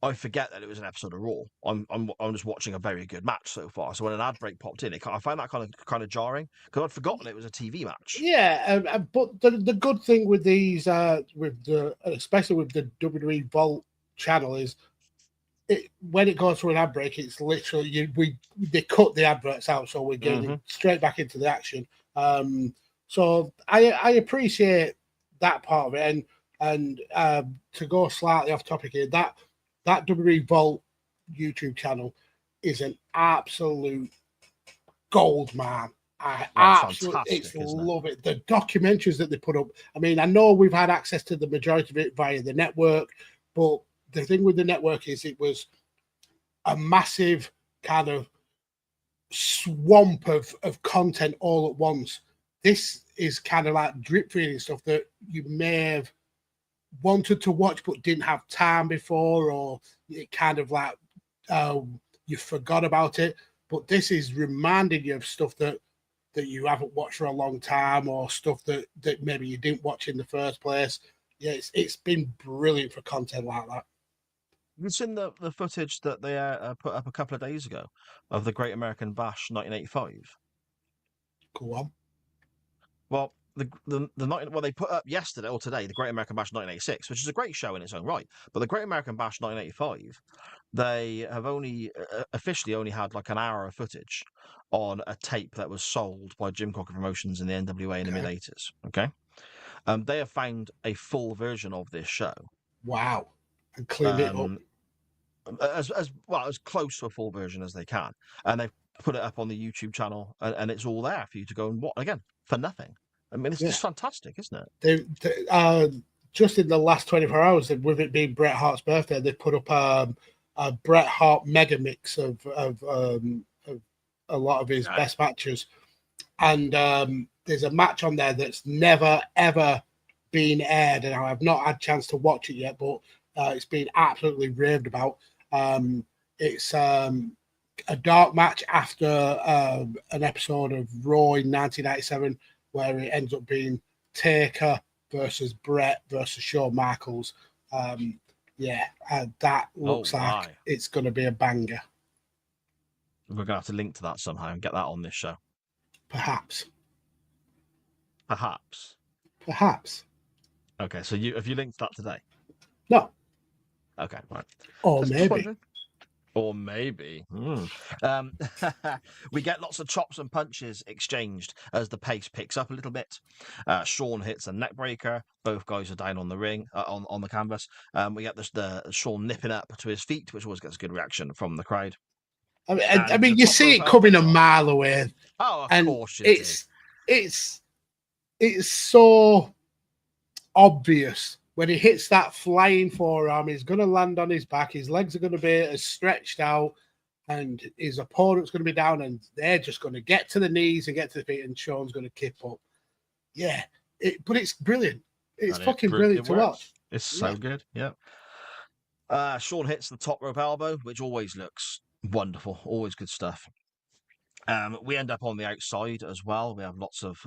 I forget that it was an episode of Raw. I'm just watching a very good match so far. So when an ad break popped in, I find that kind of jarring, because I'd forgotten it was a TV match. Yeah, but the good thing with these, especially with the WWE Vault channel, is when it goes through an ad break, it's literally they cut the adverts out, so we're getting straight back into the action. So I appreciate that part of it, and to go slightly off topic here, that WWE Vault YouTube channel is an absolute gold mine. I absolutely love it. The documentaries that they put up. I mean, I know we've had access to the majority of it via the network, but the thing with the network is it was a massive kind of swamp of content all at once. This is kind of like drip feeding stuff that you may have wanted to watch but didn't have time before, or it kind of like you forgot about it. But this is reminding you of stuff that you haven't watched for a long time, or stuff that maybe you didn't watch in the first place. Yeah, it's been brilliant for content like that. You've seen the footage that they put up a couple of days ago of the Great American Bash 1985. Go on. Well, they put up yesterday or today the Great American Bash 1986, which is a great show in its own right. But the Great American Bash 1985, they have only officially only had like an hour of footage on a tape that was sold by Jim Crockett Promotions in the NWA in the mid-80s. Okay, they have found a full version of this show. Wow, and cleaned it up as close to a full version as they can, and they've put it up on the YouTube channel, and it's all there for you to go and watch again for nothing. I mean, it's just fantastic, isn't it? They just in the last 24 hours, with it being Bret Hart's birthday, they put up a Bret Hart mega mix of a lot of his best matches, and there's a match on there that's never ever been aired, and I have not had a chance to watch it yet, but it's been absolutely raved about. It's a dark match after an episode of Raw in 1997, where it ends up being Taker versus Bret versus Shawn Michaels. That looks like it's going to be a banger. We're going to have to link to that somehow and get that on this show. Perhaps. Perhaps. Perhaps. Okay, so have you linked that today? No. Okay, right. Or Just maybe. wondering. Or maybe. We get lots of chops and punches exchanged as the pace picks up a little bit. Sean hits a neck breaker. Both guys are down on the ring, on the canvas. We get the Sean nipping up to his feet, which always gets a good reaction from the crowd. I mean, you see it coming a mile away. Oh, of course you do. It's so obvious when he hits that flying forearm. He's going to land on his back. His legs are going to be as stretched out, and his opponent's going to be down, and they're just going to get to the knees and get to the feet, and Sean's going to kip up. Yeah, but it's brilliant. It's fucking brilliant to watch. It's so good. Yeah. Sean hits the top rope elbow, which always looks wonderful. Always good stuff. We end up on the outside as well. We have lots of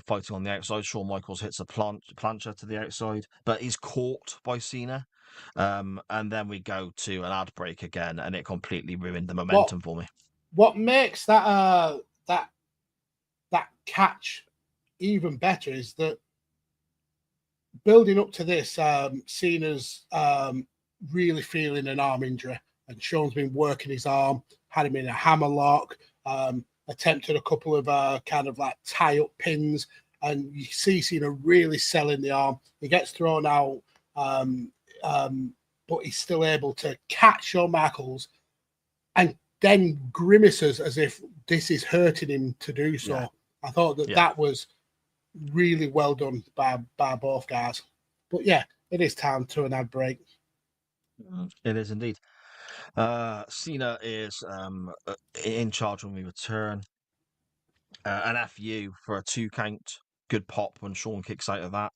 fighting on the outside. Shawn Michaels hits a plancha to the outside, but he's caught by Cena. And then we go to an ad break again, and it completely ruined the momentum for me. What makes that catch even better is that building up to this, Cena's really feeling an arm injury, and Sean's been working his arm, had him in a hammerlock, attempted a couple of kind of like tie-up pins, and you see Cena really selling the arm. He gets thrown out, but he's still able to catch Shawn Michaels and then grimaces as if this is hurting him to do so. Yeah. I thought that was really well done by both guys. But yeah, it is time to an ad break. It is indeed. Cena is in charge when we return. An FU for a 2 count. Good pop when Sean kicks out of that.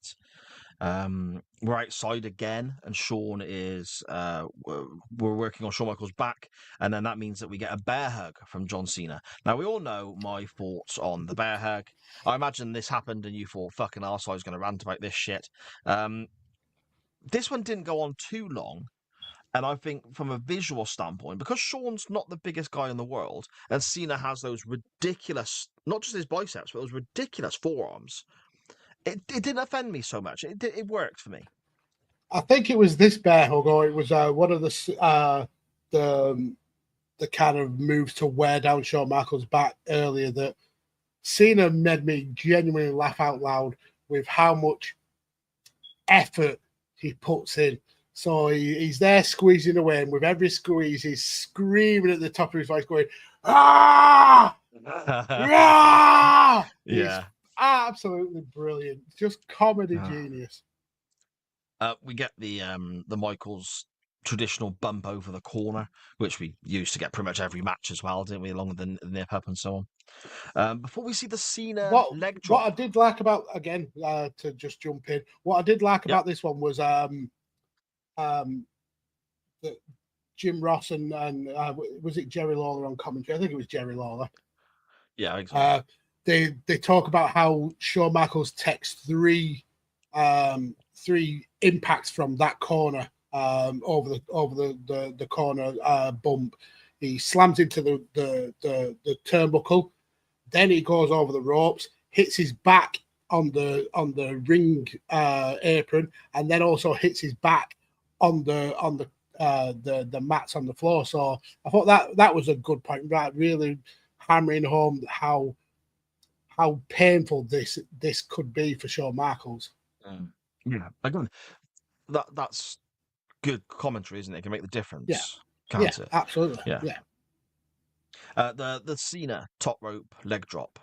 We're outside again, and Sean is we're working on Shawn Michaels' back, and then that means that we get a bear hug from John Cena. Now, we all know my thoughts on the bear hug. I imagine this happened and you thought, fucking arsehole, I was going to rant about this shit. This one didn't go on too long. And I think from a visual standpoint, because Sean's not the biggest guy in the world, and Cena has those ridiculous, not just his biceps, but those ridiculous forearms, it didn't offend me so much. It worked for me. I think it was this bear hug, or it was one of the kind of moves to wear down Shawn Michaels' back earlier that Cena made me genuinely laugh out loud with how much effort he puts in. So he's there squeezing away, and with every squeeze, he's screaming at the top of his voice, going, "Ah! Ah!" Yeah. He's absolutely brilliant. Just comedy genius. We get the Michaels traditional bump over the corner, which we used to get pretty much every match as well, didn't we? Along with the nip up and so on. Before we see the Cena leg drop. What I did like about, again, to just jump in, what I did like about this one was that Jim Ross and was it Jerry Lawler on commentary? I think it was Jerry Lawler. Yeah, I think so. They talk about how Shawn Michaels takes three impacts from that corner over the corner bump. He slams into the turnbuckle, then he goes over the ropes, hits his back on the ring apron, and then also hits his back on the mats on the floor. So I thought that was a good point, right? Really hammering home how painful this could be for Shawn Michaels. Yeah, again, that's good commentary, isn't it? It can make the difference. Yeah, can't it? Absolutely. Yeah. The Cena top rope leg drop.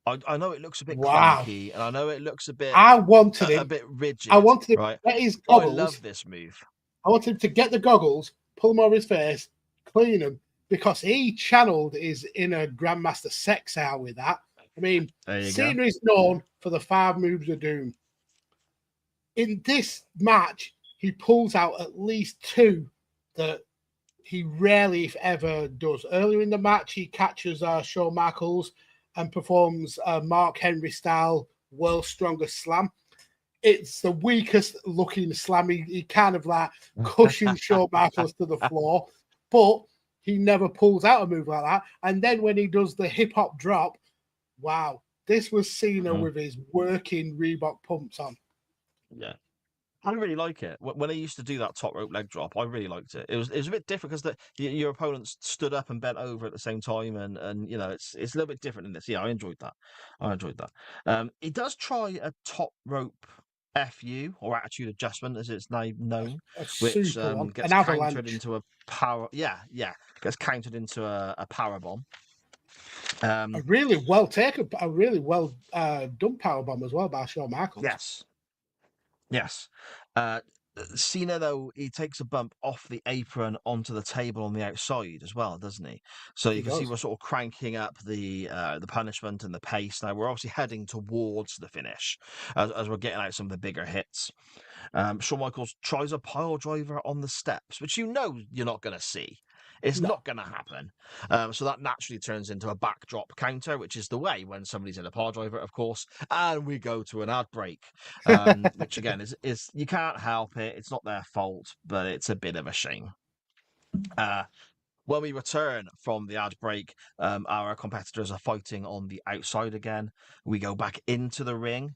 I know it looks a bit clunky, and I know it looks a bit. I wanted a bit rigid. I wanted him right? to get his goggles. I love this move. I wanted him to get the goggles, pull them over his face, clean them, because he channeled his inner Grandmaster sex out with that. I mean, Cena is known for the 5 moves of doom. In this match, he pulls out at least 2 that he rarely, if ever, does. Earlier in the match, he catches Shawn Michaels and performs a Mark Henry style World's Strongest Slam. It's the weakest looking slam. He kind of like cushions Shawn Michaels to the floor, but he never pulls out a move like that. And then when he does the hip hop drop, wow, this was Cena with his working Reebok pumps on. Yeah. I really like it. When I used to do that top rope leg drop, I really liked it. It was a bit different because your opponents stood up and bent over at the same time, and it's a little bit different in this. Yeah, I enjoyed that. He does try a top rope FU or attitude adjustment, as it's now known, A which super one, gets an countered avalanche. into a power. Yeah, gets countered into a power bomb. A really well taken, a really well done power bomb as well by Shawn Michaels. Yes. Cena, though, he takes a bump off the apron onto the table on the outside as well, doesn't he? So you can see we're sort of cranking up the punishment and the pace. Now we're obviously heading towards the finish as we're getting out some of the bigger hits. Shawn Michaels tries a pile driver on the steps, which you're not going to see. It's not going to happen. So that naturally turns into a backdrop counter, which is the way when somebody's in a pile driver, of course. And we go to an ad break, which again is you can't help it. It's not their fault, but it's a bit of a shame. When we return from the ad break, our competitors are fighting on the outside again. We go back into the ring.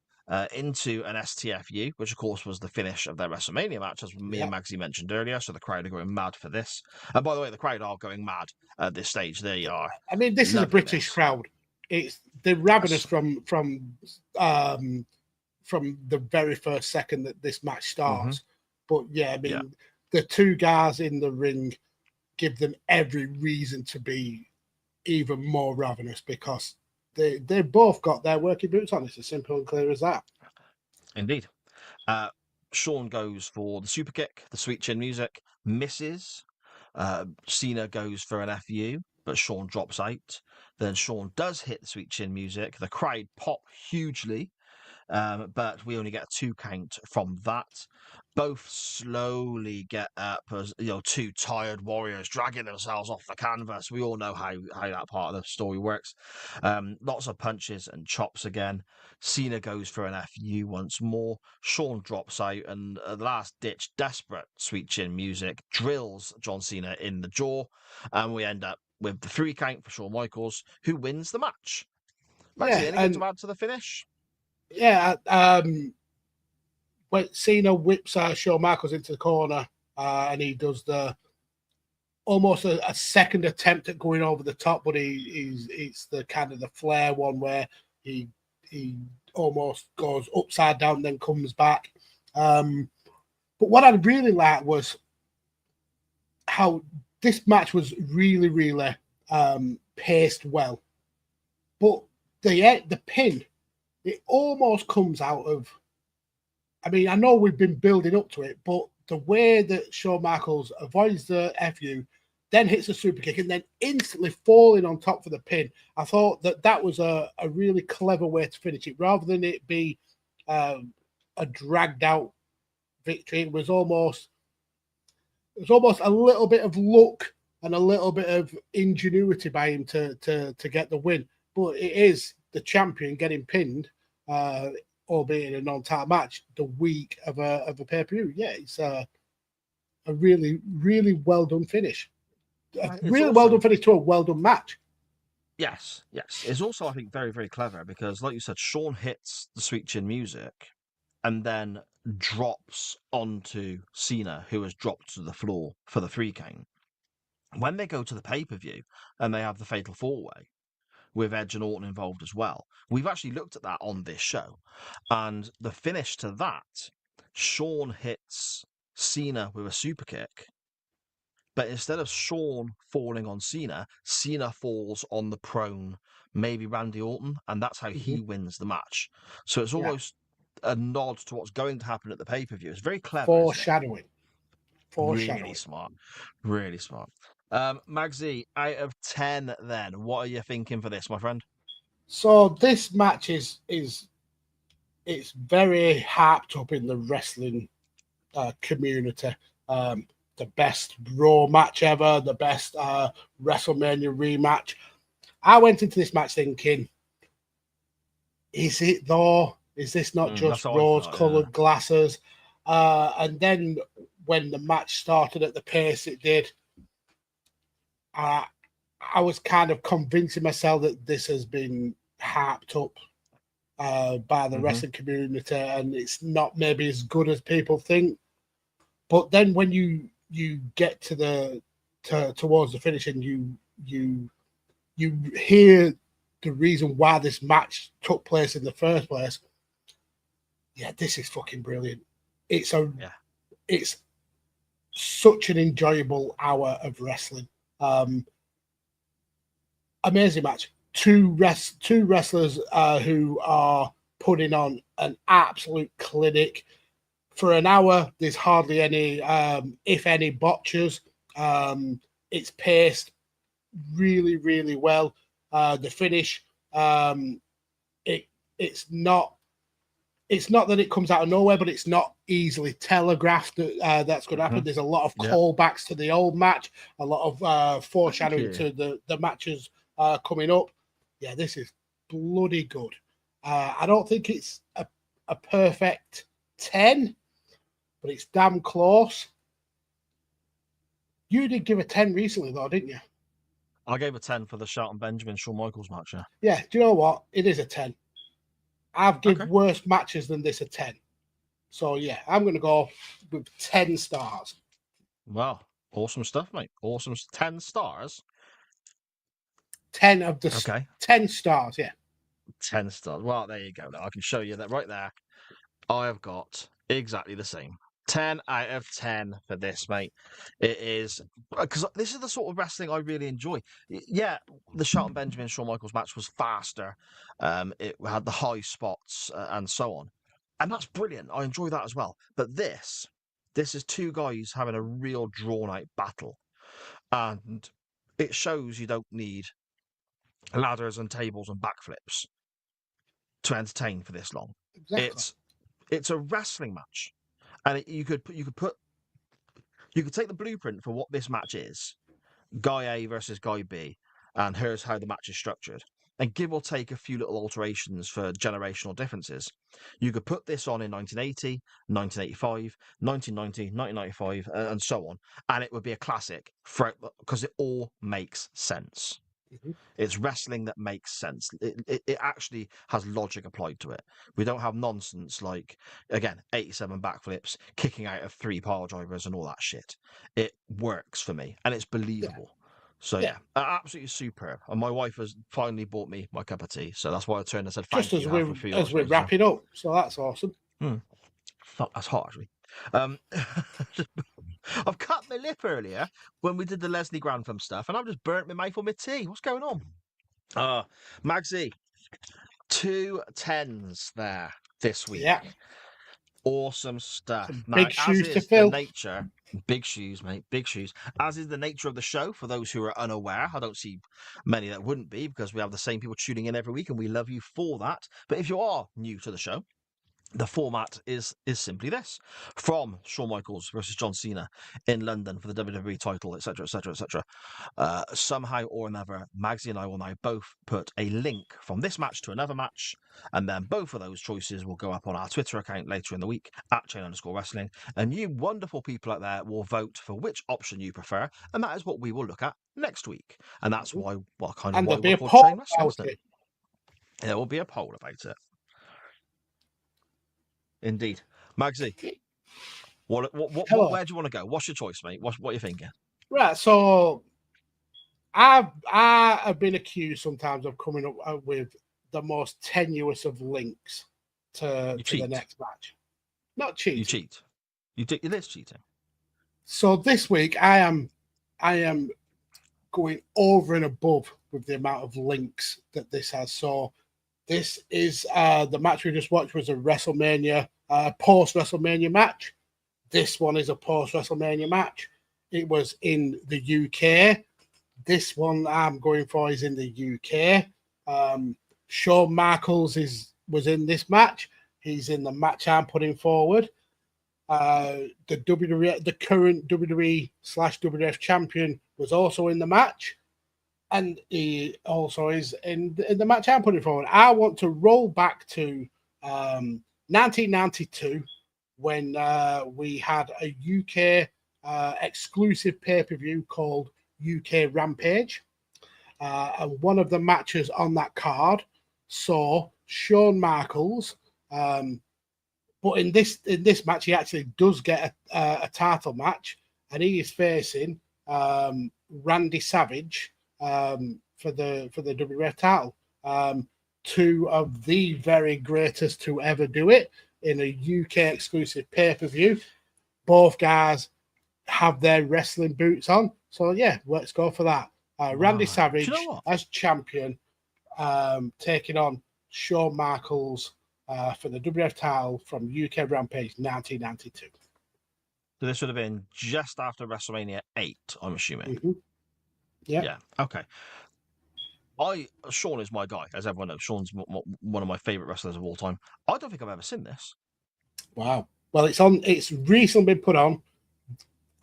Into an STFU, which of course was the finish of their WrestleMania match, as me and Magsy mentioned earlier. So the crowd are going mad for this. And by the way, the crowd are going mad at this stage. They are. I mean, this is a British crowd. They're ravenous from the very first second that this match starts. But yeah, I mean, the two guys in the ring give them every reason to be even more ravenous because they both got their working boots on. It's as simple and clear as that. Indeed. Shawn goes for the super kick, the sweet chin music, misses. Cena goes for an FU, but Shawn drops out. Then Shawn does hit the sweet chin music. The crowd pop hugely, but we only get a 2 count from that. Both slowly get up as two tired warriors dragging themselves off the canvas. We all know how that part of the story works. Lots of punches and chops again. Cena goes for an FU once more. Shawn drops out, and last ditch desperate sweet chin music drills John Cena in the jaw, and we end up with the 3 count for Shawn Michaels, who wins the match. Maxie, anything to add to the finish? Yeah, when Cena whips Shawn Michaels into the corner, and he does almost a second attempt at going over the top, but it's the kind of the flare one where he almost goes upside down, then comes back. But what I really liked was how this match was really, really paced well. But the pin, it almost comes out of. I mean, I know we've been building up to it, but the way that Shawn Michaels avoids the FU, then hits a super kick, and then instantly falling on top for the pin, I thought that was a really clever way to finish it. Rather than it be a dragged out victory, it was almost a little bit of luck and a little bit of ingenuity by him to get the win. But it is the champion getting pinned, albeit in a non-title match, the week of a pay-per-view. Yeah, it's a really, really well done finish. Well done finish to a well done match. Yes. It's also, I think, very, very clever because, like you said, Shawn hits the sweet chin music and then drops onto Cena, who has dropped to the floor for the 3 count. When they go to the pay-per-view and they have the Fatal 4-Way, with Edge and Orton involved as well. We've actually looked at that on this show. And the finish to that, Shawn hits Cena with a super kick. But instead of Shawn falling on Cena, Cena falls on the prone, maybe Randy Orton, and that's how he wins the match. So it's almost a nod to what's going to happen at the pay-per-view. It's very clever. Foreshadowing. Really smart. Really smart. Magsy, out of 10 then, what are you thinking for this, my friend? So this match is it's very hyped up in the wrestling community. The best Raw match ever, the best WrestleMania rematch. I went into this match thinking, is it though? Is this not just rose-colored glasses? And then when the match started at the pace it did, I was kind of convincing myself that this has been hyped up by the wrestling community, and it's not maybe as good as people think. But then when you get towards the finish and you hear the reason why this match took place in the first place, yeah, this is fucking brilliant. It's such an enjoyable hour of wrestling. Amazing match. Two wrestlers who are putting on an absolute clinic. For an hour, there's hardly any, if any, botches. It's paced really, really well. The finish, it's not that it comes out of nowhere, but it's not easily telegraphed that that's going to happen. There's a lot of callbacks to the old match, a lot of foreshadowing to the matches coming up. Yeah, this is bloody good. I don't think it's a perfect 10, but it's damn close. You did give a 10 recently, though, didn't you? I gave a 10 for the Shelton Benjamin Shawn Michaels match. Yeah, do you know what? It is a 10. I've given worse matches than this a 10. So, yeah, I'm going to go with 10 stars. Wow. Awesome stuff, mate. Awesome. 10 stars? 10 of the 10 stars, yeah. 10 stars. Well, there you go. I can show you that right there. I have got exactly the same. 10 out of 10 for this, mate. It is because this is the sort of wrestling I really enjoy. Yeah, the Shelton Benjamin Shawn Michaels match was faster. It had the high spots and so on, and that's brilliant. I enjoy that as well. But this is two guys having a real drawn out battle, and it shows you don't need ladders and tables and backflips to entertain for this long. Exactly. It's a wrestling match. And you could take the blueprint for what this match is, Guy A versus Guy B, and here's how the match is structured, and give or take a few little alterations for generational differences. You could put this on in 1980, 1985, 1990, 1995, and so on, and it would be a classic because it all makes sense. It's wrestling that makes sense. It actually has logic applied to it. We don't have nonsense like, again, 87 backflips, kicking out of 3 pile drivers and all that shit. It works for me, and it's believable. Yeah. So, yeah, absolutely superb. And my wife has finally bought me my cup of tea, so that's why I turned and said thank you. Just as we're wrapping up, so that's awesome. Fuck, that's hot, actually. I've cut my lip earlier when we did the Leslie Grantham stuff, and I've just burnt my mouth on my tea. What's going on? Magsy, 2 10s there this week. Yeah. Awesome stuff. Big shoes to fill. Big shoes, mate. Big shoes. As is the nature of the show, for those who are unaware. I don't see many that wouldn't be, because we have the same people tuning in every week, and we love you for that. But if you are new to the show, the format is simply this: from Shawn Michaels versus John Cena in London for the WWE title, etc., etc., etc. Somehow or another, Magsy and I will now both put a link from this match to another match, and then both of those choices will go up on our Twitter account later in the week at @chain_wrestling, and you wonderful people out there will vote for which option you prefer, and that is what we will look at next week. And that's why, why we're called Chain Wrestling. There will be a poll about it. Indeed. Magsy, where do you want to go? What's your choice, mate? What are you thinking? Right, so I have been accused sometimes of coming up with the most tenuous of links to the next match. Not cheating. You cheat. It is cheating. So this week I am going over and above with the amount of links that this has. So this is the match we just watched was a WrestleMania, post-WrestleMania match. This one is a post-WrestleMania match. It was in the UK. This one I'm going for is in the UK. Shawn Michaels was in this match. He's in the match I'm putting forward. The current WWE/WWF champion was also in the match. And he also is in the match I'm putting forward. I want to roll back to 1992 when we had a UK exclusive pay-per-view called UK Rampage. And one of the matches on that card saw Shawn Michaels. But in this match, he actually does get a title match, and he is facing Randy Savage for the WWF title. Two of the very greatest to ever do it in a UK exclusive pay-per-view. Both guys have their wrestling boots on, so yeah, let's go for that. Randy Savage as champion, taking on Shawn Michaels for the WWF title from UK Rampage 1992. So this would have been just after WrestleMania 8, I'm assuming. Mm-hmm. Yeah. Okay. Shawn is my guy, as everyone knows. Shawn's one of my favorite wrestlers of all time. I don't think I've ever seen this. Wow. Well, it's recently been put on.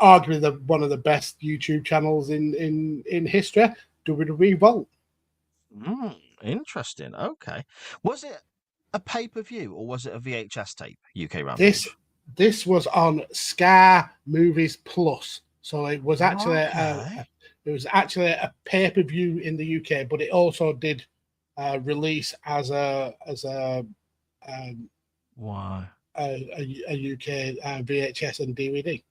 Arguably one of the best YouTube channels in history, WWE Vault. Interesting. Okay. Was it a pay-per-view or was it a VHS tape, UK Rampage? This was on Sky Movies Plus. So it was actually a pay-per-view in the UK, but it also did release as a UK VHS and DVD.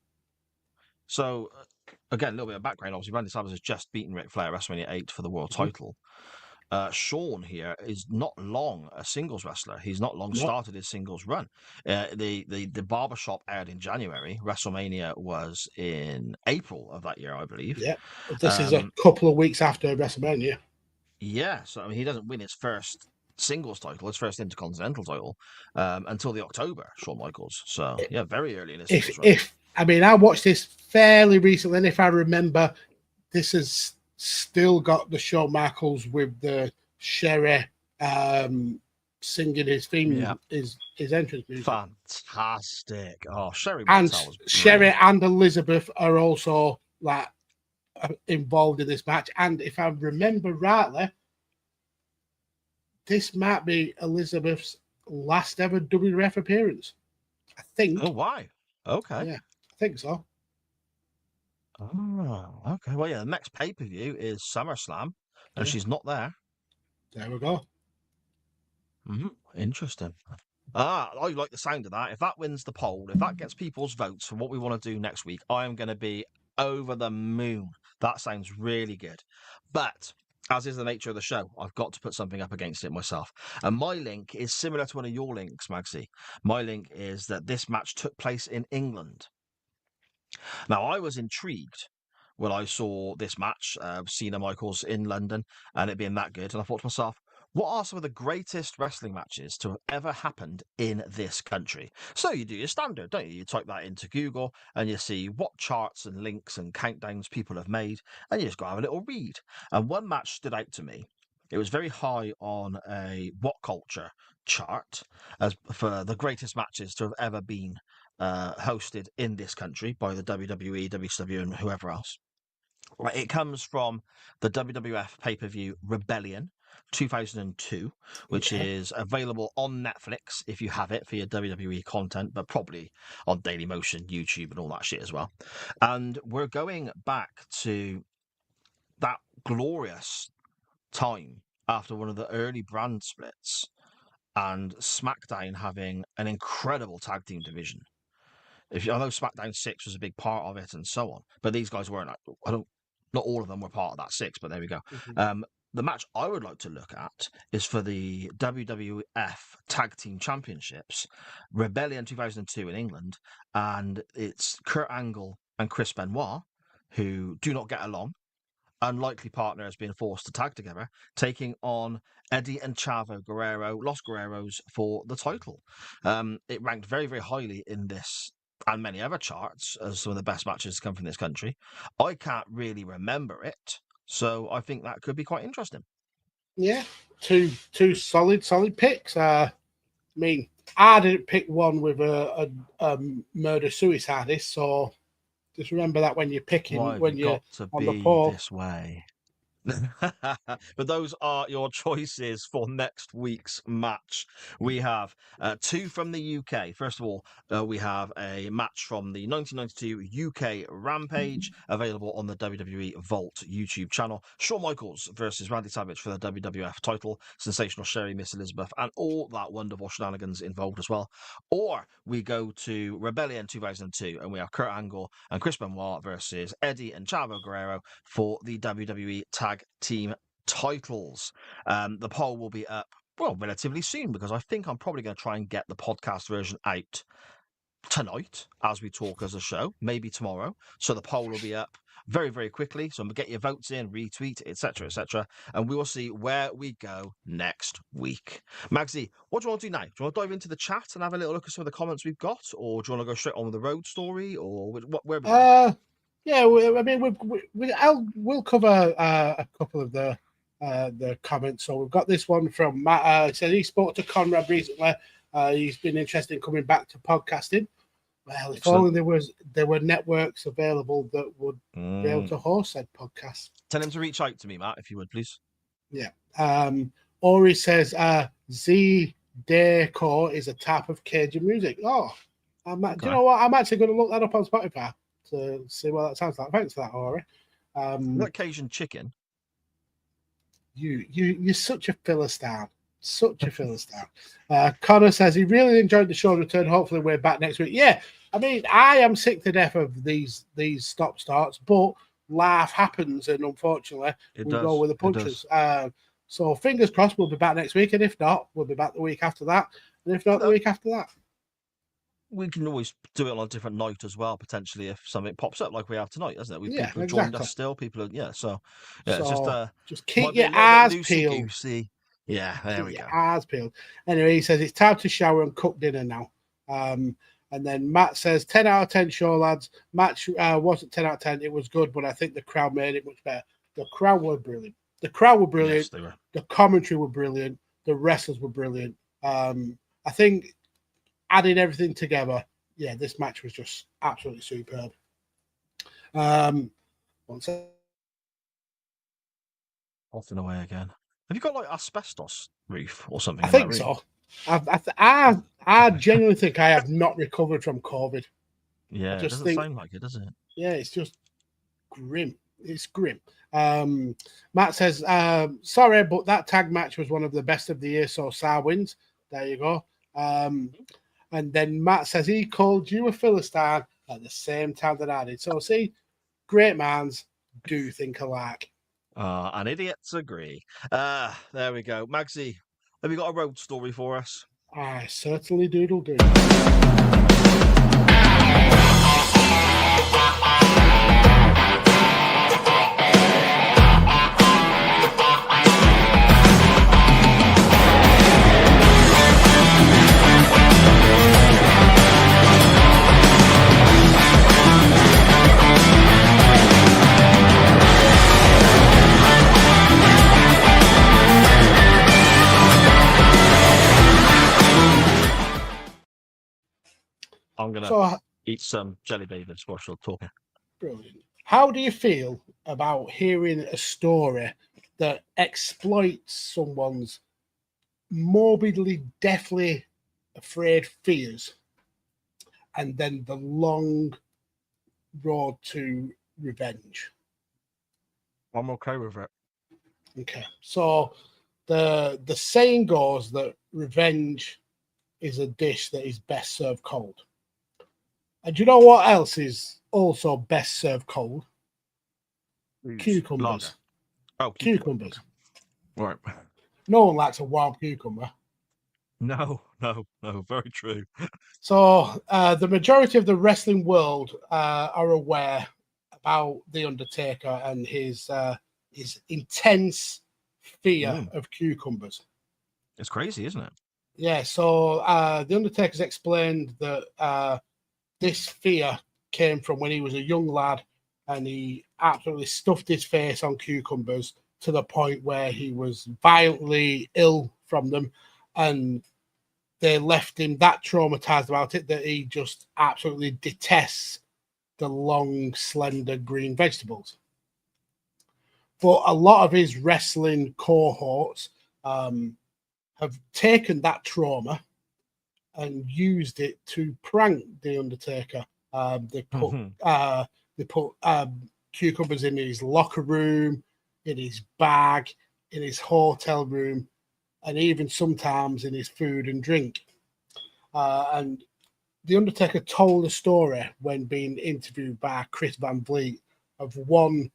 So again, a little bit of background. Obviously, Randy Savage has just beaten Ric Flair at WrestleMania 8 for the world title. Shawn here is not long a singles wrestler. He's not long started his singles run. The Barbershop aired in January. WrestleMania was in April of that year, I believe. Yeah, this is a couple of weeks after WrestleMania. Yeah, so I mean, he doesn't win his first singles title, his first Intercontinental title, until the October, Shawn Michaels. So yeah, very early in his singles run. I watched this fairly recently, and if I remember, this has still got the Shawn Michaels with the Sherry singing his theme, his entrance music. Fantastic! Oh, Sherry and Sherry and Elizabeth are also involved in this match. And if I remember rightly, this might be Elizabeth's last ever WWF appearance. I think. Oh, why? Okay. Yeah, I think so. Oh, okay. Well, yeah, the next pay-per-view is SummerSlam, and she's not there. There we go. Interesting. I like the sound of that. If that wins the poll, if that gets people's votes for what we want to do next week, I am going to be over the moon. That sounds really good. But as is the nature of the show, I've got to put something up against it myself. And my link is similar to one of your links, Magsy. My link is that this match took place in England. Now, I was intrigued when I saw this match, Cena Michaels in London, and it being that good. And I thought to myself, what are some of the greatest wrestling matches to have ever happened in this country? So you do your standard, don't you? You type that into Google and you see what charts and links and countdowns people have made, and you just go have a little read. And one match stood out to me. It was very high on a What Culture chart as for the greatest matches to have ever been hosted in this country by the WWE, WCW, and whoever else. Right, it comes from the WWF pay-per-view Rebellion 2002, which is available on Netflix if you have it for your WWE content, but probably on Dailymotion, YouTube, and all that shit as well. And we're going back to that glorious time after one of the early brand splits and SmackDown having an incredible tag team division. I know SmackDown 6 was a big part of it and so on, but these guys weren't. Not all of them were part of that 6, but there we go. The match I would like to look at is for the WWF Tag Team Championships, Rebellion 2002 in England, and it's Kurt Angle and Chris Benoit, who do not get along, unlikely partners being forced to tag together, taking on Eddie and Chavo Guerrero, Los Guerreros, for the title. It ranked very, very highly in this and many other charts as some of the best matches to come from this country. I can't really remember it, so I think that could be quite interesting. Yeah, two solid picks. I mean, I didn't pick one with a murder-suicide, so just remember that when you're picking, when you're on the poll. This way. But those are your choices for next week's match. We have two from the UK. First of all, we have a match from the 1992 UK Rampage, available on the WWE Vault YouTube channel. Shawn Michaels versus Randy Savage for the WWF title. Sensational Sherry, Miss Elizabeth, and all that wonderful shenanigans involved as well. Or we go to Rebellion 2002, and we have Kurt Angle and Chris Benoit versus Eddie and Chavo Guerrero for the WWE Tag Team titles. The poll will be up, well, relatively soon, because I think I'm probably going to try and get the podcast version out tonight as we talk as a show, maybe tomorrow. So the poll will be up very, very quickly. So I'm going to get your votes in, retweet, etc., and we will see where we go next week. Magsy, what do you want to do now? Do you want to dive into the chat and have a little look at some of the comments we've got, or do you want to go straight on with the road story, or where we go? Yeah, I mean, we'll cover a couple of the comments. So we've got this one from Matt. Said he spoke to Conrad recently. He's been interested in coming back to podcasting. Well, if only there were networks available that would be able to host said podcast. Tell him to reach out to me, Matt, if you would, please. Yeah. Ori says Z Deco is a type of Cajun music. Oh, do you know what? I'm actually going to look that up on Spotify to see what that sounds like. Thanks for that, Ori. That Cajun chicken. You're such a Philistine. Such a Philistine. Connor says he really enjoyed the show return. Hopefully we're back next week. Yeah, I mean, I am sick to death of these stop-starts, but life happens, and unfortunately, we go with the punches. So fingers crossed we'll be back next week, and if not, we'll be back the week after that, and if not, the week after that. We can always do it on a different night as well, potentially, if something pops up like we have tonight, hasn't it? People have joined us still. People are, so it's just keep your eyes peeled. Goosey. Yeah, there we go. Eyes peeled. Anyway, he says it's time to shower and cook dinner now. And then Matt says 10 out of 10 show, lads. Match wasn't 10 out of 10. It was good, but I think the crowd made it much better. The crowd were brilliant. Yes, they were. The commentary were brilliant. The wrestlers were brilliant. I think adding everything together, this match was just absolutely superb. One second. Off and away again. Have you got like asbestos roof or something? I think so. I genuinely think I have not recovered from COVID. Yeah, it doesn't sound like it, does it? Yeah, it's just grim. It's grim. Matt says, sorry, but that tag match was one of the best of the year, so Sar wins. There you go. And then Matt says he called you a Philistine at the same time that I did. So see, great minds do think alike. And idiots agree. There we go. Magsy, have you got a road story for us? I certainly doodle do. I'm going to eat some jelly babies while we're talking. Brilliant. How do you feel about hearing a story that exploits someone's morbidly, deathly afraid fears and then the long road to revenge? I'm okay with it. Okay. So the saying goes that revenge is a dish that is best served cold. And do you know what else is also best served cold? Cucumbers. Lager. Oh, cucumbers. Right. No one likes a wild cucumber. No, very true. So the majority of the wrestling world are aware about The Undertaker and his intense fear of cucumbers. It's crazy, isn't it? Yeah, so The Undertaker's explained that this fear came from when he was a young lad and he absolutely stuffed his face on cucumbers to the point where he was violently ill from them, and they left him that traumatized about it that he just absolutely detests the long, slender green vegetables. But a lot of his wrestling cohorts have taken that trauma and used it to prank the Undertaker. They put cucumbers in his locker room, in his bag, in his hotel room, and even sometimes in his food and drink. And the Undertaker told a story when being interviewed by Chris Van Vliet of one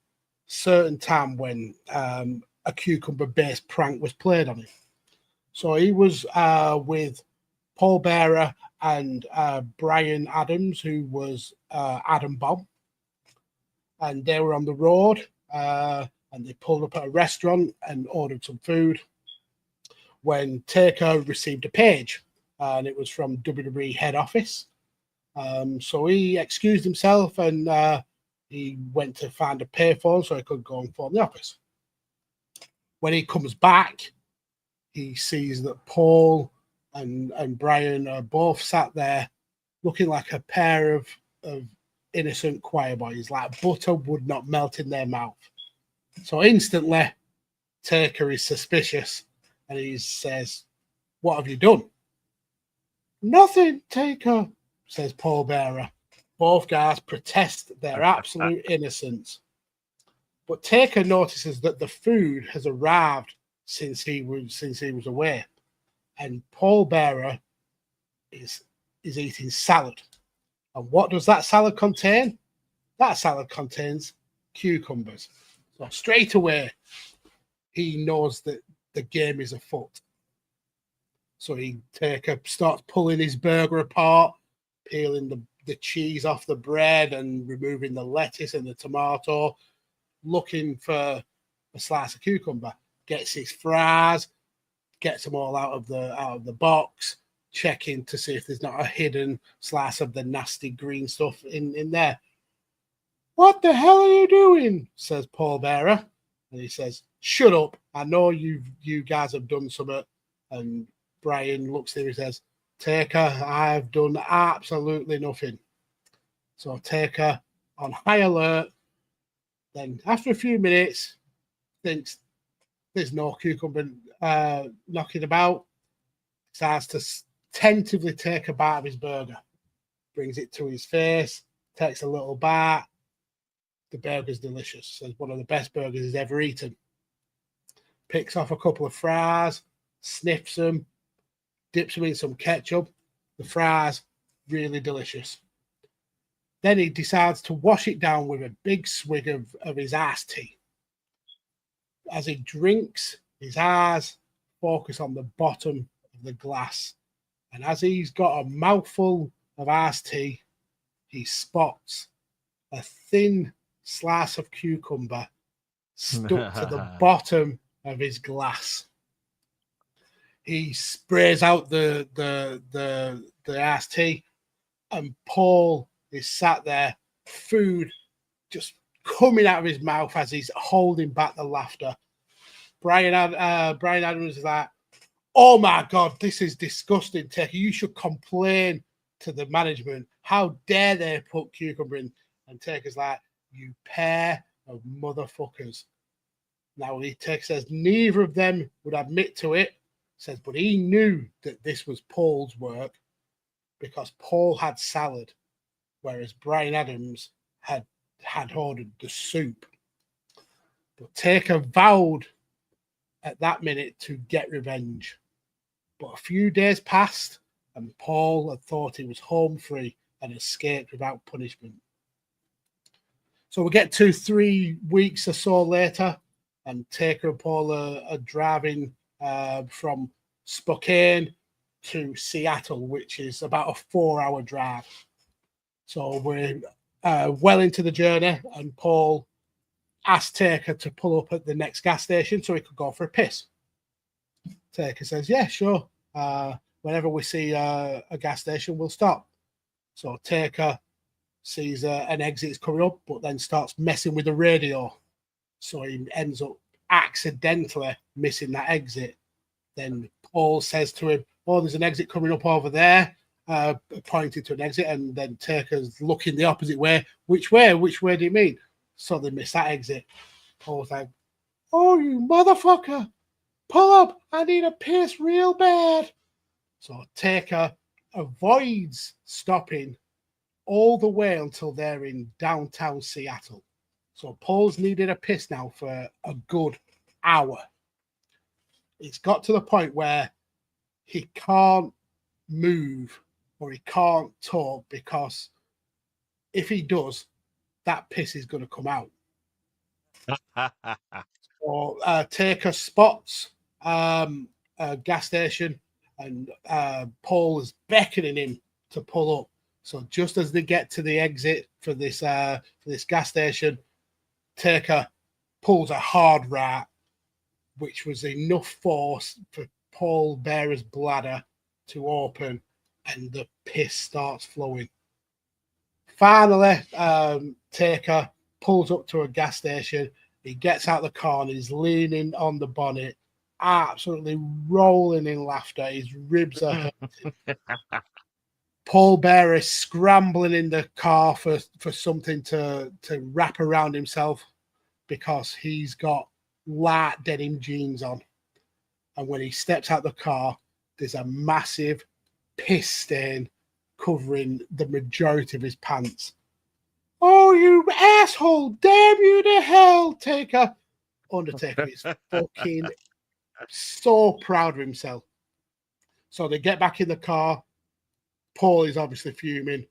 certain time when a cucumber-based prank was played on him. So he was with Paul Bearer and Brian Adams, who was Adam Bomb, and they were on the road, and they pulled up at a restaurant and ordered some food when Taker received a page, and it was from WWE head office. So he excused himself and he went to find a payphone so he could go and phone the office. When he comes back, he sees that Paul and Brian are both sat there looking like a pair of innocent choir boys, like butter would not melt in their mouth. So instantly, Taker is suspicious and he says, "What have you done?" "Nothing, Taker," says Paul Bearer. Both guys protest their absolute innocence. But Taker notices that the food has arrived since he was away. And Paul Bearer is eating salad. And what does that salad contain? That salad contains cucumbers. So straight away, he knows that the game is afoot. So Taker starts pulling his burger apart, peeling the cheese off the bread and removing the lettuce and the tomato, looking for a slice of cucumber. Gets his fries, gets them all out of the box, checking to see if there's not a hidden slice of the nasty green stuff in there. "What the hell are you doing?" says Paul Bearer. And he says, "Shut up. I know you guys have done something." And Brian looks at him and says, "Taker, I've done absolutely nothing." So Taker, on high alert, then after a few minutes, thinks there's no cucumber knocking about, starts to tentatively take a bite of his burger, brings it to his face, takes a little bite. The burger's delicious. It's one of the best burgers he's ever eaten. Picks off a couple of fries, sniffs them, dips them in some ketchup. The fries, really delicious. Then he decides to wash it down with a big swig of his iced tea. As he drinks, his eyes focus on the bottom of the glass. And as he's got a mouthful of iced tea, he spots a thin slice of cucumber stuck to the bottom of his glass. He sprays out the iced tea, and Paul is sat there, food just coming out of his mouth as he's holding back the laughter. Brian Adams is like, "Oh my God, this is disgusting, Taker. You should complain to the management. How dare they put cucumber in?" And Taker's like, "You pair of motherfuckers." Now Taker says neither of them would admit to it, says, but he knew that this was Paul's work because Paul had salad, whereas Brian Adams had ordered the soup. But Taker vowed at that minute to get revenge. But a few days passed and Paul had thought he was home free and escaped without punishment. So we get to 3 weeks or so later, and Taker and Paul are driving from Spokane to Seattle, which is about a 4-hour drive. So we're well into the journey, and Paul asked Taker to pull up at the next gas station so he could go for a piss. Taker says, "Yeah, sure. Whenever we see a gas station, we'll stop." So Taker sees an exit is coming up, but then starts messing with the radio. So he ends up accidentally missing that exit. Then Paul says to him, "Oh, there's an exit coming up over there," pointing to an exit, and then Taker's looking the opposite way. Which way? Which way do you mean? So they miss that exit. Paul's like, "Oh, you motherfucker! Pull up! I need a piss real bad." So Taker avoids stopping all the way until they're in downtown Seattle. So Paul's needed a piss now for a good hour. It's got to the point where he can't move or he can't talk, because if he does, that piss is going to come out. Or Taker spots a gas station, and Paul is beckoning him to pull up. So just as they get to the exit for this gas station, Taker pulls a hard right, which was enough force for Paul Bearer's bladder to open, and the piss starts flowing. Finally, Taker pulls up to a gas station. He gets out the car and he's leaning on the bonnet, absolutely rolling in laughter. His ribs are hurting. Paul Bearer is scrambling in the car for something to wrap around himself, because he's got light denim jeans on. And when he steps out the car, there's a massive piss stain covering the majority of his pants. "Oh, you asshole! Damn you to hell, Taker!" Undertaker is fucking so proud of himself. So they get back in the car. Paul is obviously fuming.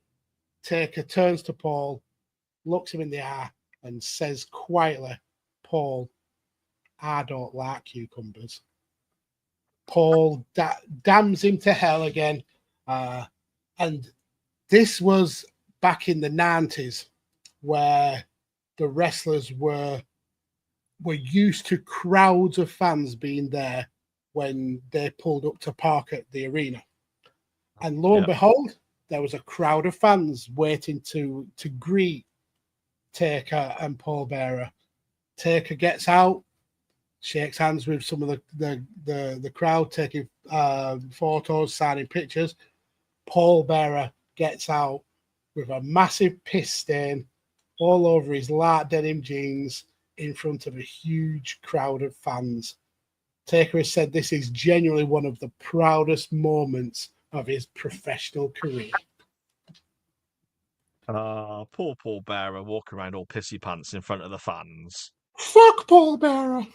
Taker turns to Paul, looks him in the eye, and says quietly, "Paul, I don't like cucumbers." Paul damns him to hell again. And this was back in the 90s, where the wrestlers were used to crowds of fans being there when they pulled up to park at the arena. And lo and behold, there was a crowd of fans waiting to greet Taker and Paul Bearer. Taker gets out, shakes hands with some of the crowd, taking photos, signing pictures. Paul Bearer gets out with a massive piss stain all over his light denim jeans in front of a huge crowd of fans. Taker has said this is genuinely one of the proudest moments of his professional career. Poor Paul Bearer walking around all pissy pants in front of the fans. Fuck Paul Bearer.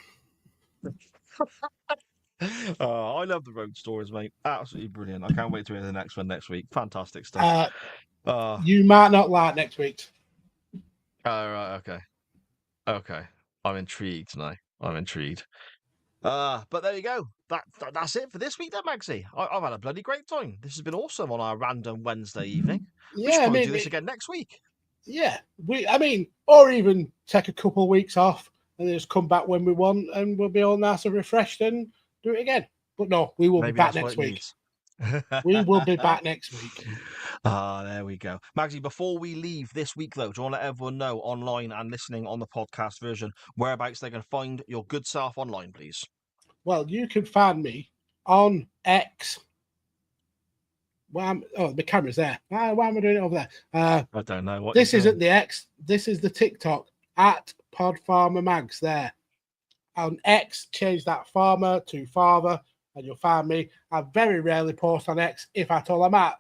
I love the road stories, mate. Absolutely brilliant. I can't wait to hear the next one next week. Fantastic stuff. You might not like next week. Right, okay. I'm intrigued now. I'm intrigued. But there you go. That's it for this week then, Magsy. I've had a bloody great time. This has been awesome on our random Wednesday evening. We should probably do this again next week. Yeah, or even take a couple of weeks off and then just come back when we want, and we'll be all nice and refreshed and do it again. But no, we will be back next week. We will be back next week. There we go. Magsy, before we leave this week, though, do you want to let everyone know online and listening on the podcast version whereabouts they can find your good self online, please? Well, you can find me on X. The camera's there. Why am I doing it over there? I don't know. This isn't the X. This is the TikTok at PodFarmerMags there. On X, change that farmer to father, and you'll find me. I very rarely post on X. If at all, I might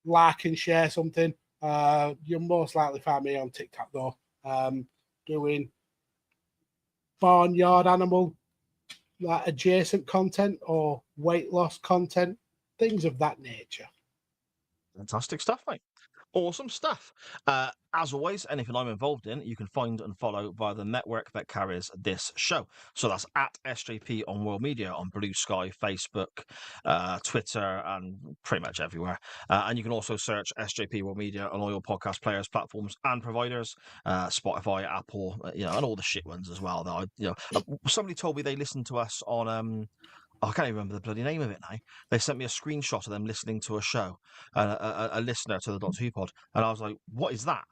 like and share something. You'll most likely find me on TikTok, though, doing barnyard animal like adjacent content or weight loss content, things of that nature. Fantastic stuff, mate. Awesome stuff. As always, anything I'm involved in, you can find and follow via the network that carries this show. So that's at SJP on World Media on Blue Sky, Facebook, Twitter, and pretty much everywhere. And you can also search SJP World Media on all your podcast players, platforms, and providers, Spotify, Apple, and all the shit ones as well. Somebody told me they listened to us on. I can't even remember the bloody name of it now. They sent me a screenshot of them listening to a show, a listener to the Doctor Who pod, and I was like, "What is that?"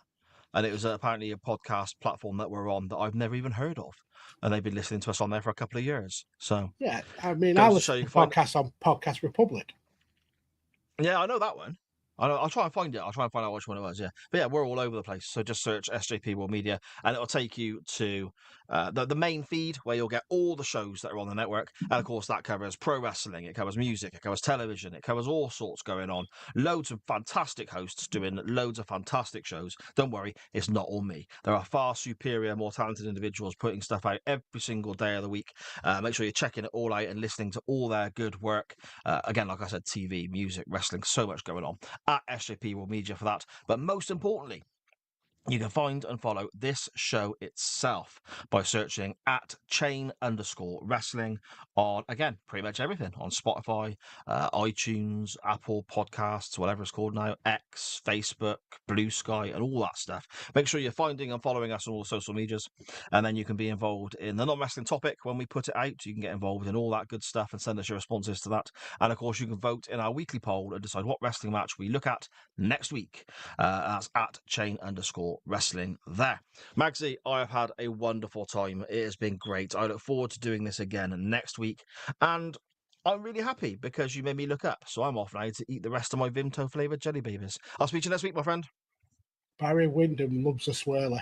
And it was apparently a podcast platform that we're on that I've never even heard of, and they've been listening to us on there for a couple of years. So yeah, I listen to podcasts on Podcast Republic. Yeah, I know that one. I'll try and find it. I'll try and find out which one it was. Yeah, but yeah, we're all over the place. So just search SJP World Media, and it'll take you to the main feed where you'll get all the shows that are on the network. And of course, that covers pro wrestling, it covers music, it covers television, it covers all sorts going on. Loads of fantastic hosts doing loads of fantastic shows. Don't worry, it's not all me. There are far superior, more talented individuals putting stuff out every single day of the week. Make sure you're checking it all out and listening to all their good work. Again, like I said, TV, music, wrestling, so much going on. At SJP World Media for that. But most importantly, you can find and follow this show itself by searching at @chain_wrestling on, again, pretty much everything on Spotify, iTunes, Apple Podcasts, whatever it's called now, X, Facebook, Blue Sky, and all that stuff. Make sure you're finding and following us on all the social medias, and then you can be involved in the non-wrestling topic when we put it out. You can get involved in all that good stuff and send us your responses to that. And of course, you can vote in our weekly poll and decide what wrestling match we look at next week. That's at @chain_wrestling there. Magsy, I have had a wonderful time. It has been great. I look forward to doing this again next week. And I'm really happy because you made me look up. So I'm off now to eat the rest of my Vimto flavoured jelly babies. I'll speak to you next week, my friend. Barry Windham loves a swirly.